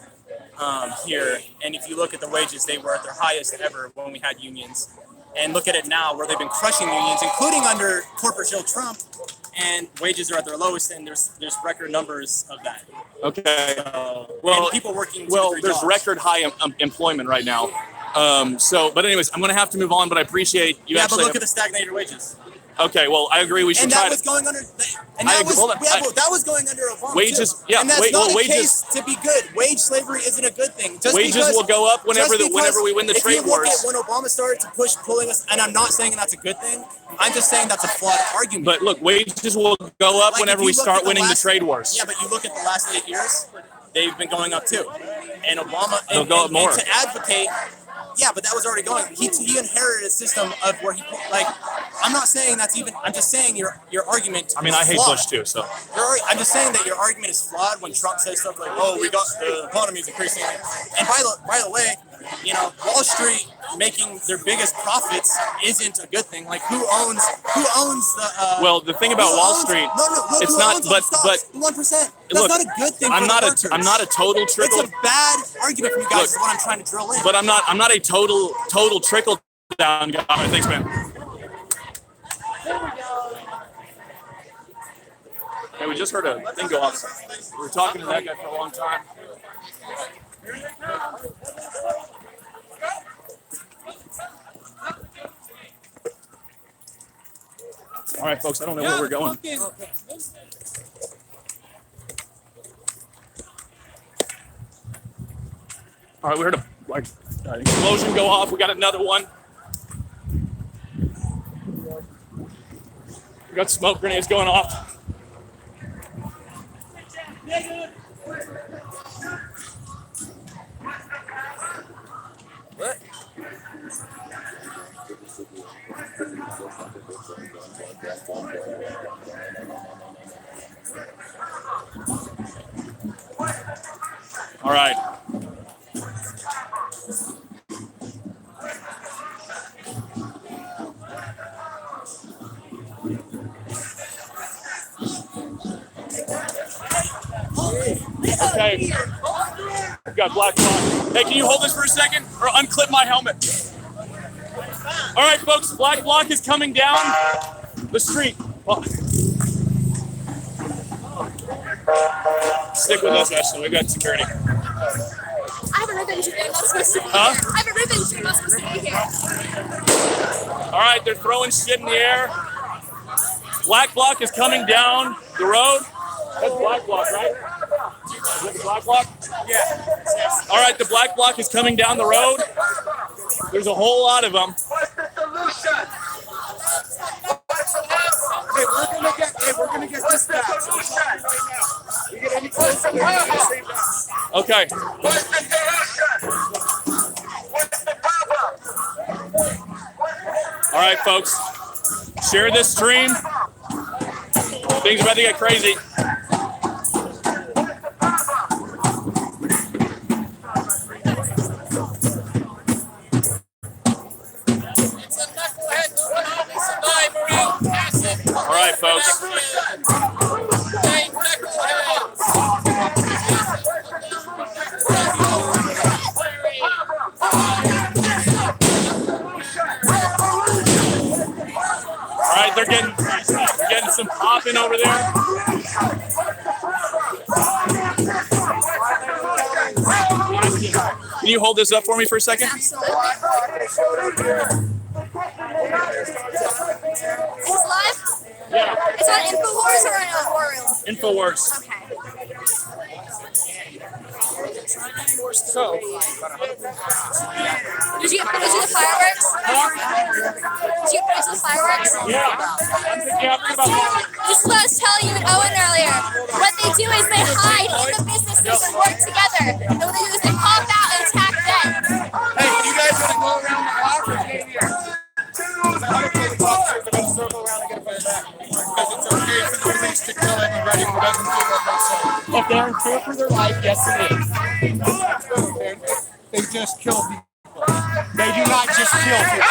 [SPEAKER 9] here. And if you look at the wages, they were at their highest ever when we had unions. And look at it now where they've been crushing unions, including under corporate Joe Trump, and wages are at their lowest, and there's record numbers of that.
[SPEAKER 1] Okay.
[SPEAKER 9] Well, and people working
[SPEAKER 1] there's
[SPEAKER 9] jobs.
[SPEAKER 1] record high employment right now. But anyways, I'm going to have to move on, but I appreciate you.
[SPEAKER 9] Yeah,
[SPEAKER 1] actually
[SPEAKER 9] but look at the stagnated wages.
[SPEAKER 1] Okay, well, I agree. We should
[SPEAKER 9] And
[SPEAKER 1] try
[SPEAKER 9] that was going under. And
[SPEAKER 1] I
[SPEAKER 9] that
[SPEAKER 1] agree.
[SPEAKER 9] was
[SPEAKER 1] Hold on.
[SPEAKER 9] that was going under Obama
[SPEAKER 1] Wages-
[SPEAKER 9] too.
[SPEAKER 1] yeah,
[SPEAKER 9] And that's
[SPEAKER 1] wait,
[SPEAKER 9] not
[SPEAKER 1] well,
[SPEAKER 9] a
[SPEAKER 1] wages-
[SPEAKER 9] case to be good. Wage slavery isn't a good thing. Just
[SPEAKER 1] Wages
[SPEAKER 9] because-
[SPEAKER 1] will go up whenever
[SPEAKER 9] just because
[SPEAKER 1] whenever we win the trade
[SPEAKER 9] if you look
[SPEAKER 1] wars.
[SPEAKER 9] at when Obama started to pulling us, and I'm not saying that's a good thing. I'm just saying that's a flawed argument.
[SPEAKER 1] But look, wages will go up
[SPEAKER 9] Like,
[SPEAKER 1] whenever
[SPEAKER 9] if
[SPEAKER 1] we
[SPEAKER 9] you look
[SPEAKER 1] start
[SPEAKER 9] at the
[SPEAKER 1] winning
[SPEAKER 9] last-
[SPEAKER 1] the trade wars.
[SPEAKER 9] Yeah, but you look at the last 8 years, they've been going up too. And Obama,
[SPEAKER 1] They'll
[SPEAKER 9] and,
[SPEAKER 1] go up
[SPEAKER 9] and,
[SPEAKER 1] more.
[SPEAKER 9] and to advocate, yeah, but that was already going. He inherited a system of where he like. I'm not saying that's even. I'm just saying your argument.
[SPEAKER 1] I mean,
[SPEAKER 9] is
[SPEAKER 1] I hate
[SPEAKER 9] flawed.
[SPEAKER 1] Bush too, so.
[SPEAKER 9] I'm just saying that your argument is flawed when Trump says stuff like, "Oh, we got the economy is increasing." And by the way, you know, Wall Street making their biggest profits isn't a good thing. Like, who owns the?
[SPEAKER 1] Well, the thing about
[SPEAKER 9] who
[SPEAKER 1] Wall
[SPEAKER 9] owns-
[SPEAKER 1] Street,
[SPEAKER 9] no, look,
[SPEAKER 1] it's
[SPEAKER 9] who
[SPEAKER 1] not.
[SPEAKER 9] owns all the stocks? 1%. That's
[SPEAKER 1] look,
[SPEAKER 9] not a good thing.
[SPEAKER 1] I'm
[SPEAKER 9] for
[SPEAKER 1] not
[SPEAKER 9] the
[SPEAKER 1] a.
[SPEAKER 9] workers.
[SPEAKER 1] I'm not a total trickle.
[SPEAKER 9] It's a bad argument from you guys.
[SPEAKER 1] Look,
[SPEAKER 9] is what I'm trying to drill in.
[SPEAKER 1] But I'm not a total trickle down guy. Thanks, man. Hey, we just heard a thing go off. We were talking to that guy for a long time. All right, folks, I don't know where we're going. All right, we heard a explosion go off. We got another one. We got smoke grenades going off.
[SPEAKER 9] What?
[SPEAKER 1] All right. Okay. We've got black block. Hey, can you hold this for a second or unclip my helmet? All right, folks, black block is coming down the street. Well, stick with us, Ashley. We've got security.
[SPEAKER 10] I have a ribbon tree. I'm not supposed to be
[SPEAKER 1] Huh?
[SPEAKER 10] here. I have a ribbon tree. I'm not supposed to be here.
[SPEAKER 1] All right, they're throwing shit in the air. Black block is coming down the road. That's black block, right? Is that the black block?
[SPEAKER 9] Yeah.
[SPEAKER 1] All right, the black block is coming down the road. There's a whole lot of them.
[SPEAKER 4] What's the solution?
[SPEAKER 3] Hey, we're gonna get
[SPEAKER 4] What's
[SPEAKER 3] this
[SPEAKER 4] the
[SPEAKER 3] back.
[SPEAKER 4] solution?
[SPEAKER 3] You get any closer, we're gonna get the same back.
[SPEAKER 1] Okay.
[SPEAKER 4] What's the solution? What's the problem?
[SPEAKER 1] All right, folks. Share this stream. Things are about to get crazy. All right, folks. All right, they're getting some popping over there. Can you hold this up for me for a second?
[SPEAKER 10] Absolutely. Is this live?
[SPEAKER 1] Yeah.
[SPEAKER 10] It's on InfoWars or on War Room?
[SPEAKER 1] InfoWars.
[SPEAKER 10] Okay.
[SPEAKER 1] So,
[SPEAKER 10] Did you get footage of the fireworks? Did you get footage of the fireworks? This is what I was telling you and Owen earlier. What they do is they hide in the businesses and work together. And what they do is they pop out and attack them.
[SPEAKER 3] Hey, you guys want to go around the block or stay here? I'm gonna play the block, so we're gonna circle around and get a better back. Because it's okay for the police to kill anybody who doesn't do what they say. If they're in fear for their life, yes it is. They just kill people. They do not just kill people.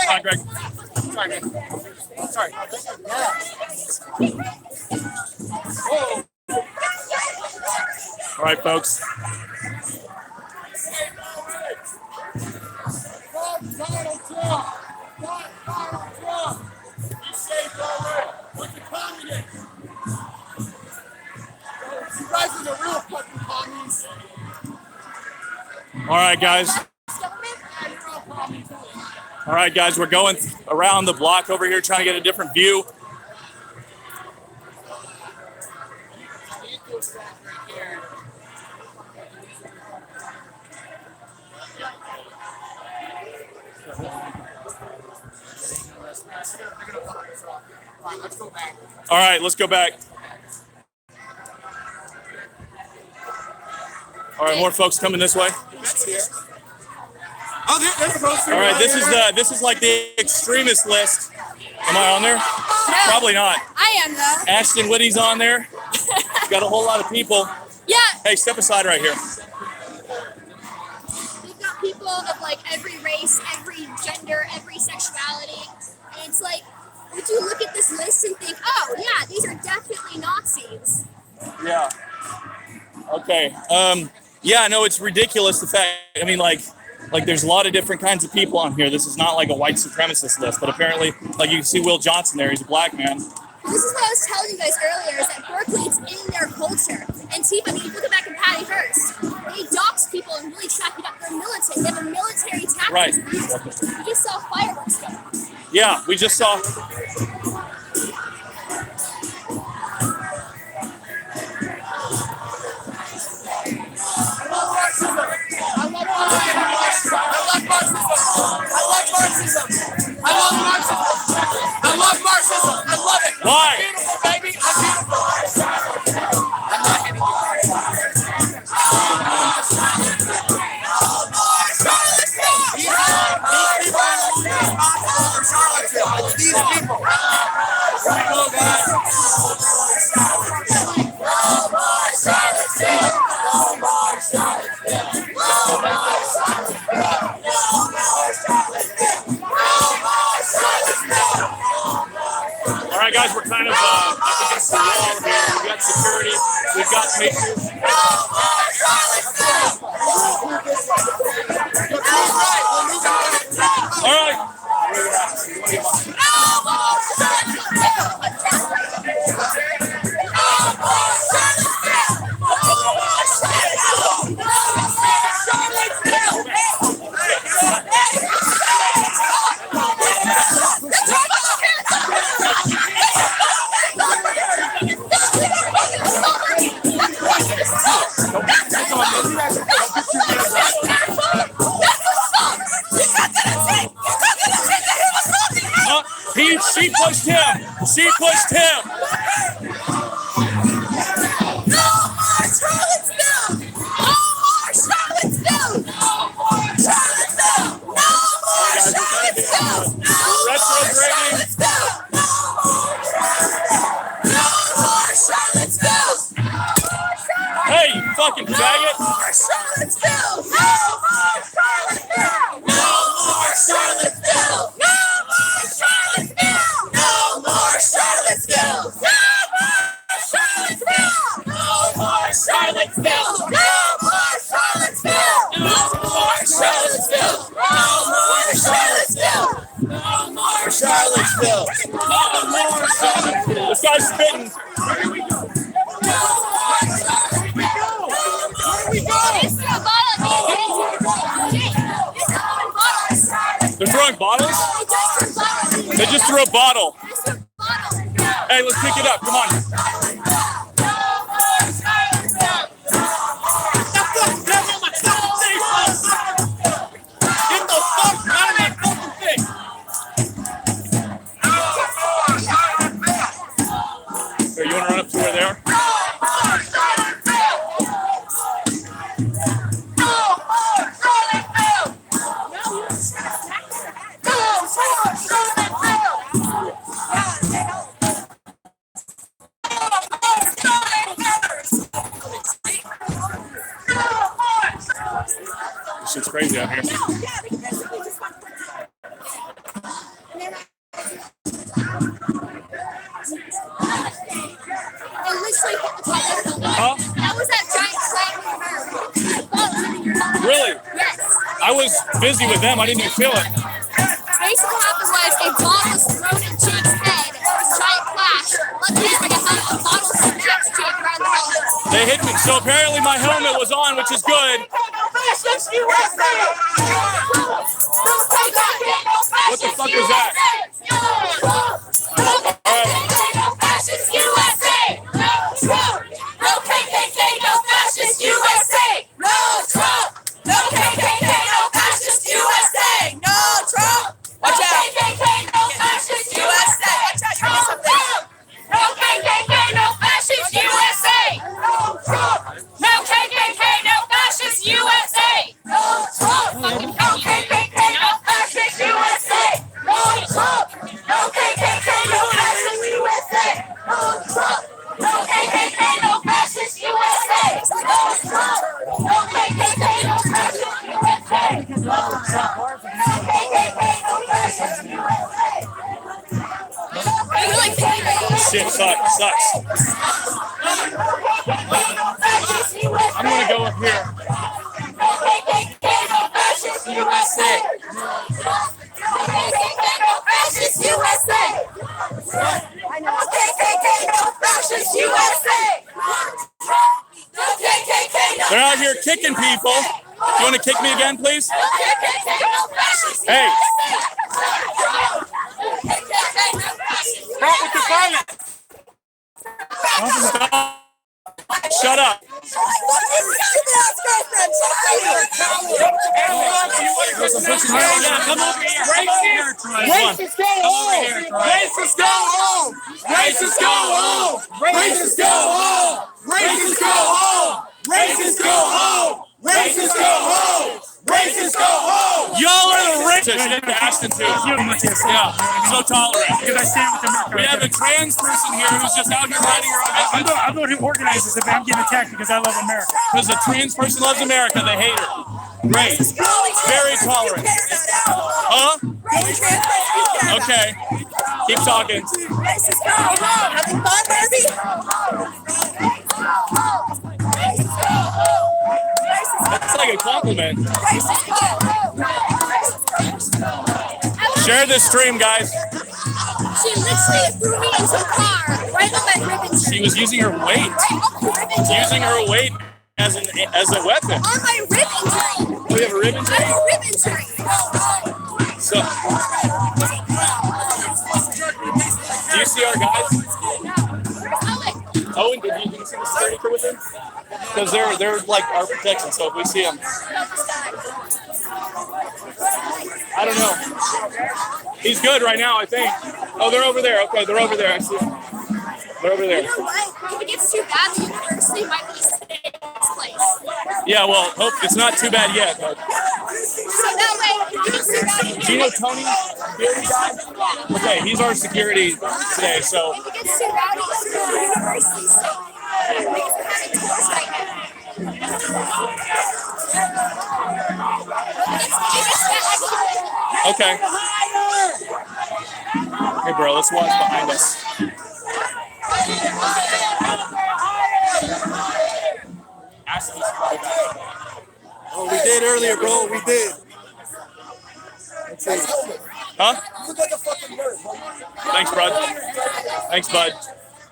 [SPEAKER 1] Hi, Greg.
[SPEAKER 3] Sorry, man. Sorry. Whoa.
[SPEAKER 1] All right, folks.
[SPEAKER 2] Donald Trump. Donald Trump. You saved our way with the communists. You guys are the real fucking communists.
[SPEAKER 1] All right, guys. All right, guys, we're going around the block over here trying to get a different view. All right, let's go back. All right, more folks coming this way.
[SPEAKER 2] Oh, there's a poster.
[SPEAKER 1] All right, this is like the extremist list. Am I on there?
[SPEAKER 10] No.
[SPEAKER 1] Probably not.
[SPEAKER 10] I am though.
[SPEAKER 1] Ashton Whitty's on there. Got a whole lot of people.
[SPEAKER 10] Yeah.
[SPEAKER 1] Hey, step aside right here.
[SPEAKER 10] We've got people of like every race, every gender, every sexuality, and it's like, would you look at this list and think, oh yeah, these are definitely Nazis?
[SPEAKER 1] Yeah. Okay. Yeah, no, it's ridiculous. The fact, I mean, like there's a lot of different kinds of people on here. This is not like a white supremacist list, but apparently, like you can see Will Johnson there. He's a black man.
[SPEAKER 10] This is what I was telling you guys earlier, is that Berkeley, it's in their culture. And Tifa, I mean, you look back at Patty Hearst. They dox people and really track it up. They're military. They have a military tactics.
[SPEAKER 1] Right.
[SPEAKER 10] We just saw fireworks go.
[SPEAKER 1] Yeah, we just saw.
[SPEAKER 5] I love Marxism. I love it.
[SPEAKER 1] Why?
[SPEAKER 5] I'm beautiful, baby. I'm beautiful. I'm not hitting you. These people.
[SPEAKER 1] All right, guys, we're kind of up against the wall here. We've got security. We've got pictures. All right. She pushed him. She pushed him.
[SPEAKER 5] No more Charlottesville! No more Charlottesville! No more Charlottesville! No more Charlottesville! No more Charlottesville! No more Charlottesville!
[SPEAKER 1] Hey, you fucking faggot!
[SPEAKER 5] No more Charlottesville! No more Charlottesville! No more Charlottesville! No more Charlottesville! No more Charlottesville! No more Charlottesville! No more Charlottesville! No more Charlottesville! No more Charlottesville! No more Charlottesville! No more Charlottesville!
[SPEAKER 1] This guy's spitting.
[SPEAKER 5] Where we go?
[SPEAKER 1] They're throwing bottles? They just threw a bottle. Hey, let's pick it up. Come on.
[SPEAKER 5] Get the fuck out of my fucking face!
[SPEAKER 1] Here, you want to run up to where they are? busy with them. I didn't even feel it.
[SPEAKER 10] Basically what happened was a ball was thrown at Jake's head. There was a giant flash. Luckily, I got a bottle smashed Jake around the helmet.
[SPEAKER 1] They hit me. So apparently my helmet was on, which is good. What the fuck was that?
[SPEAKER 5] No KKK, no fascist USA. No Trump. No KKK, no fascist USA. No Trump. Watch out. KKK, no fascist USA. Watch out, you're something. No KKK, no fascist USA. No Trump. No KKK, no fascist USA. No Trump. No KKK, no fascist USA. No Trump. No KKK, no fascist USA. No Trump. No KKK, no fascist USA. No Trump. No KKK, no fascist USA. No Trump. No KKK, no fascist USA.
[SPEAKER 1] Shit sucks. I'm gonna go up here.
[SPEAKER 5] No KKK, no fascist USA. No KKK, no fascist USA. No KKK, no fascist USA. No KKK, no.
[SPEAKER 1] They're out here kicking people. You want to kick me again, please?
[SPEAKER 5] No KKK, no fascist
[SPEAKER 1] Hey.
[SPEAKER 3] Stop with the violence.
[SPEAKER 1] Stop. Shut up.
[SPEAKER 3] Come over here. Racists go home. Racists go home. Racists go home. Racists go home. Racists go home. Racists go home. Racists go home. Racists go home.
[SPEAKER 1] Y'all are the racist. You have to ask them to. Yeah, so tolerant.
[SPEAKER 3] Because I stand with America.
[SPEAKER 1] We have a trans person here who's just out here riding around.
[SPEAKER 3] I'm going to organize this event. I'm getting attacked because I love America.
[SPEAKER 1] Because a trans person loves America, they hate her. Great. Very tolerant. Huh? Okay. Keep talking.
[SPEAKER 5] Having fun, Barbie?
[SPEAKER 1] That's like a compliment. Share this stream, guys.
[SPEAKER 10] She literally threw me into a car right on that ribbon tree.
[SPEAKER 1] She was using her weight. Using her weight as a weapon.
[SPEAKER 10] On my ribbon tree.
[SPEAKER 1] We have a ribbon tree?
[SPEAKER 10] I have a ribbon tree.
[SPEAKER 1] So, do you see our guys? Oh, and did you see the security crew with him? Because they're like our protection, so if we see them. I don't know. He's good right now, I think. Oh, they're over there. Okay, they're over there. I see them. They're over there.
[SPEAKER 10] You know what? If it gets too bad, the university might be staying in this place.
[SPEAKER 1] Yeah, well, hope it's not too bad yet, but.
[SPEAKER 10] So that way, if it gets too bad,
[SPEAKER 1] Do you know Tony? Security guy? Okay, he's our security today, so.
[SPEAKER 10] if it gets too bad, it's the university staying. Because we're having tours right now.
[SPEAKER 1] Okay. Hey, bro, let's watch behind us.
[SPEAKER 8] Oh, we did earlier, bro. We did.
[SPEAKER 1] Huh?
[SPEAKER 8] You look like a fucking nerd.
[SPEAKER 1] Thanks, bud. Thanks, bud.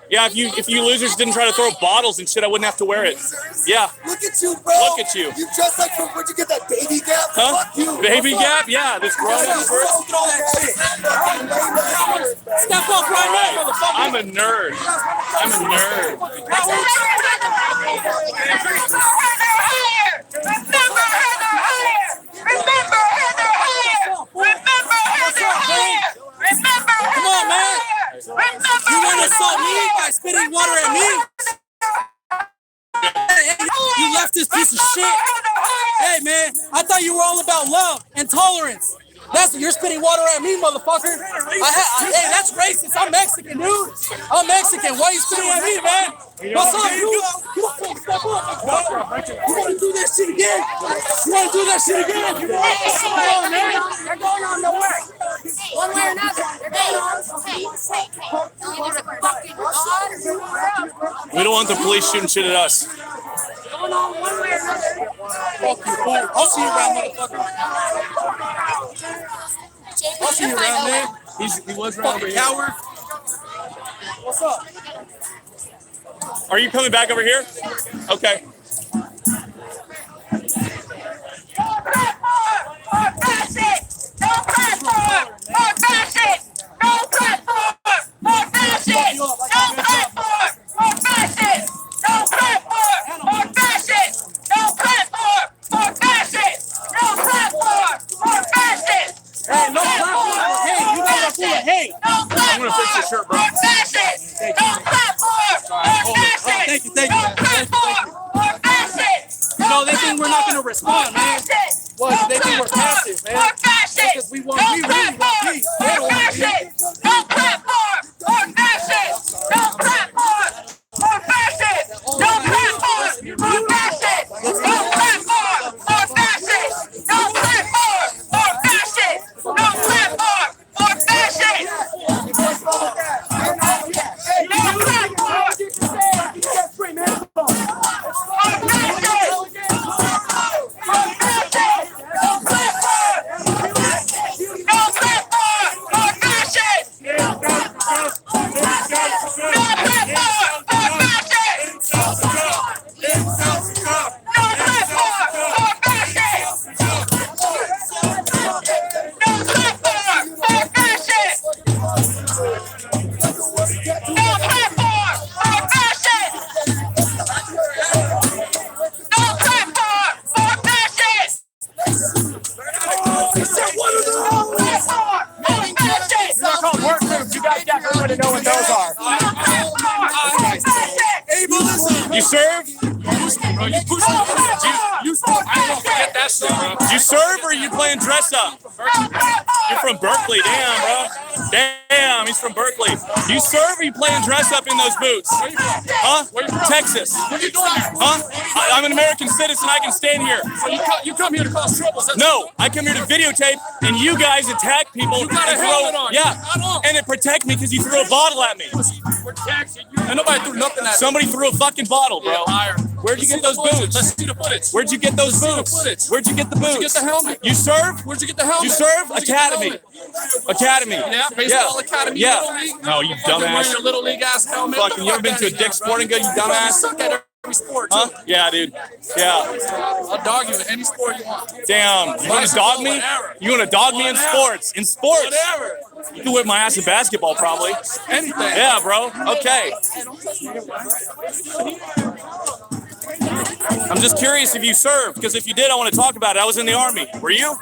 [SPEAKER 1] Yeah, if you losers didn't try to throw bottles and shit, I wouldn't have to wear it. Yeah.
[SPEAKER 8] Look at you, bro.
[SPEAKER 1] Look at you.
[SPEAKER 8] You just like from where'd you get that baby gap?
[SPEAKER 1] Huh?
[SPEAKER 8] Fuck you.
[SPEAKER 1] Baby gap? Yeah, this grown up
[SPEAKER 8] Throw that shit.
[SPEAKER 3] Step up right now, motherfucker.
[SPEAKER 1] I'm a nerd. I'm a nerd.
[SPEAKER 3] Come on, man. You want to assault me by spitting water at me? You leftist piece of shit. Hey, man, I thought you were all about love and tolerance. You're spitting water at me, motherfucker. Hey, that's racist. I'm Mexican, dude. I'm Mexican. Why are you spitting at me, man? What's up, dude? You want to do that shit again? You want to do that shit again? Come on, man.
[SPEAKER 10] They're going on the work. One way or another. They're going on.
[SPEAKER 1] We don't want the police shooting shit at us.
[SPEAKER 10] Going on one way or another.
[SPEAKER 3] Fuck you, fool. I'll see you around, motherfucker.
[SPEAKER 10] Jake,
[SPEAKER 1] I'll see you
[SPEAKER 10] you're fine
[SPEAKER 1] around, man.
[SPEAKER 10] over.
[SPEAKER 1] He was right over here.
[SPEAKER 9] Coward.
[SPEAKER 1] What's up? Are you coming back over here? Okay.
[SPEAKER 3] Hey,
[SPEAKER 1] I'm gonna fix your shirt, bro.
[SPEAKER 9] Thank you. No, they think we're not gonna respond, man. Well, they think we're passive, man. Because we really want peace. They don't want peace.
[SPEAKER 4] No platform or fascist! No platform or fascist! No platform or fascist! No platform or fascist! No platform or fascist! No platform or fascist! No platform
[SPEAKER 3] to know what those are.
[SPEAKER 1] You serve? You serve or you playing dress up? You're from Berkeley, damn, bro. Damn, he's from Berkeley. You serve or you playing dress up in those boots? Huh? Texas.
[SPEAKER 11] What are you doing here?
[SPEAKER 1] Huh? I'm an American citizen. I can stand here.
[SPEAKER 11] So you come here to cause trouble?
[SPEAKER 1] No, I come here to videotape, and you guys attack people.
[SPEAKER 11] You got a helmet on.
[SPEAKER 1] Yeah, and it protect me because you threw a bottle at me.
[SPEAKER 11] And nobody threw nothing at me.
[SPEAKER 1] Somebody threw a fucking bottle, bro.
[SPEAKER 11] Liar.
[SPEAKER 1] Where'd you get those boots?
[SPEAKER 11] Let's see the footage.
[SPEAKER 1] Where'd you get those boots? Where'd you get the boots?
[SPEAKER 11] Where'd you get the helmet?
[SPEAKER 1] You serve?
[SPEAKER 11] Where'd you get the helmet?
[SPEAKER 1] You serve?
[SPEAKER 11] Where'd you get the
[SPEAKER 1] Academy.
[SPEAKER 11] helmet?
[SPEAKER 1] Academy.
[SPEAKER 11] Yeah, baseball academy.
[SPEAKER 1] Yeah.
[SPEAKER 11] Little league.
[SPEAKER 1] No, you
[SPEAKER 11] You're wearing
[SPEAKER 1] dumbass.
[SPEAKER 11] your little league ass helmet.
[SPEAKER 1] Fucking, you ever been to a Dick's Sporting Goods, you
[SPEAKER 11] You
[SPEAKER 1] dumbass?
[SPEAKER 11] suck at every sport, too.
[SPEAKER 1] Huh? Yeah, dude. Yeah.
[SPEAKER 11] I'll dog you in any sport you want.
[SPEAKER 1] Damn. You want to dog me? You want to dog me in sports? In sports?
[SPEAKER 11] Whatever.
[SPEAKER 1] You can whip my ass in basketball, probably.
[SPEAKER 11] Anything.
[SPEAKER 1] Yeah, bro. Okay. I'm just curious if you served, because if you did, I want to talk about it. I was in the Army. Were you?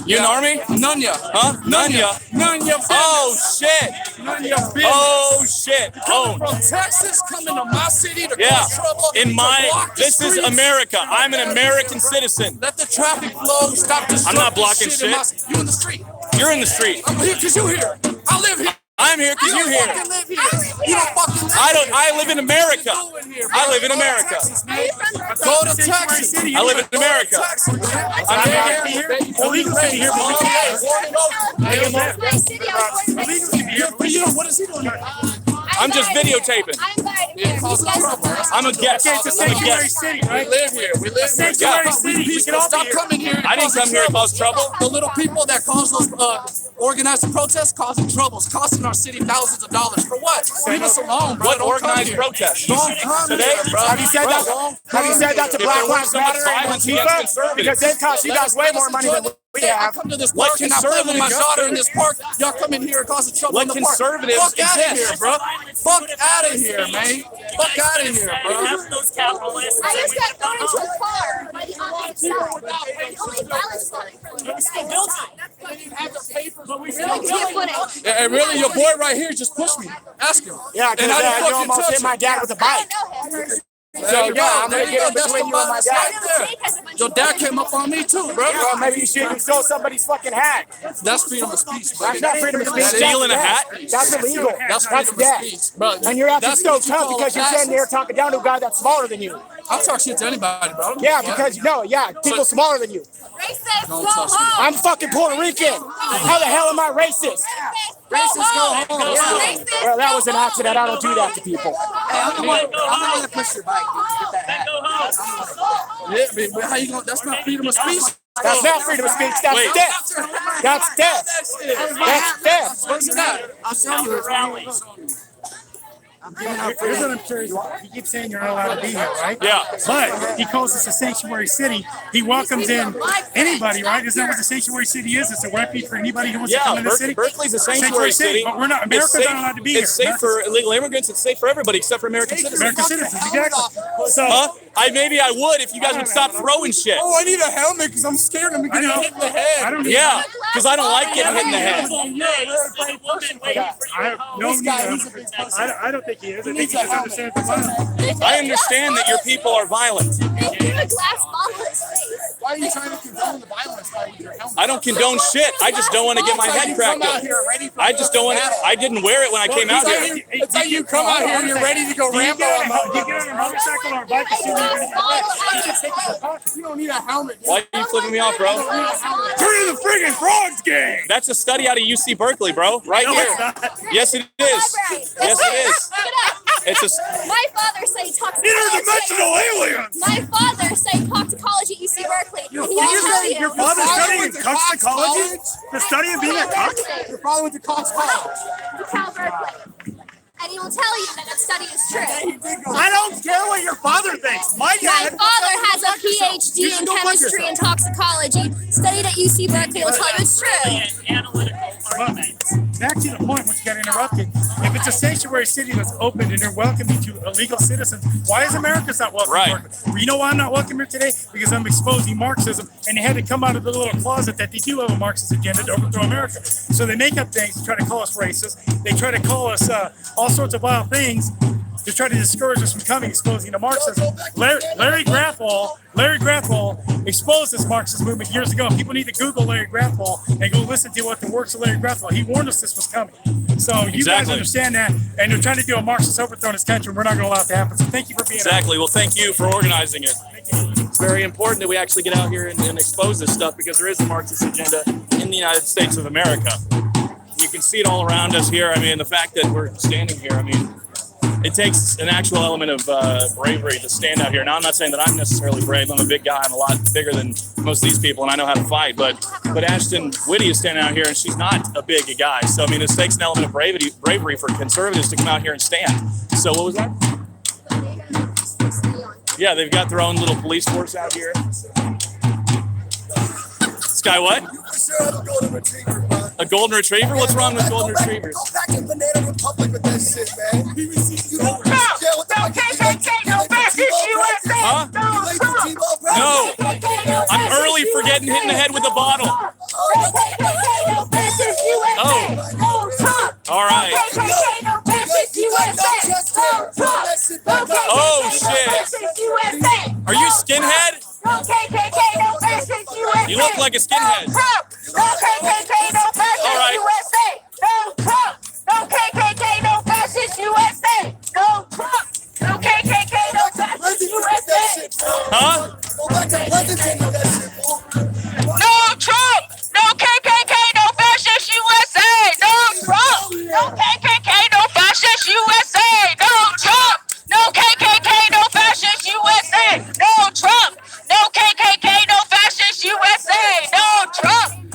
[SPEAKER 1] You in the Army?
[SPEAKER 11] None ya.
[SPEAKER 1] Huh? None ya.
[SPEAKER 11] None ya.
[SPEAKER 1] Oh, shit.
[SPEAKER 11] None ya business.
[SPEAKER 1] Oh, shit. Oh.
[SPEAKER 11] From Texas coming to my city to
[SPEAKER 1] Yeah.
[SPEAKER 11] cause trouble.
[SPEAKER 1] In
[SPEAKER 11] to
[SPEAKER 1] my,
[SPEAKER 11] block the
[SPEAKER 1] this is
[SPEAKER 11] streets.
[SPEAKER 1] America. I'm an American citizen.
[SPEAKER 11] Let the traffic flow. Stop disrupting
[SPEAKER 1] I'm not blocking
[SPEAKER 11] shit.
[SPEAKER 1] shit.
[SPEAKER 11] You in the street.
[SPEAKER 1] You're in the street.
[SPEAKER 11] I'm here because you here. I live here.
[SPEAKER 1] I'm here because you're here.
[SPEAKER 11] Fucking live here. You don't fucking live
[SPEAKER 1] I live in America. I live in America.
[SPEAKER 11] Go to Texas.
[SPEAKER 1] I live in America. I'm here.
[SPEAKER 11] Here. What is he doing here?
[SPEAKER 1] I'm just videotaping. I'm a guest. I'm a guest.
[SPEAKER 11] We live here. We live here.
[SPEAKER 1] Yeah.
[SPEAKER 11] Stop coming here.
[SPEAKER 1] I didn't come here to cause trouble.
[SPEAKER 11] The little people that cause those organized protests causing troubles, costing our city thousands of dollars. For what? Leave us alone, bro.
[SPEAKER 1] What
[SPEAKER 11] Don't come
[SPEAKER 1] organized
[SPEAKER 11] here.
[SPEAKER 1] protest?
[SPEAKER 11] Don't come
[SPEAKER 1] Today,
[SPEAKER 11] here,
[SPEAKER 1] bro.
[SPEAKER 3] Have you said that? Have you said that to Black Lives Matter and Antifa? Because they cost you guys way more money than we
[SPEAKER 11] I
[SPEAKER 3] have.
[SPEAKER 11] come to this
[SPEAKER 1] What
[SPEAKER 11] park and I play with my
[SPEAKER 1] conservative-
[SPEAKER 11] daughter in this park. Y'all come in here and causing trouble
[SPEAKER 1] What
[SPEAKER 11] in the park.
[SPEAKER 1] conservatives
[SPEAKER 11] Fuck out of
[SPEAKER 1] exist?
[SPEAKER 11] here, bro. Fuck out of here, man. Fuck out of here, bro.
[SPEAKER 10] I just got thrown into a car by the opposite side. The only violence coming from the other side.
[SPEAKER 11] And really, your boy right here just pushed me. Ask him.
[SPEAKER 3] Yeah, because
[SPEAKER 11] And I didn't
[SPEAKER 3] you
[SPEAKER 11] fucking
[SPEAKER 3] almost
[SPEAKER 11] touch
[SPEAKER 3] hit my
[SPEAKER 11] him.
[SPEAKER 3] dad with a
[SPEAKER 10] I
[SPEAKER 3] bike.
[SPEAKER 10] don't know him.
[SPEAKER 3] So yeah, I'm
[SPEAKER 11] There
[SPEAKER 3] gonna get in
[SPEAKER 11] That's
[SPEAKER 3] between
[SPEAKER 11] the
[SPEAKER 3] you and my
[SPEAKER 11] violence
[SPEAKER 3] dad.
[SPEAKER 11] right there. Your dad came up on me too, bro.
[SPEAKER 3] Well, maybe you should. You stole somebody's fucking hat.
[SPEAKER 11] That's freedom of speech, bro.
[SPEAKER 3] That's not freedom of speech.
[SPEAKER 1] Stealing a hat?
[SPEAKER 3] That's illegal.
[SPEAKER 11] That's
[SPEAKER 3] That's
[SPEAKER 11] freedom of
[SPEAKER 3] death.
[SPEAKER 11] speech, bro.
[SPEAKER 3] And you're acting
[SPEAKER 11] That's
[SPEAKER 3] so
[SPEAKER 11] what you
[SPEAKER 3] tough
[SPEAKER 11] call
[SPEAKER 3] because you're sitting there
[SPEAKER 11] fascist.
[SPEAKER 3] talking down to a guy that's smaller than you.
[SPEAKER 11] I'll talk shit to anybody, bro.
[SPEAKER 3] Yeah, because people smaller than you.
[SPEAKER 10] Racist,
[SPEAKER 11] Don't
[SPEAKER 10] go
[SPEAKER 11] touch me.
[SPEAKER 10] home.
[SPEAKER 3] I'm fucking Puerto Rican. How the hell am I racist?
[SPEAKER 10] Racist, go home.
[SPEAKER 3] Yeah. Well, that was an accident. I don't do that to people.
[SPEAKER 11] I'm the one that pushed your bike. Get that hat. Yeah, but how you gonna? That's not freedom of speech.
[SPEAKER 3] That's not freedom of speech. That's death. That's death. That's death.
[SPEAKER 11] What's that? I'll show you a rally.
[SPEAKER 3] Here's what I'm curious about. He keeps saying you're not allowed to be here, right?
[SPEAKER 1] Yeah.
[SPEAKER 3] But he calls this a sanctuary city. He welcomes in anybody, right? Isn't that what the sanctuary city is? It's a refuge for anybody who wants to come in the city.
[SPEAKER 1] Berkeley's a sanctuary city.
[SPEAKER 3] But we're not. Americans aren't allowed to be here.
[SPEAKER 1] It's safe for illegal immigrants. It's safe for everybody except for American citizens.
[SPEAKER 3] American citizens, exactly. So,
[SPEAKER 1] Maybe I would if you guys would stop throwing shit.
[SPEAKER 2] Oh, I need a helmet because I'm scared I'm getting hit in the head.
[SPEAKER 3] I don't need
[SPEAKER 1] Yeah, because I don't like getting hit in the head.
[SPEAKER 3] I have no need. I don't think he is. I think he just understands the violence.
[SPEAKER 1] I understand that your people are violent.
[SPEAKER 10] They threw a glass bottle at his face.
[SPEAKER 2] Why are you trying to condone the violence by with your helmet?
[SPEAKER 1] I don't condone shit. I just don't want to get my head cracked up. I just don't want to. I didn't wear it when I came out here.
[SPEAKER 2] It's like you come out here and you're ready to go Rambo.
[SPEAKER 3] You get on a motorcycle or a bike as soon as you're
[SPEAKER 2] You don't need a helmet.
[SPEAKER 1] Why are you flipping me off, bro?
[SPEAKER 3] Turn to the friggin' Frogs gang!
[SPEAKER 1] That's a study out of UC Berkeley, bro. Right
[SPEAKER 3] No,
[SPEAKER 1] here.
[SPEAKER 3] it's not.
[SPEAKER 1] Yes, it is. Yes, it is. It's a.
[SPEAKER 10] My father studied toxicology.
[SPEAKER 3] Interdimensional aliens!
[SPEAKER 10] My father studied toxicology at UC Berkeley.
[SPEAKER 3] Your father studying toxicology? The study of being a cox?
[SPEAKER 2] Your father went to Cox College.
[SPEAKER 10] Cal Berkeley. And he will tell you that that study is true.
[SPEAKER 3] I don't care what your father thinks. My
[SPEAKER 10] My
[SPEAKER 3] dad.
[SPEAKER 10] father has a PhD in chemistry and toxicology, studied at UC Berkeley, will tell you it's true.
[SPEAKER 3] Back to the point, once you got interrupted. If it's a sanctuary city that's open and they're welcoming to illegal citizens, why is America not welcome?
[SPEAKER 1] Right.
[SPEAKER 3] You know why I'm not welcome here today? Because I'm exposing Marxism, and they had to come out of the little closet that they do have a Marxist agenda to overthrow America. So they make up things to try to call us racist. They try to call us all sorts of wild things to try to discourage us from coming, exposing to Marxism. Larry Graffall exposed this Marxist movement years ago. People need to Google Larry Graffall and go listen to what the works of Larry Graffall. He warned us this was coming. So you guys understand that, and they're trying to do a Marxist overthrow in this country, and we're not going to allow it to happen. So thank you for being
[SPEAKER 1] Exactly. Well, thank you for organizing it. It's very important that we actually get out here and expose this stuff because there is a Marxist agenda in the United States of America. You can see it all around us here. I mean, the fact that we're standing here, I mean, it takes an actual element of bravery to stand out here. Now, I'm not saying that I'm necessarily brave. I'm a big guy. I'm a lot bigger than most of these people, and I know how to fight. But Ashton Whitty is standing out here, and she's not a big guy. So, I mean, this takes an element of bravery for conservatives to come out here and stand. So, what was that? Yeah, they've got their own little police force out here. This guy what? A golden retriever? What's wrong with golden retrievers?
[SPEAKER 2] Go back to Banana Republic with that shit, man.
[SPEAKER 1] Huh? No. I'm early for getting hit in the head with a bottle. Oh. All right. Oh, shit. Are you skinhead? You look like a skinhead. All right.
[SPEAKER 4] No KKK, no fascist USA. No Trump. No KKK, no fascist USA.
[SPEAKER 1] Huh?
[SPEAKER 4] No Trump. No KKK, no fascist USA. No Trump. No KKK, no fascist USA. No Trump. No KKK, no fascist USA. No Trump. No KKK, no fascist USA. No Trump.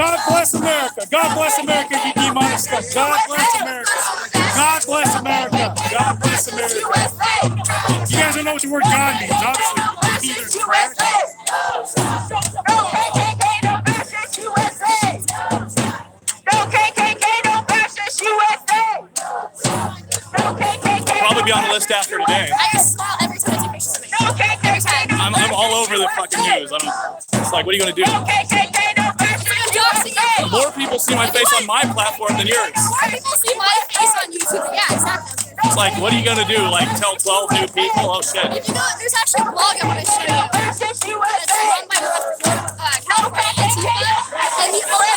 [SPEAKER 3] God bless America. God bless America, you demonic stuff. God bless America. God bless America. God bless America. You guys don't know what the word God means, obviously. Either trash.
[SPEAKER 1] I'll probably be on the list after today.
[SPEAKER 10] I just smile every time I take pictures of me. Every time.
[SPEAKER 1] I'm all over the fucking news. It's like, what are you gonna do? More people see my face on my platform than yours.
[SPEAKER 10] More people see my face on YouTube. Yeah, exactly.
[SPEAKER 1] It's like, what are you gonna do? Like, tell 12 new people? Oh shit.
[SPEAKER 10] If you know, there's actually a blog I want to show you. It's run by California Antifa, and the only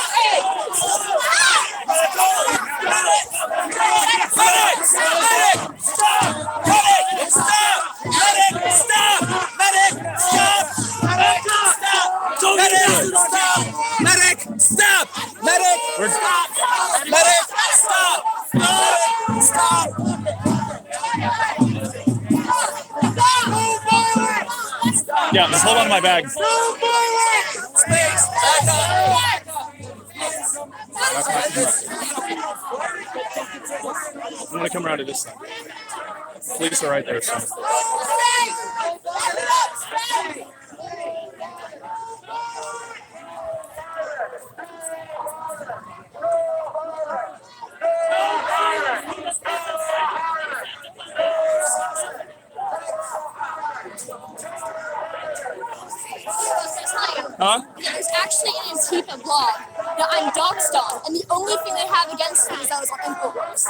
[SPEAKER 1] Yeah, just hold on to my bag. I'm gonna come around to this side. Police are right there, so. Huh?
[SPEAKER 10] There's actually an Antifa blog that I'm doxxed on, and the only thing they have against me is that I was on InfoWars.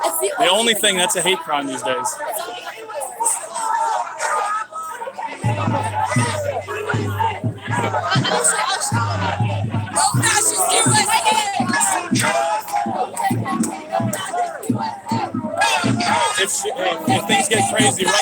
[SPEAKER 10] That's
[SPEAKER 1] The only thing that's a hate crime these days.
[SPEAKER 10] It's only on InfoWars. Oh, fascist
[SPEAKER 1] If things get crazy, run.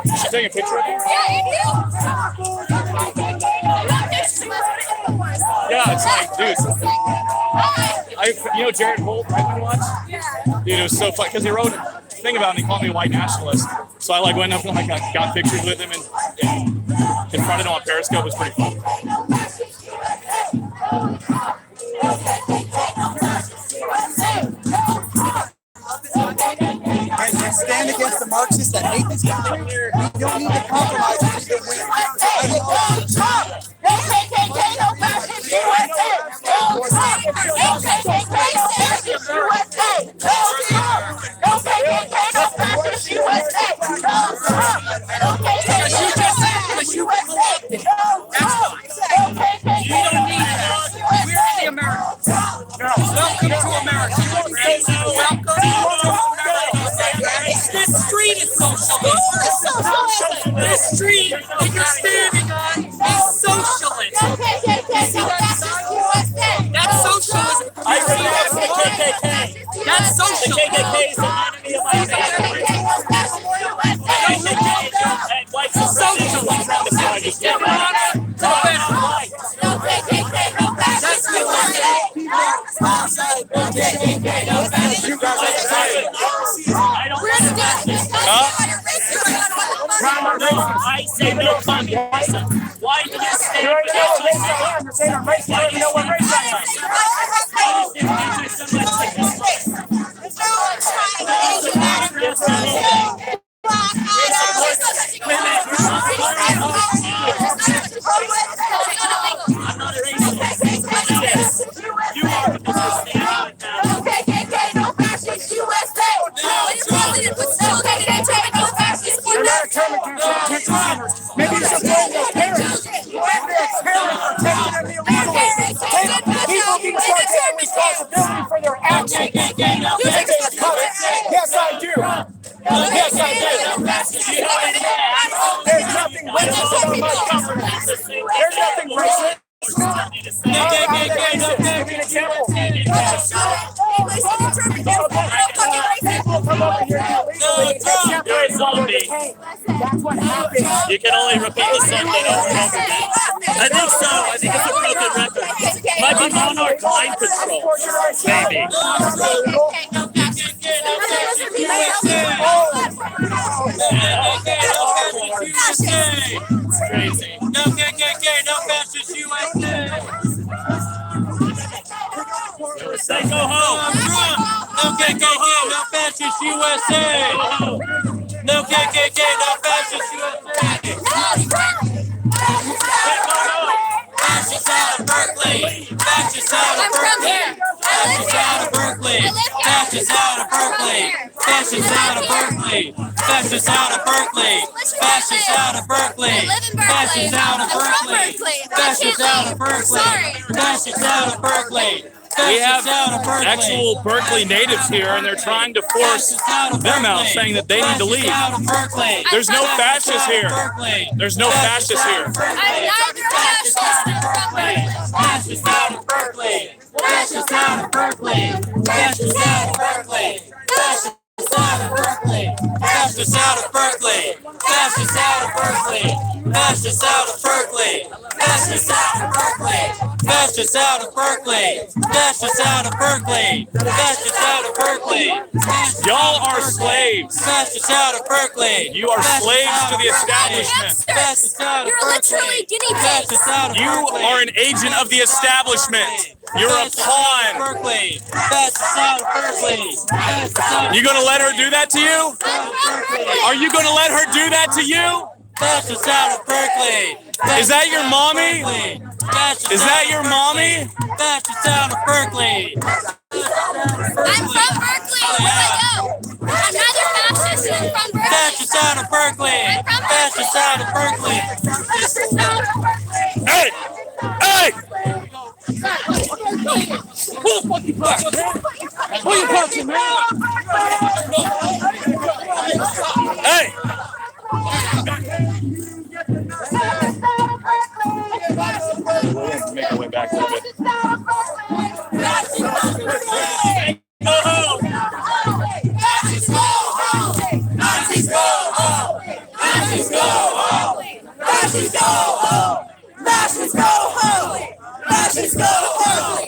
[SPEAKER 1] She's taking a picture of you? Yeah, it's like, dude. You know Jared Holt, right? Watch? Yeah. Dude, it was so fun because he wrote a thing about me, called me a white nationalist. So I went up and got pictures with him and confronted him on Periscope. It was pretty fun.
[SPEAKER 8] And stand against the Marxists that hate this country. You don't need to compromise with the win.
[SPEAKER 5] Welcome to America. This street is socialist. This street that you're standing on is socialist. That's socialism. I see that's the KKK. That's socialism. The KKK is the enemy of my country. And white socialism. Get on it. That's the one. I say no communism. Why do you stand against I'm not a racist. You are. KKK, no fascist USA. No president puts no KKK, no fascist USA.
[SPEAKER 3] Maybe you should blame their parents. Their parents are taking them illegally. People can start taking responsibility for their actions. Yes, I do. Yes, I do. There's nothing racist on my government. There's nothing racist. Give me an example. People come over here illegally. That's what happens.
[SPEAKER 12] You can only repeat the same thing over and over again. I think so. I think it's a broken record. Might be monarch mind control. Maybe. It's crazy. No KKK, no fascist USA. USA, go home. No KKK, no fascist USA. No KKK, no fascist USA. Fascists out of Berkeley. Fascists out of Berkeley. Fascists out of Berkeley. Fascists out of Berkeley. Fascists out of Berkeley. Fascists out of Berkeley. Fascists out of Berkeley. Fascists out of Berkeley. Fascists out of Berkeley. Fascists out of Berkeley.
[SPEAKER 1] We have actual Berkeley natives here, and they're trying to force them out, saying that they need to leave. There's no fascists here. There's no fascists here.
[SPEAKER 12] Fascists out of Berkeley. Fascists out of Berkeley. Fascists out of Berkeley. Fascists out of Berkeley. Fascists out of Berkeley. Fascists out of Berkeley. Fascists out of Berkeley. Fascists out of Berkeley. Fascists out of Berkeley. Fascists out of Berkeley. Fascists out of Berkeley.
[SPEAKER 1] Y'all are slaves.
[SPEAKER 12] Fascists out of Berkeley.
[SPEAKER 1] You are slaves to the establishment.
[SPEAKER 12] Fascists out of
[SPEAKER 10] You're literally guinea pigs.
[SPEAKER 1] You are an agent of the establishment. You're a pawn.
[SPEAKER 12] Berkeley. Fascists out of Berkeley.
[SPEAKER 1] You gonna let her do that to you? Are you gonna let her do that to you?
[SPEAKER 12] Fascists out of Berkeley.
[SPEAKER 1] Is that your mommy? Is that your mommy?
[SPEAKER 12] Fascists out of Berkeley.
[SPEAKER 10] I'm from Berkeley. Where'd I go? I'm neither fascist and I'm from Berkeley.
[SPEAKER 12] Fascists out of Berkeley. Fascists out of Berkeley.
[SPEAKER 1] Hey! Hey!
[SPEAKER 3] Who the fuck you punching, man? Who you punching, man?
[SPEAKER 1] Hey! Make our way back a little bit.
[SPEAKER 12] Go home. Nazis go home. Nazis go home. Nazis go home. Nazis go home. Nazis go home. Nazis go home.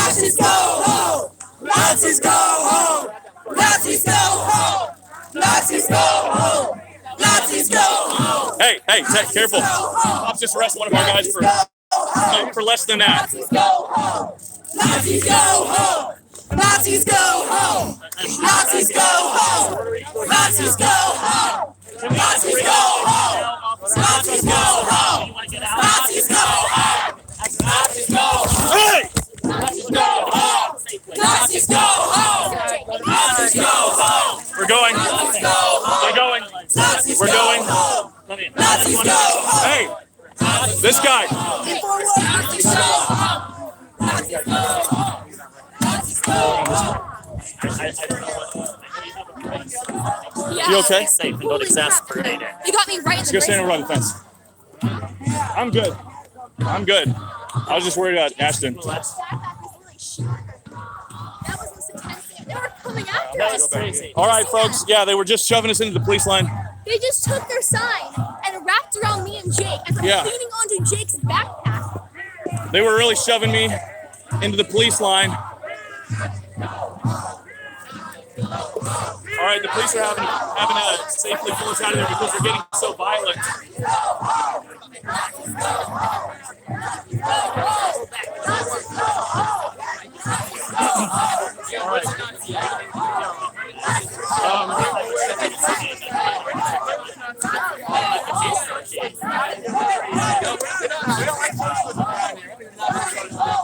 [SPEAKER 12] Nazis go home. Nazis go home. Nazis go home. Nazis go home. Nazis go home.
[SPEAKER 1] Hey, careful. Cops just arrested one of our guys for less than that.
[SPEAKER 12] Nazis go home. Nazis go home. Nazis go home. Nazis go home. Nazis go home. Nazis go home. Nazis go home. Nazis go home. Nazis go home.
[SPEAKER 1] Hey!
[SPEAKER 12] Nazis go home. Nazis go home. Nazis go home.
[SPEAKER 1] We're going.
[SPEAKER 12] Nazis go home.
[SPEAKER 1] We're going.
[SPEAKER 12] Nazis
[SPEAKER 1] We're
[SPEAKER 12] go
[SPEAKER 1] going.
[SPEAKER 12] home. Nazis go home.
[SPEAKER 1] Hey! This guy.
[SPEAKER 12] Nazis go home. Nazis go home. Nazis go home.
[SPEAKER 1] You okay?
[SPEAKER 12] Safe and don't exasperate it.
[SPEAKER 10] You got me right in
[SPEAKER 1] Let's
[SPEAKER 10] the
[SPEAKER 1] go stand
[SPEAKER 10] brain.
[SPEAKER 1] around the fence. I'm good. I'm good. I was just worried about Ashton.
[SPEAKER 10] That was less intense. They were coming after us.
[SPEAKER 12] Crazy.
[SPEAKER 1] All right, folks. Yeah, they were just shoving us into the police line.
[SPEAKER 10] They just took their sign and wrapped around me and Jake and
[SPEAKER 1] Yeah.
[SPEAKER 10] they're leaning onto Jake's backpack.
[SPEAKER 1] They were really shoving me into the police line. All right, the police are having to safely pull us out of there because we're getting so violent. All right.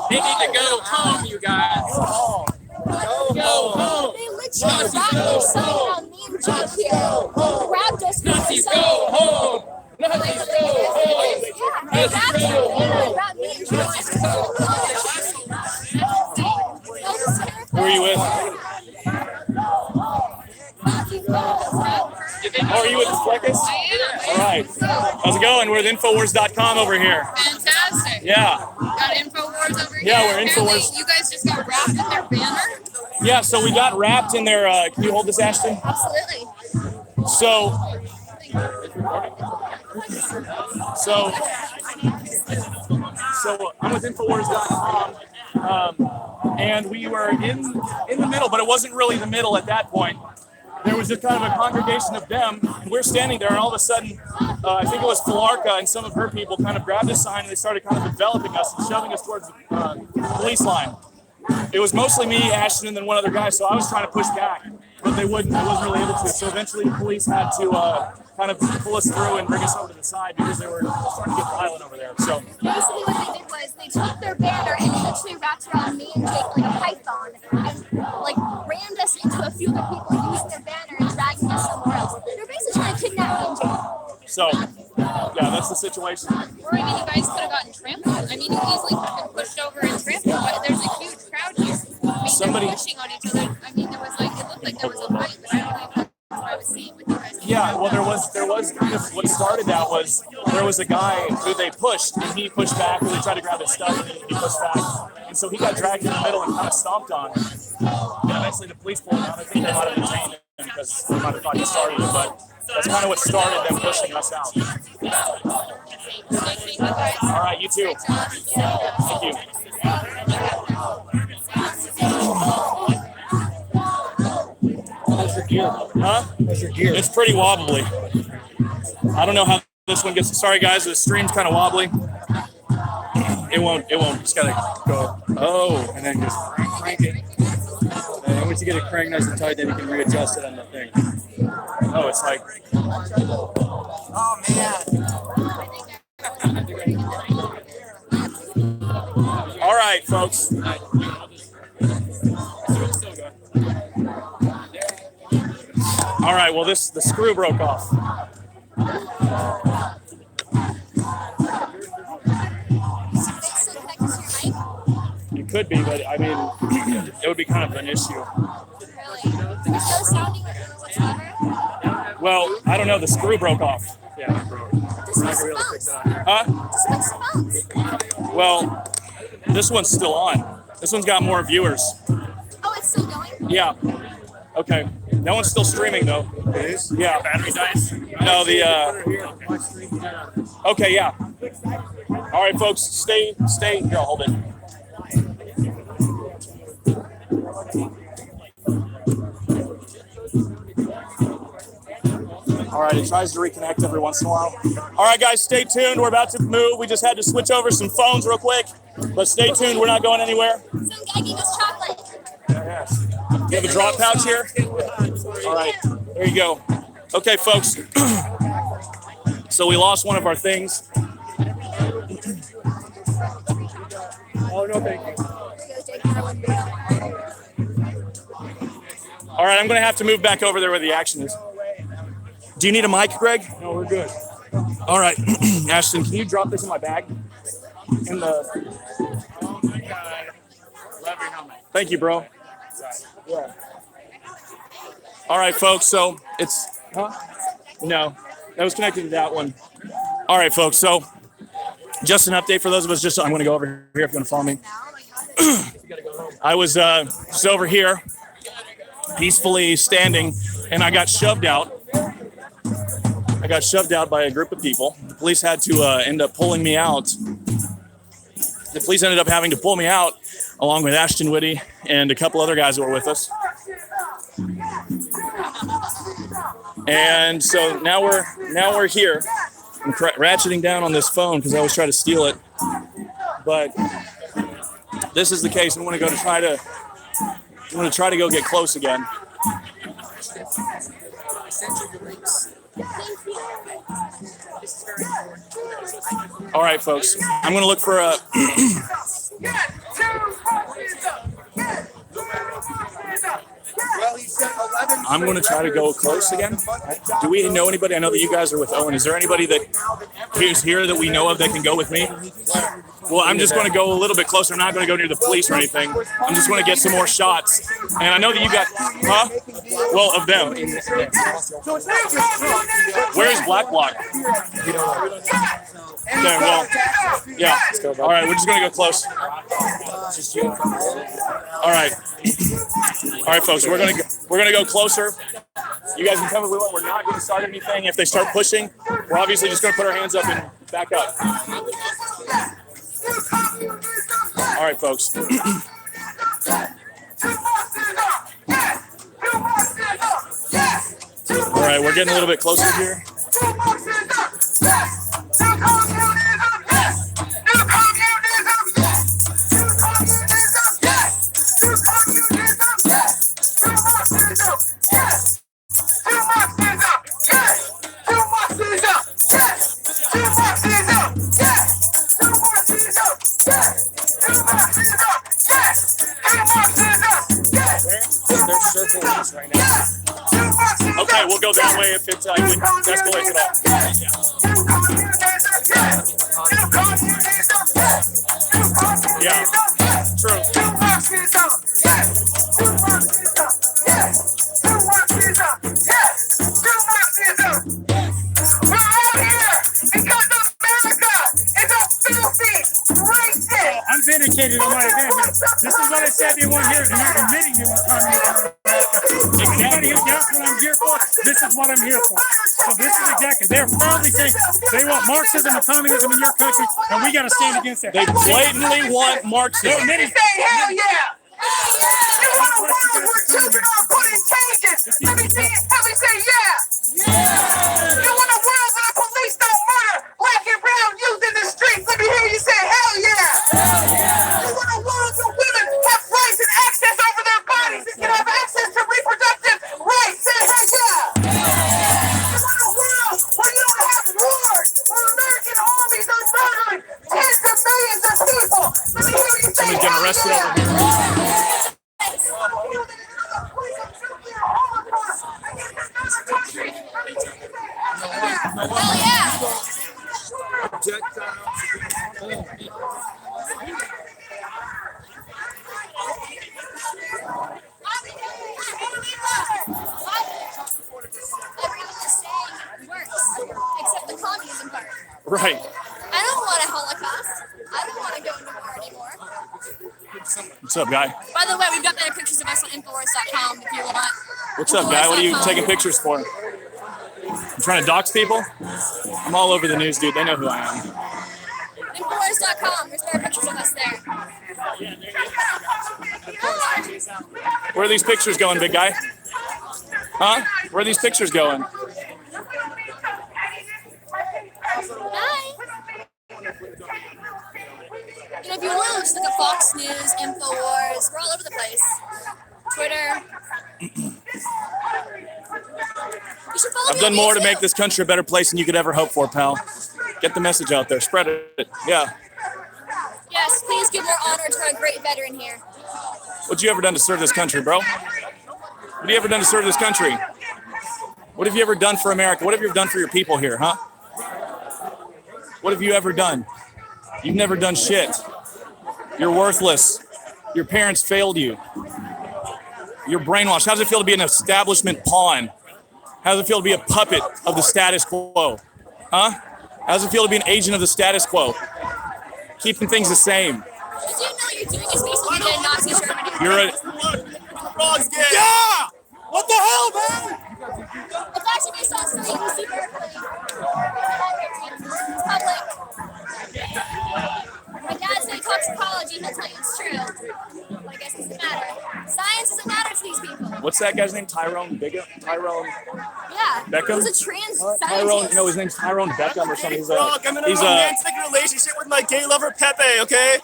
[SPEAKER 12] They need to go home, you guys.
[SPEAKER 1] are you with? Oh, are you with Fleckus?
[SPEAKER 13] I am.
[SPEAKER 1] All right. How's it going? We're with Infowars.com over here.
[SPEAKER 13] Fantastic.
[SPEAKER 1] Yeah.
[SPEAKER 13] Got Infowars over here.
[SPEAKER 1] Yeah, we're Infowars.
[SPEAKER 13] You guys just got wrapped in their banner?
[SPEAKER 1] Yeah, so we got wrapped in their, can you hold this, Ashton?
[SPEAKER 13] Absolutely.
[SPEAKER 1] So I'm with Infowars.com, and we were in the middle, but it wasn't really the middle at that point. There was just kind of a congregation of them, and we're standing there, and all of a sudden, I think it was Falarka and some of her people kind of grabbed a sign, and they started kind of enveloping us and shoving us towards the police line. It was mostly me, Ashton, and then one other guy, so I was trying to push back, but they wouldn't. I wasn't really able to, so eventually the police had to kind of pull us through and bring us over to the side because they were starting to get violent over there. So
[SPEAKER 10] basically what they did was they took their banner and literally wrapped around me and Jake like a python and like rammed us into a few other people using their banner and dragging us somewhere else. They're basically trying to kidnap me and Jake.
[SPEAKER 1] So, yeah, that's the situation.
[SPEAKER 13] Or, I mean, you guys could have gotten trampled. I mean, you easily could have been pushed over and trampled, but there's a huge crowd here. I mean,
[SPEAKER 1] Somebody
[SPEAKER 13] they're pushing on each other. I mean, there was like, it looked like there was a fight, but I don't know if that's what I was seeing with you guys.
[SPEAKER 1] Yeah, well, there was kind of what started that was there was a guy who they pushed, and he pushed back, and they tried to grab his stuff, and he pushed back. And so he got dragged in the middle and kind of stomped on. And eventually the police pulled him out. I think they might have detained him because they might have thought he started it, but that's kind of what started them pushing us out. All right, you too. Thank you.
[SPEAKER 8] How's your gear?
[SPEAKER 1] Huh?
[SPEAKER 8] How's your gear?
[SPEAKER 1] It's pretty wobbly. I don't know how this one gets. Sorry, guys, the stream's kind of wobbly. It won't. Just gotta go. Oh, and then just crank it. And once you get it cranked nice and tight, then you can readjust it on the thing. Oh, it's like.
[SPEAKER 8] Oh man.
[SPEAKER 1] All right, folks. All right. Well, the screw broke off. It could be, but I mean, it would be kind of an issue. Well, I don't know. The screw broke off. Yeah, it broke. We're not gonna be able to fix it on here. Huh? Well, this one's still on. This one's got more viewers.
[SPEAKER 10] Oh, it's still going?
[SPEAKER 1] Yeah. Okay. That one's still streaming though. It is? Yeah. Battery dies? No, okay, yeah. All right, folks, stay. Here, I'll hold it. All right, it tries to reconnect every once in a while. All right, guys, stay tuned. We're about to move. We just had to switch over some phones real quick, but stay tuned. We're not going anywhere.
[SPEAKER 10] Some guy gave us chocolate.
[SPEAKER 1] Yes. You have a drop pouch here? All right, there you go. Okay, folks. So we lost one of our things. Oh, no, thank you. All right, I'm going to have to move back over there where the action is. Do you need a mic, Greg? No, we're good. All right, Ashton, can you drop this in my bag? In the. Oh my God. Love your helmet. Thank you, bro. Yeah. All right, folks. So it's. Huh? No, that was connected to that one. All right, folks. So just an update for those of us. I'm going to go over here if you want to follow me. I was just over here, peacefully standing, and I got shoved out. I got shoved out by a group of people. The police had to end up pulling me out. The police ended up having to pull me out along with Ashton Whitty and a couple other guys that were with us. And so now we're here. I'm ratcheting down on this phone because I was trying to steal it. But this is the case. I'm going to try to go get close again. All right, folks. I'm going to look for a. I'm going to try to go close again. Do we know anybody? I know that you guys are with Owen. Is there anybody that is here that we know of that can go with me? Well, I'm just going to go a little bit closer. I'm not going to go near the police or anything. I'm just going to get some more shots. And I know that you got, huh? Well, of them. Where's Black Bloc? Okay, well, yeah. All right, we're just going to go close. All right. All right, folks, we're going to go closer. You guys can tell me we're not going to start anything. If they start pushing, we're obviously just going to put our hands up and back up. All right, folks. All right, we're getting a little bit closer here. Okay, we'll go that way if it escalates at all. Yeah, true.
[SPEAKER 3] I'm vindicated on my opinion. This is what I said they want here, and they're admitting they want communism. If anybody who doubts what I'm here for, this is what I'm here for. So this is exactly, they're proudly saying they want Marxism and communism in your country, and we got to stand against that.
[SPEAKER 1] They blatantly want Marxism.
[SPEAKER 4] Say hell yeah! You want a world where children are put in cages? Let me say yeah! You want a world where the police don't murder black and brown youth in the streets? Let me hear you say hell yeah! You want a world where women have rights and access over their bodies and can have access to reproductive rights? Say hell yeah! You want a world where you don't have wars, where American armies are murdering tens of millions of people? Let me hear you say
[SPEAKER 1] Somebody's getting arrested over here.
[SPEAKER 10] Hell yeah! Everything is saying works, except the communism part.
[SPEAKER 1] Right.
[SPEAKER 10] I don't want a Holocaust. I don't want to go into war anymore.
[SPEAKER 1] What's up, guy?
[SPEAKER 10] By the way, we've got better pictures of us on Infowars.com if you want.
[SPEAKER 1] What's up, guy? What are you taking pictures for? You trying to dox people? I'm all over the news, dude. They know who I am.
[SPEAKER 10] Infowars.com. There's better pictures of us there.
[SPEAKER 1] Where are these pictures going, big guy? Huh? Where are these pictures going?
[SPEAKER 10] Hi. You know, if you want to just look at Fox News, Infowars, we're all over the place. Twitter. You should follow
[SPEAKER 1] I've
[SPEAKER 10] me
[SPEAKER 1] done
[SPEAKER 10] on
[SPEAKER 1] more to
[SPEAKER 10] YouTube.
[SPEAKER 1] make this country a better place than you could ever hope for, pal. Get the message out there. Spread it. Yeah.
[SPEAKER 10] Yes, please give more honor to our great veteran here.
[SPEAKER 1] What you ever done to serve this country, bro? What have you ever done to serve this country? What have you ever done for America? What have you ever done for your people here, huh? What have you ever done? You've never done shit. You're worthless. Your parents failed you. You're brainwashed. How does it feel to be an establishment pawn? How does it feel to be a puppet of the status quo? Huh? How does it feel to be an agent of the status quo? Keeping things the same.
[SPEAKER 10] Do you know what you're doing is basically doing Nazi Germany?
[SPEAKER 1] You're a...
[SPEAKER 2] Yeah! What the hell, man?
[SPEAKER 10] It's actually based on study UC Berkeley. It's public. My dad studied toxicology, he'll tell you it's true. But I guess it doesn't matter. Science doesn't matter to these people.
[SPEAKER 1] What's that guy's name? Tyrone Beckham?
[SPEAKER 10] Yeah.
[SPEAKER 1] Beckham?
[SPEAKER 10] He's a trans
[SPEAKER 1] Tyrone,
[SPEAKER 10] scientist.
[SPEAKER 1] no, his name's Tyrone Beckham or something.
[SPEAKER 9] I'm in a romantic relationship with my gay lover Pepe, okay?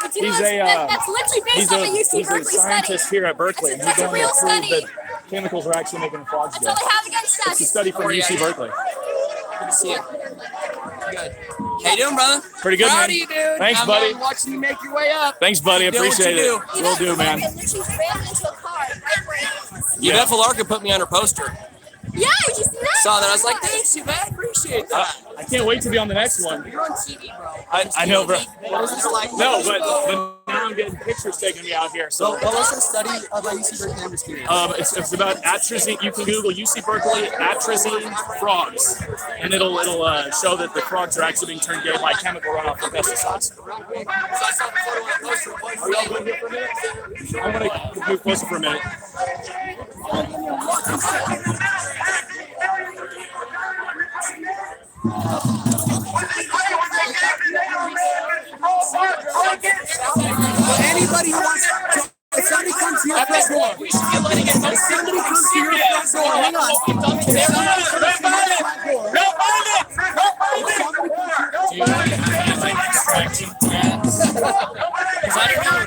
[SPEAKER 10] That's literally based off a UC Berkeley
[SPEAKER 1] he's a scientist
[SPEAKER 10] study.
[SPEAKER 1] here at Berkeley. and
[SPEAKER 10] That's
[SPEAKER 1] he's
[SPEAKER 10] a
[SPEAKER 1] going
[SPEAKER 10] real
[SPEAKER 1] to prove
[SPEAKER 10] study.
[SPEAKER 1] that chemicals are actually making frogs
[SPEAKER 10] That's
[SPEAKER 1] go.
[SPEAKER 10] all I have against us.
[SPEAKER 1] It's a study from UC Berkeley.
[SPEAKER 11] Good to see you. Good. How you doing, brother?
[SPEAKER 1] Pretty good,
[SPEAKER 11] Proud
[SPEAKER 1] man.
[SPEAKER 11] of you, dude.
[SPEAKER 1] Thanks, buddy.
[SPEAKER 11] I'm watching you make your way up.
[SPEAKER 1] Thanks, buddy.
[SPEAKER 11] Keep doing what
[SPEAKER 1] Appreciate
[SPEAKER 11] you
[SPEAKER 1] it. Will do, man.
[SPEAKER 10] Literally ran into a car right where it was.
[SPEAKER 11] Yeah, Valarka put me on her poster.
[SPEAKER 10] Yeah, did you see that?
[SPEAKER 11] Saw that. I was like, thanks, you, man. Appreciate that.
[SPEAKER 1] I can't wait to be on the next one.
[SPEAKER 11] You're on TV, bro.
[SPEAKER 1] I know, bro.
[SPEAKER 9] What was this like?
[SPEAKER 1] No, but now I'm getting pictures taking me out here. So
[SPEAKER 9] what was the study about UC Berkeley? I'm just curious.
[SPEAKER 1] It's about atrazine. You can Google UC Berkeley atrazine frogs, and it'll show that the frogs are actually being turned gay by chemical runoff from pesticides. Are y'all good here for a minute? I'm gonna move closer for a minute.
[SPEAKER 12] Anybody who wants to, if somebody comes to your front door, if somebody comes to your front door, hang on.
[SPEAKER 1] Do you have anything extracting plants? Because I don't know.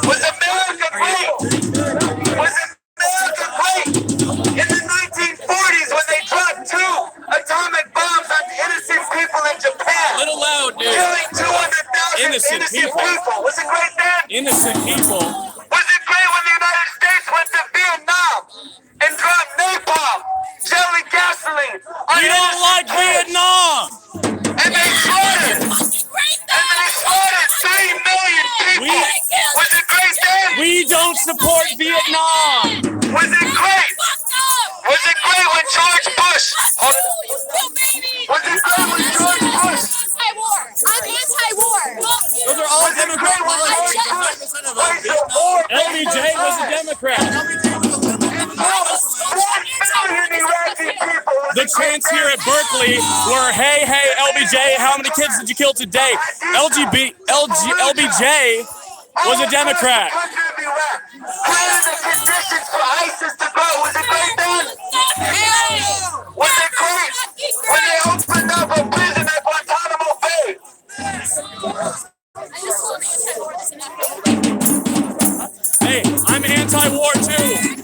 [SPEAKER 4] Was America great? Was America great? In the 1940s when they dropped 2 atomic bombs on innocent people in Japan.
[SPEAKER 1] A little loud, dude.
[SPEAKER 4] Killing 200,000 innocent people. Was it great then?
[SPEAKER 1] Innocent people.
[SPEAKER 4] Was it great when the United States went to Vietnam and dropped napalm, jelly gasoline?
[SPEAKER 1] We don't like Vietnam.
[SPEAKER 4] And they slaughtered. And they slaughtered 3 million people. Was it great then?
[SPEAKER 1] We don't support Vietnam.
[SPEAKER 4] Was it great? Was it great when George Bush? Was it great when George Bush?
[SPEAKER 10] Anti-war. I'm anti-war.
[SPEAKER 9] Those are all Democrat politics.
[SPEAKER 1] LBJ was a Democrat. The chants here at Berkeley were, hey, LBJ, how many kids did you kill today? LBJ was a Democrat.
[SPEAKER 4] Creating the conditions for ISIS to grow. Was it great then? Was it great when they opened up a prison at Guantanamo Bay?
[SPEAKER 1] Hey, I'm anti-war too.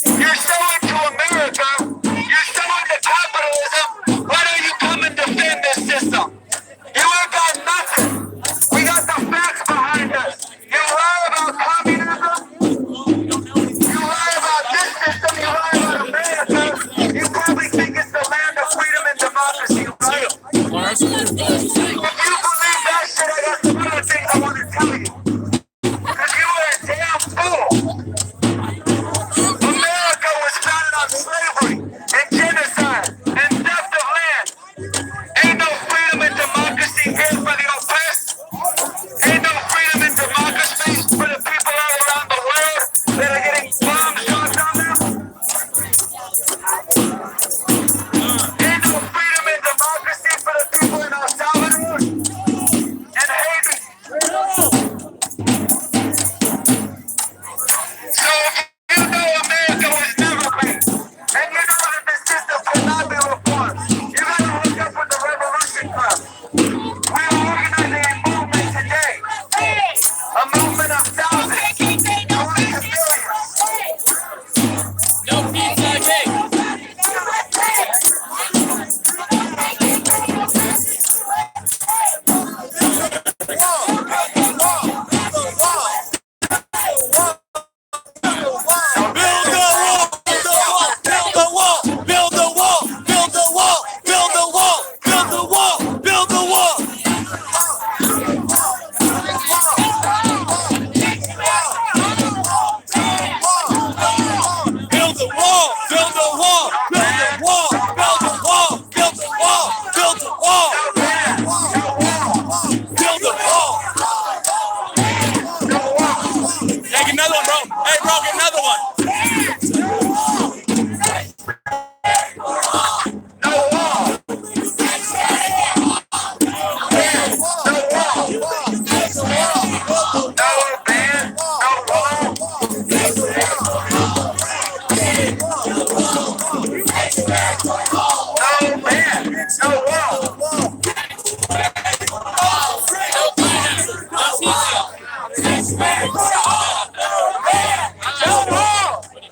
[SPEAKER 4] You're showing to America, you're showing to capitalism, why don't you come and defend this system? You ain't got nothing. We got the facts behind us. You lie about communism, you lie about this system, you lie about America. You probably think it's the land of freedom and democracy, right? If you believe that shit, I got some other things I want to tell you. Because you are a damn fool. Slavery and genocide and theft of land. Ain't no freedom and democracy here for the oppressed. Ain't no freedom and democracy for the people all around the world that are getting bombs dropped on them. Ain't no freedom and democracy for the people in El Salvador and Haiti. So if you know America was never great, and you know that the system cannot be reformed, you gotta hook up with the Revolution Club. We are organizing a movement today. A movement of thousands. Only millions.
[SPEAKER 1] No pizza cake.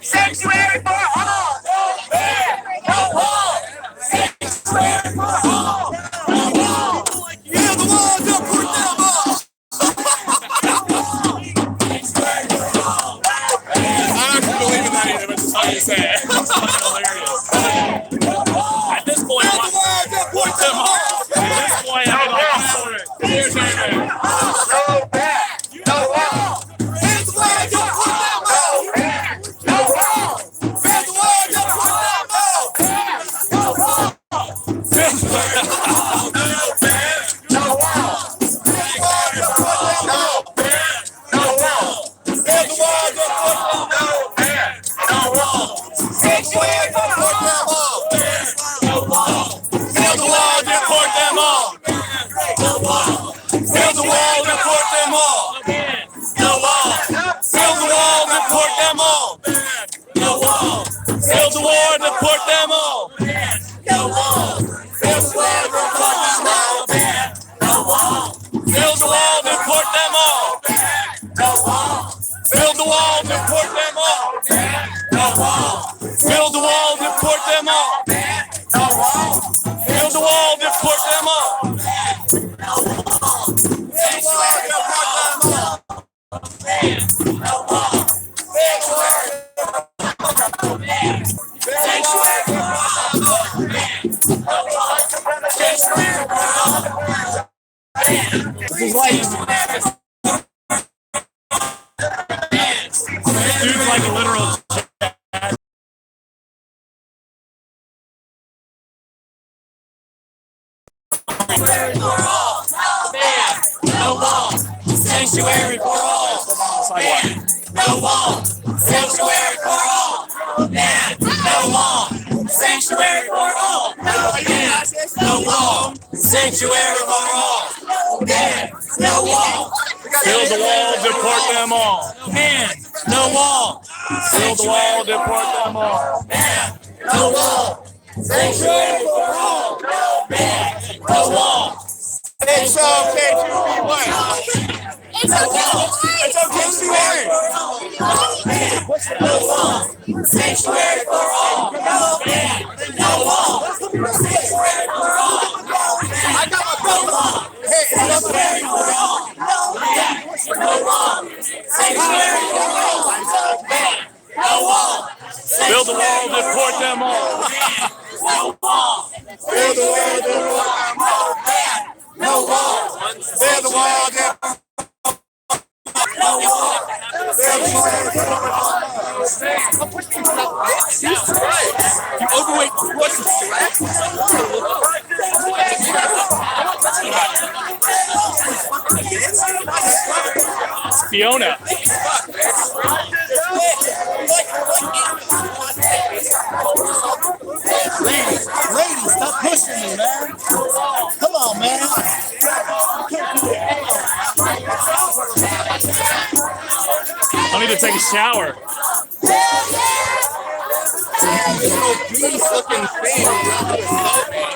[SPEAKER 4] Sanctuary for all. No wall. Sanctuary for all.
[SPEAKER 2] Yeah, the wall, don't put them up. I don't believe in that either, but just how you say it.
[SPEAKER 1] It's fucking hilarious. At this point, put them up. At this point, I'm like, here's your man.
[SPEAKER 4] No back. No wall.
[SPEAKER 2] Here's the wall, don't put them up.
[SPEAKER 4] No wall.
[SPEAKER 2] Here's the wall, don't put them up.
[SPEAKER 4] No wall. No wall. Sanctuary for all.
[SPEAKER 2] No wall.
[SPEAKER 1] Build the wall, deport them all.
[SPEAKER 2] No wall.
[SPEAKER 1] Build the wall, deport them all.
[SPEAKER 2] No wall.
[SPEAKER 1] Build the wall, deport them all.
[SPEAKER 2] No wall.
[SPEAKER 1] Build the wall, deport them all.
[SPEAKER 2] No wall.
[SPEAKER 1] Build the wall, deport them all.
[SPEAKER 2] No wall.
[SPEAKER 1] Build the wall, deport them all.
[SPEAKER 2] No wall.
[SPEAKER 1] Build the wall, deport them all.
[SPEAKER 2] No wall.
[SPEAKER 1] Build the wall, deport them all.
[SPEAKER 2] No wall.
[SPEAKER 1] Build the wall, deport them all.
[SPEAKER 2] This is like
[SPEAKER 1] Dude's like a literal.
[SPEAKER 2] no wall. Sanctuary for all. No wall. Sanctuary for all. Man. No wall. Sanctuary for all. Man. No wall. Sanctuary for all. Man. No wall.
[SPEAKER 1] Build the wall, deport them all.
[SPEAKER 2] Man. No wall.
[SPEAKER 1] Build the wall, deport them all.
[SPEAKER 2] Man. No wall. Sanctuary for all. Man. No wall. It's okay to be white.
[SPEAKER 10] It's okay.
[SPEAKER 2] It's okay to be white. No wall. Sanctuary for all. No man. No wall. Sanctuary for all. I got my brother. Hey, sanctuary for all. No man. No wall. Sanctuary for all. No man. No wall.
[SPEAKER 1] Build the wall, deport them all.
[SPEAKER 2] No wall. Build the wall, deport them all. No wall. Build the wall, deport no wall. Build the wall, deport you overweight what's
[SPEAKER 1] Fiona.
[SPEAKER 8] Ladies, stop pushing me, man. Come on, man.
[SPEAKER 1] I need to take a shower.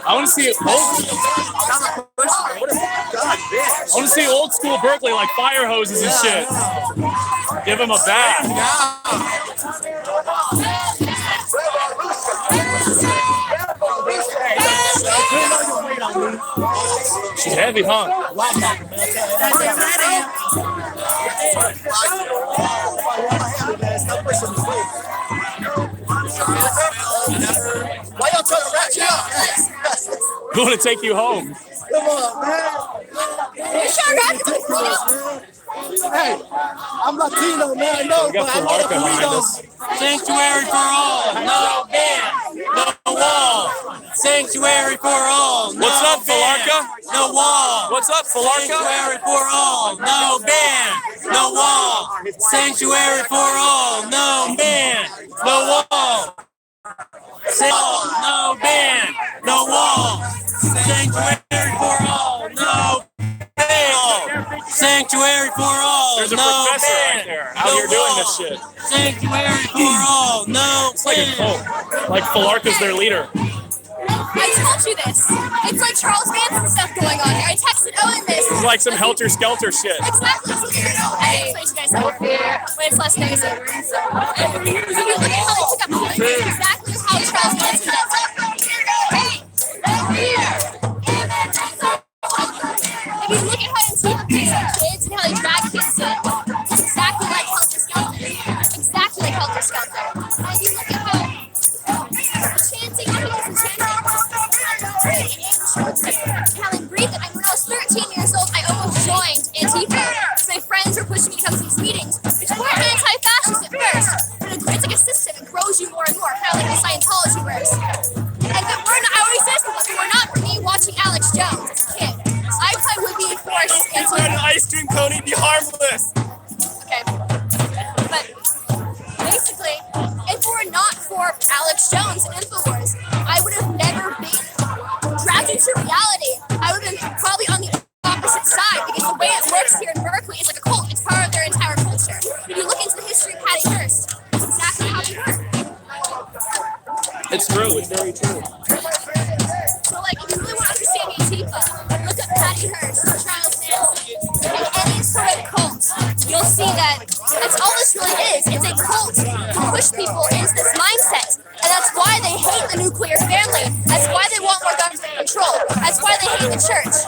[SPEAKER 1] I want to see old school Berkeley, like fire hoses and shit. Give him a bath. She's heavy, huh?
[SPEAKER 8] Why y'all trying to ratchet up?
[SPEAKER 1] We want to take you home.
[SPEAKER 8] Come on, man.
[SPEAKER 10] You sure got to
[SPEAKER 8] Hey, I'm Latino, man. I know,
[SPEAKER 1] We got
[SPEAKER 8] but I know the
[SPEAKER 1] Falarca behind
[SPEAKER 8] burritos.
[SPEAKER 1] us.
[SPEAKER 2] Sanctuary for all, no ban, no wall. Sanctuary for all, no
[SPEAKER 1] What's up,
[SPEAKER 2] ban,
[SPEAKER 1] Falarca?
[SPEAKER 2] no wall.
[SPEAKER 1] What's up, Falarca?
[SPEAKER 2] Sanctuary for all, no ban, no wall. Sanctuary for all, no ban, no wall. No ban, no wall. Sanctuary for all, no ban. Sanctuary for all,
[SPEAKER 1] There's a
[SPEAKER 2] no
[SPEAKER 1] professor
[SPEAKER 2] ban,
[SPEAKER 1] right there out
[SPEAKER 2] no
[SPEAKER 1] here doing
[SPEAKER 2] wall.
[SPEAKER 1] this shit.
[SPEAKER 2] Sanctuary for all, no
[SPEAKER 1] It's like a
[SPEAKER 2] ban.
[SPEAKER 1] cult. Like Falarca's their leader.
[SPEAKER 10] I told you this. It's like Charles Manson stuff going on here. I texted Owen this.
[SPEAKER 1] It's like some helter-skelter shit.
[SPEAKER 10] Exactly. I explained to you guys how when it's less noisy. So, if you look at how they took up the it's exactly how Charles Manson does it. If you look at how Antifa picks up kids and how they drag kids in, it's exactly like Helter Skelter. Exactly like Helter Skelter. And if you look at how chanting, Helen breathed it. I mean, when I was 13 years old, I almost joined Antifa because my friends were pushing me to come to these meetings, which were anti-fascist at first, but it's like a system. It grows you more and more, kind of like the Scientology works. And that we're not, I always say this, but we're not for me watching Alex Jones as a kid. I probably would be forced into
[SPEAKER 9] an ice cream cone, he'd be harmless.
[SPEAKER 10] Okay. But basically, if it were not for Alex Jones and InfoWars, I would have never been dragged into reality. I would have been probably on the opposite side because the way it works here in Berkeley is like a cult. It's part of their entire culture. If you look into the history of Patty Hearst, it's exactly how they work.
[SPEAKER 1] It's true. It's very true.
[SPEAKER 10] So, like, if you really want to understand Antifa, look up Patty Hearst, Charles Manson, and any sort of cult. You'll see that that's all this really is. It's a cult to push people into this mindset. And that's why they hate the nuclear family. That's why they want more government control. That's why they hate the church.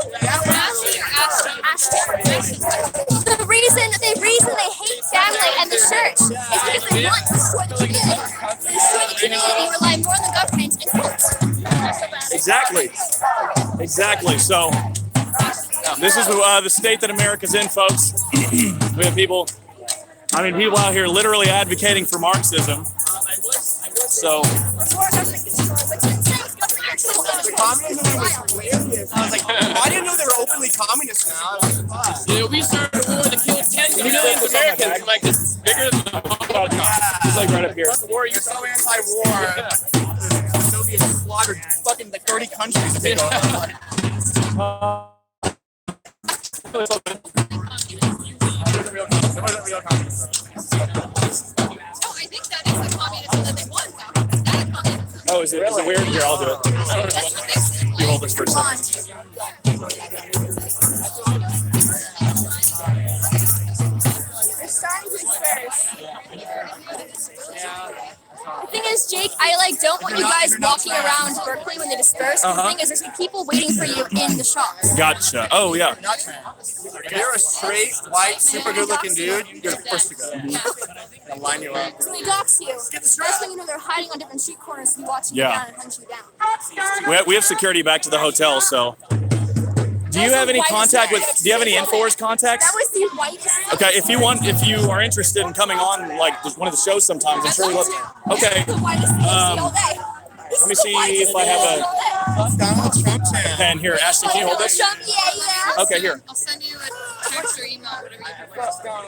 [SPEAKER 10] The reason they hate family and the church is because they want to destroy the community. To destroy the community, rely more on the government and cults.
[SPEAKER 1] Exactly. Exactly. So this is the state that America's in, folks. We have people out here literally advocating for Marxism. So
[SPEAKER 9] Communism was hilarious. I was like, I didn't know they were openly communist now.
[SPEAKER 11] We started a war that killed 10 million Americans. I'm like, this is bigger than the Holocaust.
[SPEAKER 1] It's like right up here.
[SPEAKER 9] That's the war. You're so anti-war. The Soviets slaughtered fucking like 30 countries.
[SPEAKER 1] Oh, is it weird? Here, I'll do it. You hold this for a second.
[SPEAKER 10] They're starting to disperse. The thing is, Jake, I don't want you guys walking around Berkeley when they disperse. The thing is, there's people waiting for you in the shops.
[SPEAKER 1] Gotcha. Oh, yeah.
[SPEAKER 9] If you're a straight, white, super good-looking dude, you're the first to go. They'll line you up.
[SPEAKER 10] So they dox you. That's when you know they're hiding on different street corners to be watching you down and hunt you down.
[SPEAKER 1] We have security back to the hotel, so. Do you have any contact with? Do you have any InfoWars contacts?
[SPEAKER 10] That was the whitest.
[SPEAKER 1] Okay, if you are interested in coming on like one of the shows sometimes, I'm sure we'll. Okay. Let me see if I have
[SPEAKER 2] Donald Trump
[SPEAKER 1] a pen here. Ashley, can you hold this? Okay, here.
[SPEAKER 13] I'll send you a text or email, whatever you prefer.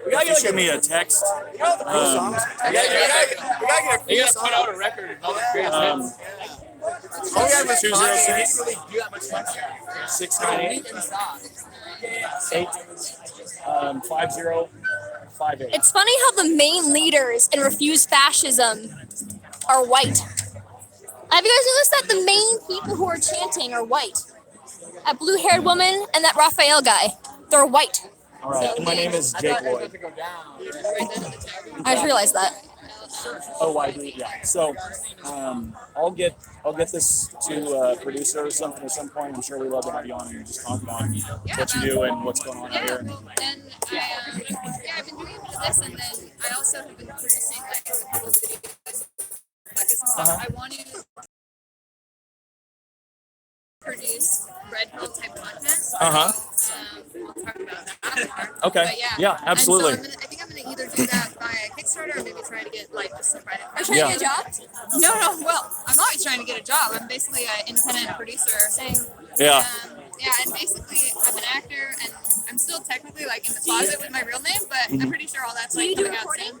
[SPEAKER 1] You gotta shoot me a text.
[SPEAKER 9] You gotta put out a record and all that crazy.
[SPEAKER 2] Oh yeah, it was
[SPEAKER 1] 206
[SPEAKER 9] really do that much fun.
[SPEAKER 1] 698 5058.
[SPEAKER 10] It's funny how the main leaders in Refuse Fascism are white. Have you guys noticed that the main people who are chanting are white? That blue-haired woman and that Raphael guy, they're white.
[SPEAKER 1] All right, and my name is Jake Lloyd.
[SPEAKER 10] I just realized that.
[SPEAKER 1] Oh, I do. Yeah. So, I'll get this to a producer or something at some point. I'm sure we'd love to have you on and just talk about what you do and what's going on out here.
[SPEAKER 13] And I've been doing this, and then I also have been producing a couple of videos. I wanted to produce red pill type content. We'll talk about that.
[SPEAKER 1] Okay.
[SPEAKER 13] But
[SPEAKER 1] yeah, absolutely.
[SPEAKER 13] And so I think I'm gonna either do that via Kickstarter or maybe try to get just some credit.
[SPEAKER 10] Are you trying to get a job?
[SPEAKER 13] No. Well, I'm not trying to get a job. I'm basically an independent producer.
[SPEAKER 1] Yeah.
[SPEAKER 13] And basically I'm an actor, and I'm still technically in the closet with my real name, but I'm pretty sure all that's coming out soon.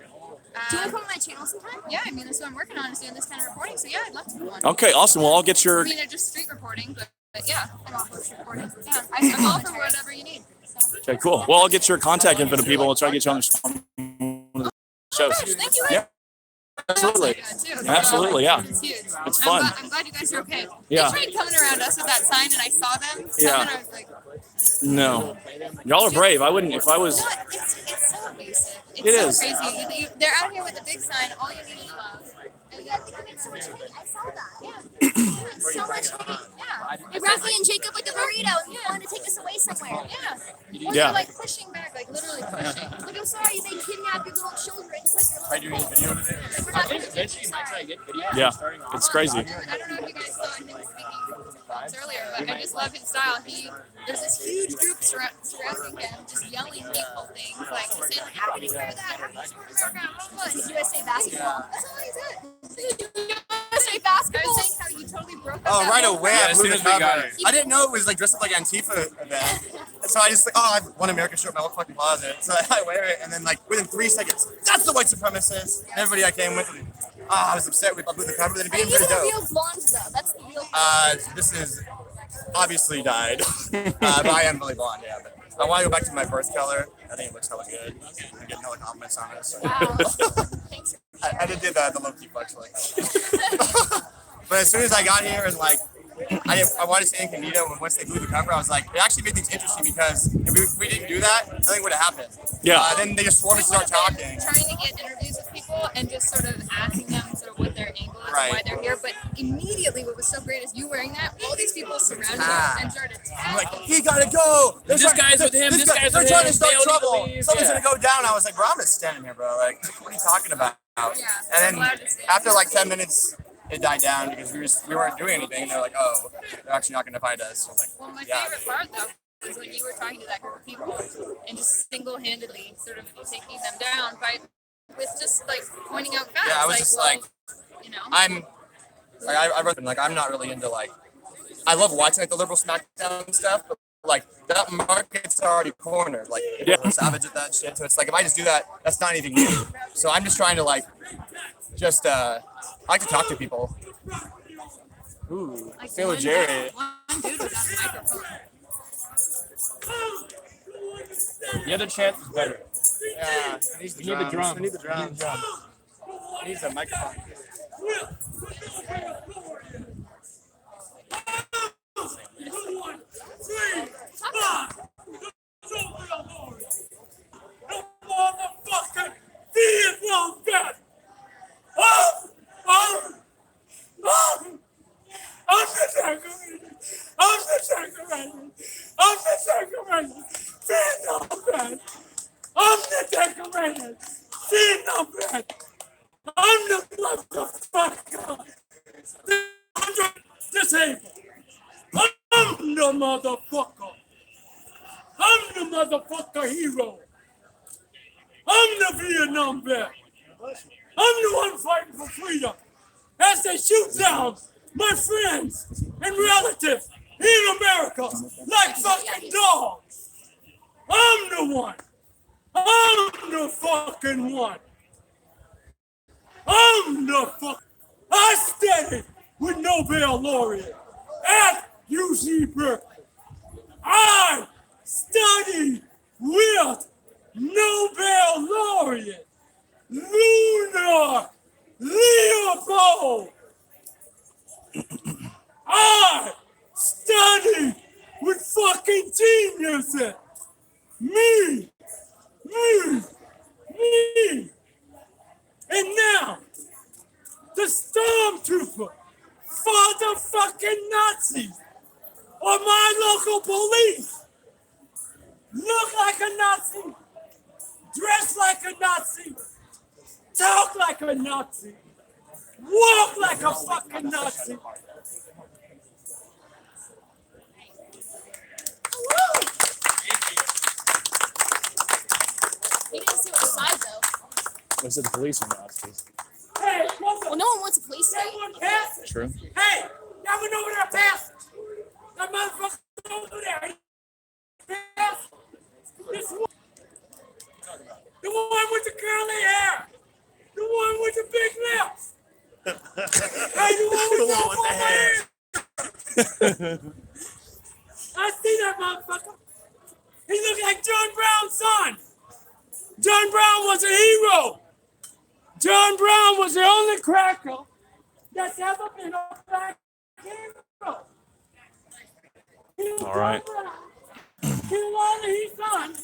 [SPEAKER 10] Do you want to come on my channel sometime?
[SPEAKER 13] Yeah, I mean, that's what I'm working on, is doing this kind of reporting. So yeah, I'd love to do one.
[SPEAKER 1] Okay, awesome. Well, I'll get your.
[SPEAKER 13] I mean, they're just street reporting, but yeah, I'm all for reporting. Yeah, I'm all for whatever you need. So.
[SPEAKER 1] Okay, cool. Well, I'll get your contact info to people. We'll try to get you on the shows.
[SPEAKER 10] Thank you.
[SPEAKER 1] Yeah. Absolutely. Absolutely, yeah.
[SPEAKER 13] It's huge.
[SPEAKER 1] It's fun.
[SPEAKER 13] I'm glad you guys are okay.
[SPEAKER 1] Yeah.
[SPEAKER 13] They tried coming around us with that sign, and I saw them.
[SPEAKER 1] Yeah.
[SPEAKER 13] And I was like,
[SPEAKER 1] No. Y'all are brave. I wouldn't, if I was.
[SPEAKER 13] no, it's so abusive. It's
[SPEAKER 1] It
[SPEAKER 13] so
[SPEAKER 1] is.
[SPEAKER 13] crazy. They're out here with the big sign. All you need is love. And yet they're doing so much hate. I saw that. Yeah. So much hate. Yeah. They brought me and Jacob like a burrito and you wanted to take us away somewhere. Yeah. Or
[SPEAKER 1] Yeah.
[SPEAKER 13] they're like pushing back, like literally pushing. Like, I'm sorry, they kidnap your little children. It's like your little kids. We're not gonna take you, sorry.
[SPEAKER 1] Yeah. It's crazy.
[SPEAKER 13] I don't know if you guys saw him speaking earlier, but I just love his style. There's this huge group surrounding him, just yelling hateful things, like saying, like, "How can you wear that? How can you support America?" It's USA basketball. That's all he did. USA basketball. I was saying how you totally broke up.
[SPEAKER 9] Oh,
[SPEAKER 13] that
[SPEAKER 9] right
[SPEAKER 13] whole
[SPEAKER 9] away.
[SPEAKER 13] crowd.
[SPEAKER 9] I blew the cover. I didn't know it was like dressed up like Antifa event. So I just like, I have one American shirt in my whole fucking closet. So I wear it, and then like within 3 seconds, that's the white supremacist. And everybody I came with, I was upset with blew the cover. Then it became pretty
[SPEAKER 13] Even the
[SPEAKER 9] dope.
[SPEAKER 13] real blonde though. That's the real.
[SPEAKER 9] This is obviously dyed, but I am really blonde, yeah. But I want to go back to my birth color. I think it looks hella good. I'm getting hella compliments on it. So.
[SPEAKER 13] Wow. Thanks.
[SPEAKER 9] I did the low-key flex like that. But as soon as I got here and like, I wanted to say incognito, and once they blew the cover, I was like, it actually made things interesting because if we didn't do that, nothing would have happened.
[SPEAKER 1] Yeah.
[SPEAKER 9] Then they just swarmed and start talking.
[SPEAKER 13] Trying to get interviews with people and just sort of asking them sort of what their angle is,
[SPEAKER 9] Right.
[SPEAKER 13] why they're here. But immediately, what was so great is you wearing that. All these people surrounded you and started
[SPEAKER 9] I'm
[SPEAKER 13] attacking.
[SPEAKER 9] like, he gotta go.
[SPEAKER 6] This guy's with him. This guy's
[SPEAKER 9] They're
[SPEAKER 6] with
[SPEAKER 9] trying
[SPEAKER 6] him.
[SPEAKER 9] to start
[SPEAKER 6] They only
[SPEAKER 9] trouble.
[SPEAKER 6] believe-
[SPEAKER 9] Someone's
[SPEAKER 6] yeah.
[SPEAKER 9] gonna go down. I was like, bro, I'm just standing here, bro. Like, what are you talking about?
[SPEAKER 13] Yeah,
[SPEAKER 9] And
[SPEAKER 13] I'm
[SPEAKER 9] then
[SPEAKER 13] glad to see it.
[SPEAKER 9] after like 10 minutes, it died down because we weren't doing anything. And they're like, oh, they're actually not gonna fight us. So I was like,
[SPEAKER 13] Well, my
[SPEAKER 9] yeah.
[SPEAKER 13] favorite part though was when you were talking to that group of people and just single-handedly sort of taking them down with just like pointing out facts.
[SPEAKER 9] Yeah, I was
[SPEAKER 13] like,
[SPEAKER 9] just
[SPEAKER 13] well,
[SPEAKER 9] like,
[SPEAKER 13] you know.
[SPEAKER 9] I wrote them, like, I'm not really into like, I love watching like the liberal smackdown and stuff, but like that market's already cornered. Like, people are savage at that shit. So it's like, if I just do that, that's not anything new. So I'm just trying to like, I like to talk to people. Ooh,
[SPEAKER 13] Like
[SPEAKER 9] Phil
[SPEAKER 13] one
[SPEAKER 9] Jerry.
[SPEAKER 13] One dude was on the microphone.
[SPEAKER 6] The other chant is better.
[SPEAKER 9] Yeah, I need
[SPEAKER 6] You need the drums.
[SPEAKER 9] I need the drums. I need the microphone.
[SPEAKER 3] I'm the motherfucker. I'm the motherfucker hero. I'm the Vietnam vet. I'm the one fighting for freedom. As they shoot down my friends and relatives in America like fucking dogs. I'm the one. I'm the fucking one. I'm the fuck. I studied with Nobel laureate at UC Berkeley. I studied with Nobel laureate Luna Leopold. I studied with fucking geniuses. Me. And now, the stormtrooper for the fucking Nazis or my local police look like a Nazi, dress like a Nazi, talk like a Nazi, walk like a fucking Nazi.
[SPEAKER 10] You didn't see what side though.
[SPEAKER 1] I said the police are Nazis.
[SPEAKER 3] Hey,
[SPEAKER 10] Well, no one wants a police state.
[SPEAKER 1] True.
[SPEAKER 3] hey, that one over there passed. That motherfucker over there. Passed. This one. The one with the curly hair. The one with the big lips. Hey, the one with the hair. I see that motherfucker. He looked like John Brown's son. John Brown was a hero. John Brown was the only cracker that's ever been a black hero.
[SPEAKER 1] All right.
[SPEAKER 3] He won, he's done.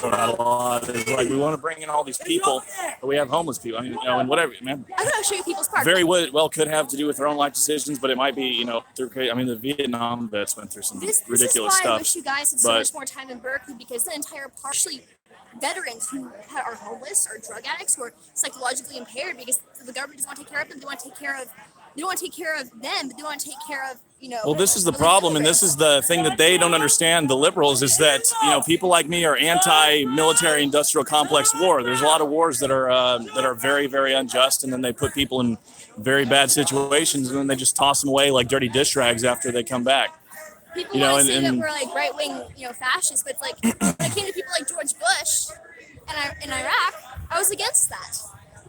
[SPEAKER 1] A lot. It's like we want to bring in all these people, but we have homeless people. I mean, and whatever, man.
[SPEAKER 10] I'm going to show you people's park.
[SPEAKER 1] Very well could have to do with their own life decisions, but it might be, through. I mean, the Vietnam vets went through some ridiculous
[SPEAKER 10] stuff. I
[SPEAKER 1] stuff.
[SPEAKER 10] wish you guys had so much more time in Berkeley, because the entire partially veterans who are homeless or drug addicts or psychologically impaired, because the government doesn't want to take care of them. They don't want to take care of them, but they want to take care of,
[SPEAKER 1] Well, this is the problem, and this is the thing that they don't understand, the liberals, is that, people like me are anti-military industrial complex war. There's a lot of wars that are very, very unjust, and then they put people in very bad situations, and then they just toss them away like dirty dish rags after they come back.
[SPEAKER 10] People want to say that we're like right-wing, fascists, but it's like when it came to people like George Bush in Iraq, I was against that.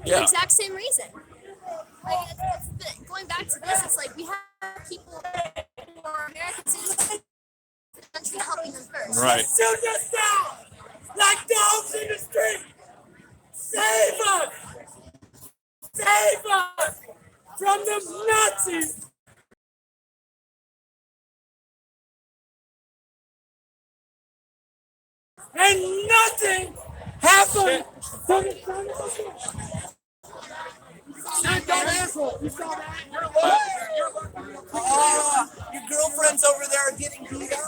[SPEAKER 10] For the exact same reason. Like, going back to this, it's like we have people who are American citizens, the country helping them first.
[SPEAKER 1] Right.
[SPEAKER 3] Shoot us down like dogs in the street. Save us! Save us from the Nazis! And nothing happened to the you saw that?
[SPEAKER 7] Your girlfriends over there are getting beat up.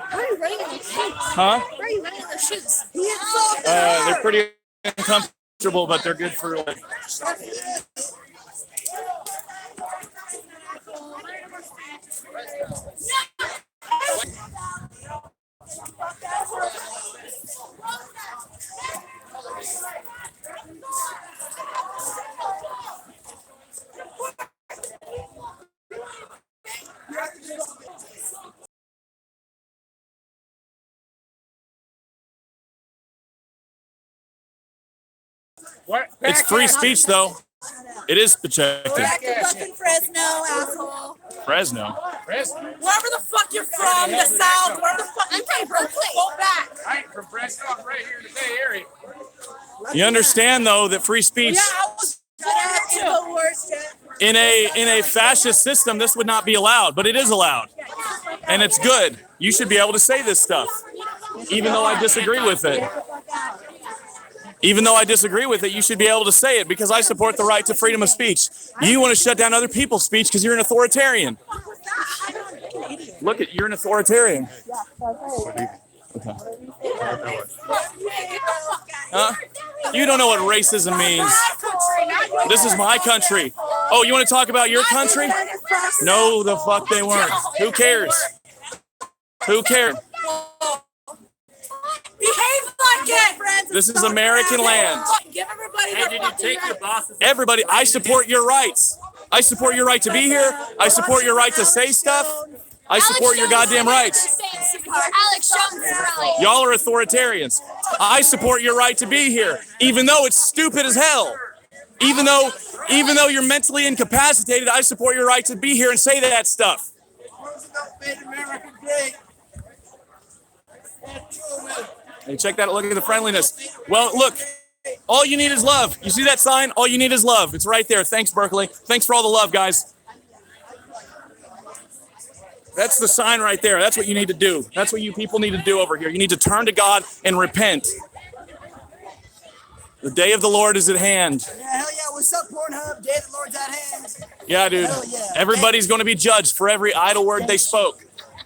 [SPEAKER 10] How are you running in those shoes?
[SPEAKER 1] Huh?
[SPEAKER 10] Where are you running in those shoes?
[SPEAKER 1] They're pretty uncomfortable, but they're good for like. It's free speech, though. It is protected.
[SPEAKER 12] Back to fucking Fresno, asshole.
[SPEAKER 1] Fresno.
[SPEAKER 12] Wherever the fuck you're from, the South, wherever the fuck
[SPEAKER 10] I'm from Berkeley.
[SPEAKER 12] Go back.
[SPEAKER 3] I ain't from Fresno. I'm right here in the Bay Area.
[SPEAKER 1] You understand, though, that free speech in a fascist system, this would not be allowed, but it is allowed, and it's good. You should be able to say this stuff, even though I disagree with it. Even though I disagree with it, you should be able to say it, because I support the right to freedom of speech. You want to shut down other people's speech because you're an authoritarian. Look, you're an authoritarian. Huh? You don't know what racism means. This is my country. Oh, you want to talk about your country? No, the fuck they weren't. Who cares? Who cares?
[SPEAKER 12] Behave like it.
[SPEAKER 1] This is American land.
[SPEAKER 12] Give everybody their fucking rights.
[SPEAKER 1] Everybody, I support your rights. I support your right to be here. I support your right to say stuff. I support your goddamn rights.
[SPEAKER 10] Alex Jones is right.
[SPEAKER 1] Y'all are authoritarians. I support your right to be here, even though it's stupid as hell. Even though you're mentally incapacitated, I support your right to be here and say that stuff.
[SPEAKER 7] Made America great.
[SPEAKER 1] Hey, check that. Look at the friendliness. Well, look, all you need is love. You see that sign? All you need is love. It's right there. Thanks, Berkeley. Thanks for all the love, guys. That's the sign right there. That's what you need to do. That's what you people need to do over here. You need to turn to God and repent. The day of the Lord is at hand.
[SPEAKER 7] Yeah, hell yeah. What's up, Pornhub? Day of the Lord's at hand.
[SPEAKER 1] Yeah, dude.
[SPEAKER 7] Hell yeah.
[SPEAKER 1] Everybody's going to be judged for every idle word they spoke.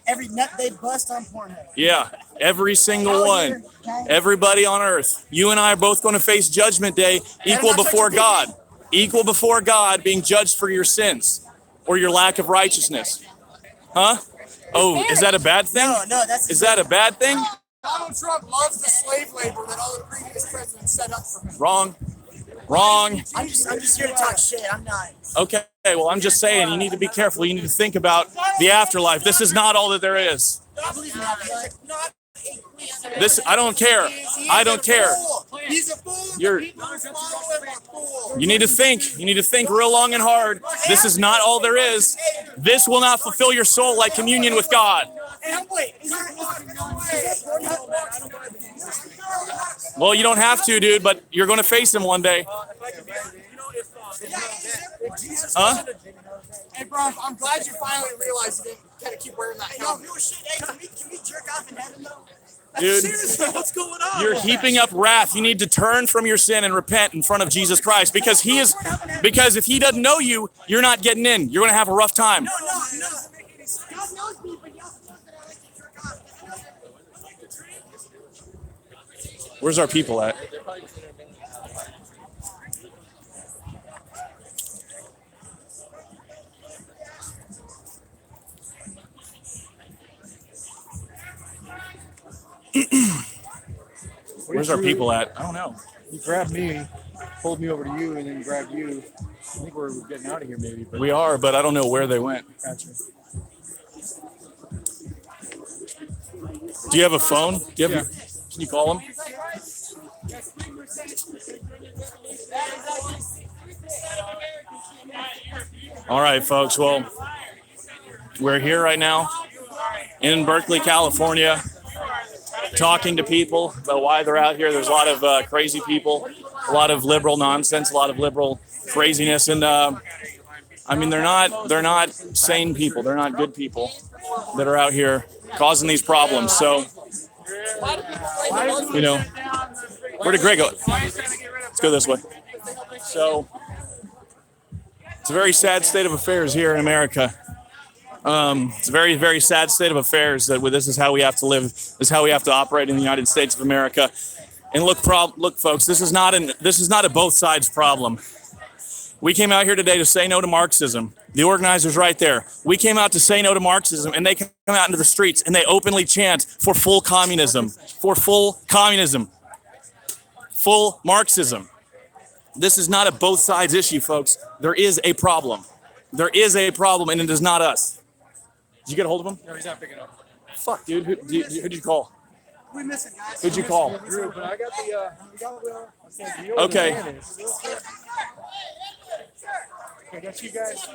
[SPEAKER 7] Every nut they bust on Pornhub.
[SPEAKER 1] Yeah, every single one. Everybody on earth. You and I are both going to face judgment day, equal before God. Equal before God, being judged for your sins. or your lack of righteousness? Huh? Oh, is that a bad thing?
[SPEAKER 7] No, that's.
[SPEAKER 1] Is that a bad thing?
[SPEAKER 4] Donald Trump loves the slave labor that all the previous presidents set up for him.
[SPEAKER 1] Wrong. Wrong.
[SPEAKER 7] I'm just here to talk shit. I'm not.
[SPEAKER 1] Okay, well, I'm just saying, you need to be careful. You need to think about the afterlife. This is not all that there is.
[SPEAKER 7] I believe in that.
[SPEAKER 1] This, I don't care. I don't care.
[SPEAKER 4] He's a fool.
[SPEAKER 1] You need to think. You need to think real long and hard. This is not all there is. This will not fulfill your soul like communion with God. Well, you don't have to, dude, but you're going to face him one day. Huh?
[SPEAKER 4] Hey, bro, I'm glad you finally realized you didn't kind of keep wearing that helmet.
[SPEAKER 7] Can we jerk off in heaven though?
[SPEAKER 1] Dude,
[SPEAKER 4] Seriously, what's going on?
[SPEAKER 1] you're heaping up wrath. You need to turn from your sin and repent in front of Jesus Christ, because if he doesn't know you, you're not getting in. You're going to have a rough time.
[SPEAKER 7] No. God knows me, but he also knows that I like to jerk off.
[SPEAKER 1] Where's our people at? Where's our people at? I don't know.
[SPEAKER 3] You grabbed me, pulled me over to you, and then grabbed you. I think we're getting out of here maybe. But
[SPEAKER 1] We are, but I don't know where they went.
[SPEAKER 3] gotcha.
[SPEAKER 1] Do you have a phone? Do you have Can you call them? All right, folks. Well, we're here right now in Berkeley, California, talking to people about why they're out here. There's a lot of crazy people, a lot of liberal nonsense, a lot of liberal craziness, and I mean, they're not sane people. They're not good people that are out here causing these problems. So, you know, where did Greg go? Let's go this way. So, it's a very sad state of affairs here in America. It's a very, very sad state of affairs that this is how we have to live. This is how we have to operate in the United States of America. And look, folks, this is not a both sides problem. We came out here today to say no to Marxism. The organizers right there. We came out to say no to Marxism, and they come out into the streets and they openly chant for full communism, full Marxism. This is not a both sides issue, folks. There is a problem. There is a problem, and it is not us. Did you get a hold of him?
[SPEAKER 3] No, he's not picking up.
[SPEAKER 1] Fuck, dude. Who'd you call?
[SPEAKER 7] We miss it, guys.
[SPEAKER 1] Who'd you call?
[SPEAKER 3] Drew, but I got the
[SPEAKER 1] Okay.
[SPEAKER 3] I got you guys.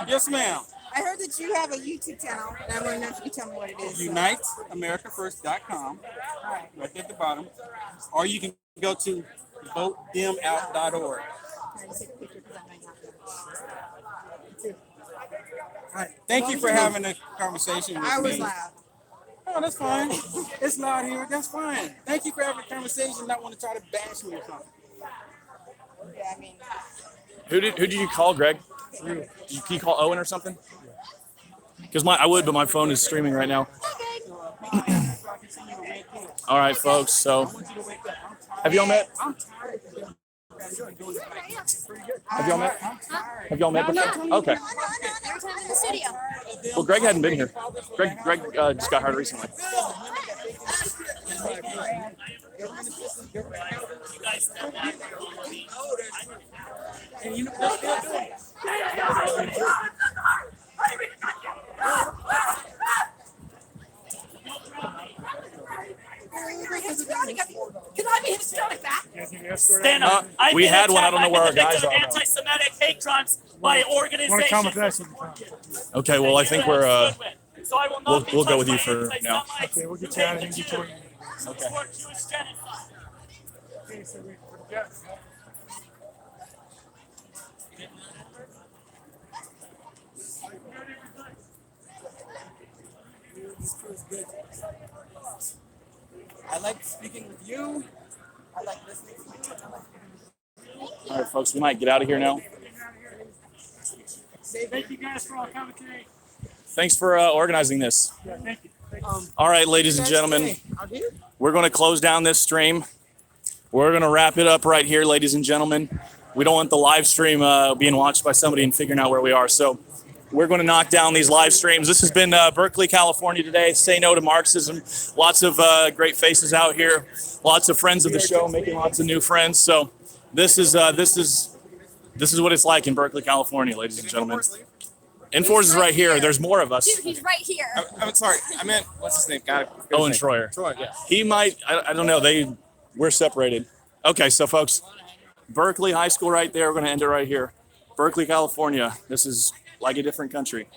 [SPEAKER 14] Yes, ma'am.
[SPEAKER 15] I heard that you have a YouTube channel, and I want to know if you can tell me what it is.
[SPEAKER 14] UniteAmericaFirst.com, right there at the bottom. Or you can go to VoteThemOut.org. Thank you for having a conversation with me.
[SPEAKER 15] I was loud.
[SPEAKER 14] Oh, that's fine. It's loud here. That's fine. Thank you for having a conversation. Not want to try to bash me or something.
[SPEAKER 15] Yeah, I mean.
[SPEAKER 1] Who did you call, Greg? Can you call Owen or something? Because I would, but my phone is streaming right now. All right, folks. So, have y'all met? Have y'all met before? Okay.
[SPEAKER 10] In the studio.
[SPEAKER 1] Well, Greg hadn't been here. Greg just got hired recently.
[SPEAKER 12] Can I be Hispanic back? Stand up.
[SPEAKER 1] We had one. I don't know where our guys are.
[SPEAKER 12] Anti-Semitic hate crimes by organizations.
[SPEAKER 1] Okay. Well, I think we're.
[SPEAKER 12] So I will not
[SPEAKER 1] We'll go with you for now.
[SPEAKER 3] Okay, we'll get you out of here.
[SPEAKER 1] Okay.
[SPEAKER 14] I like speaking with you. I like listening to you.
[SPEAKER 1] All right, folks. We might get out of here now.
[SPEAKER 3] Thank you guys for all coming today.
[SPEAKER 1] Thanks for organizing this.
[SPEAKER 3] Yeah, thank you.
[SPEAKER 1] All right, ladies and gentlemen, we're going to close down this stream. We're going to wrap it up right here, ladies and gentlemen. we don't want the live stream being watched by somebody and figuring out where we are. So we're going to knock down these live streams. This has been Berkeley, California today. Say no to Marxism. Lots of great faces out here. Lots of friends of the show, making lots of new friends. So this is what it's like in Berkeley, California, ladies and gentlemen. Enforce is right here. There's more of us.
[SPEAKER 10] Dude, he's right here.
[SPEAKER 9] I'm sorry. I meant, what's his name?
[SPEAKER 1] Owen Schroyer.
[SPEAKER 9] Troy, yeah.
[SPEAKER 1] He might. I don't know. We're separated. Okay, so folks, Berkeley High School right there. We're going to end it right here. Berkeley, California. This is like a different country.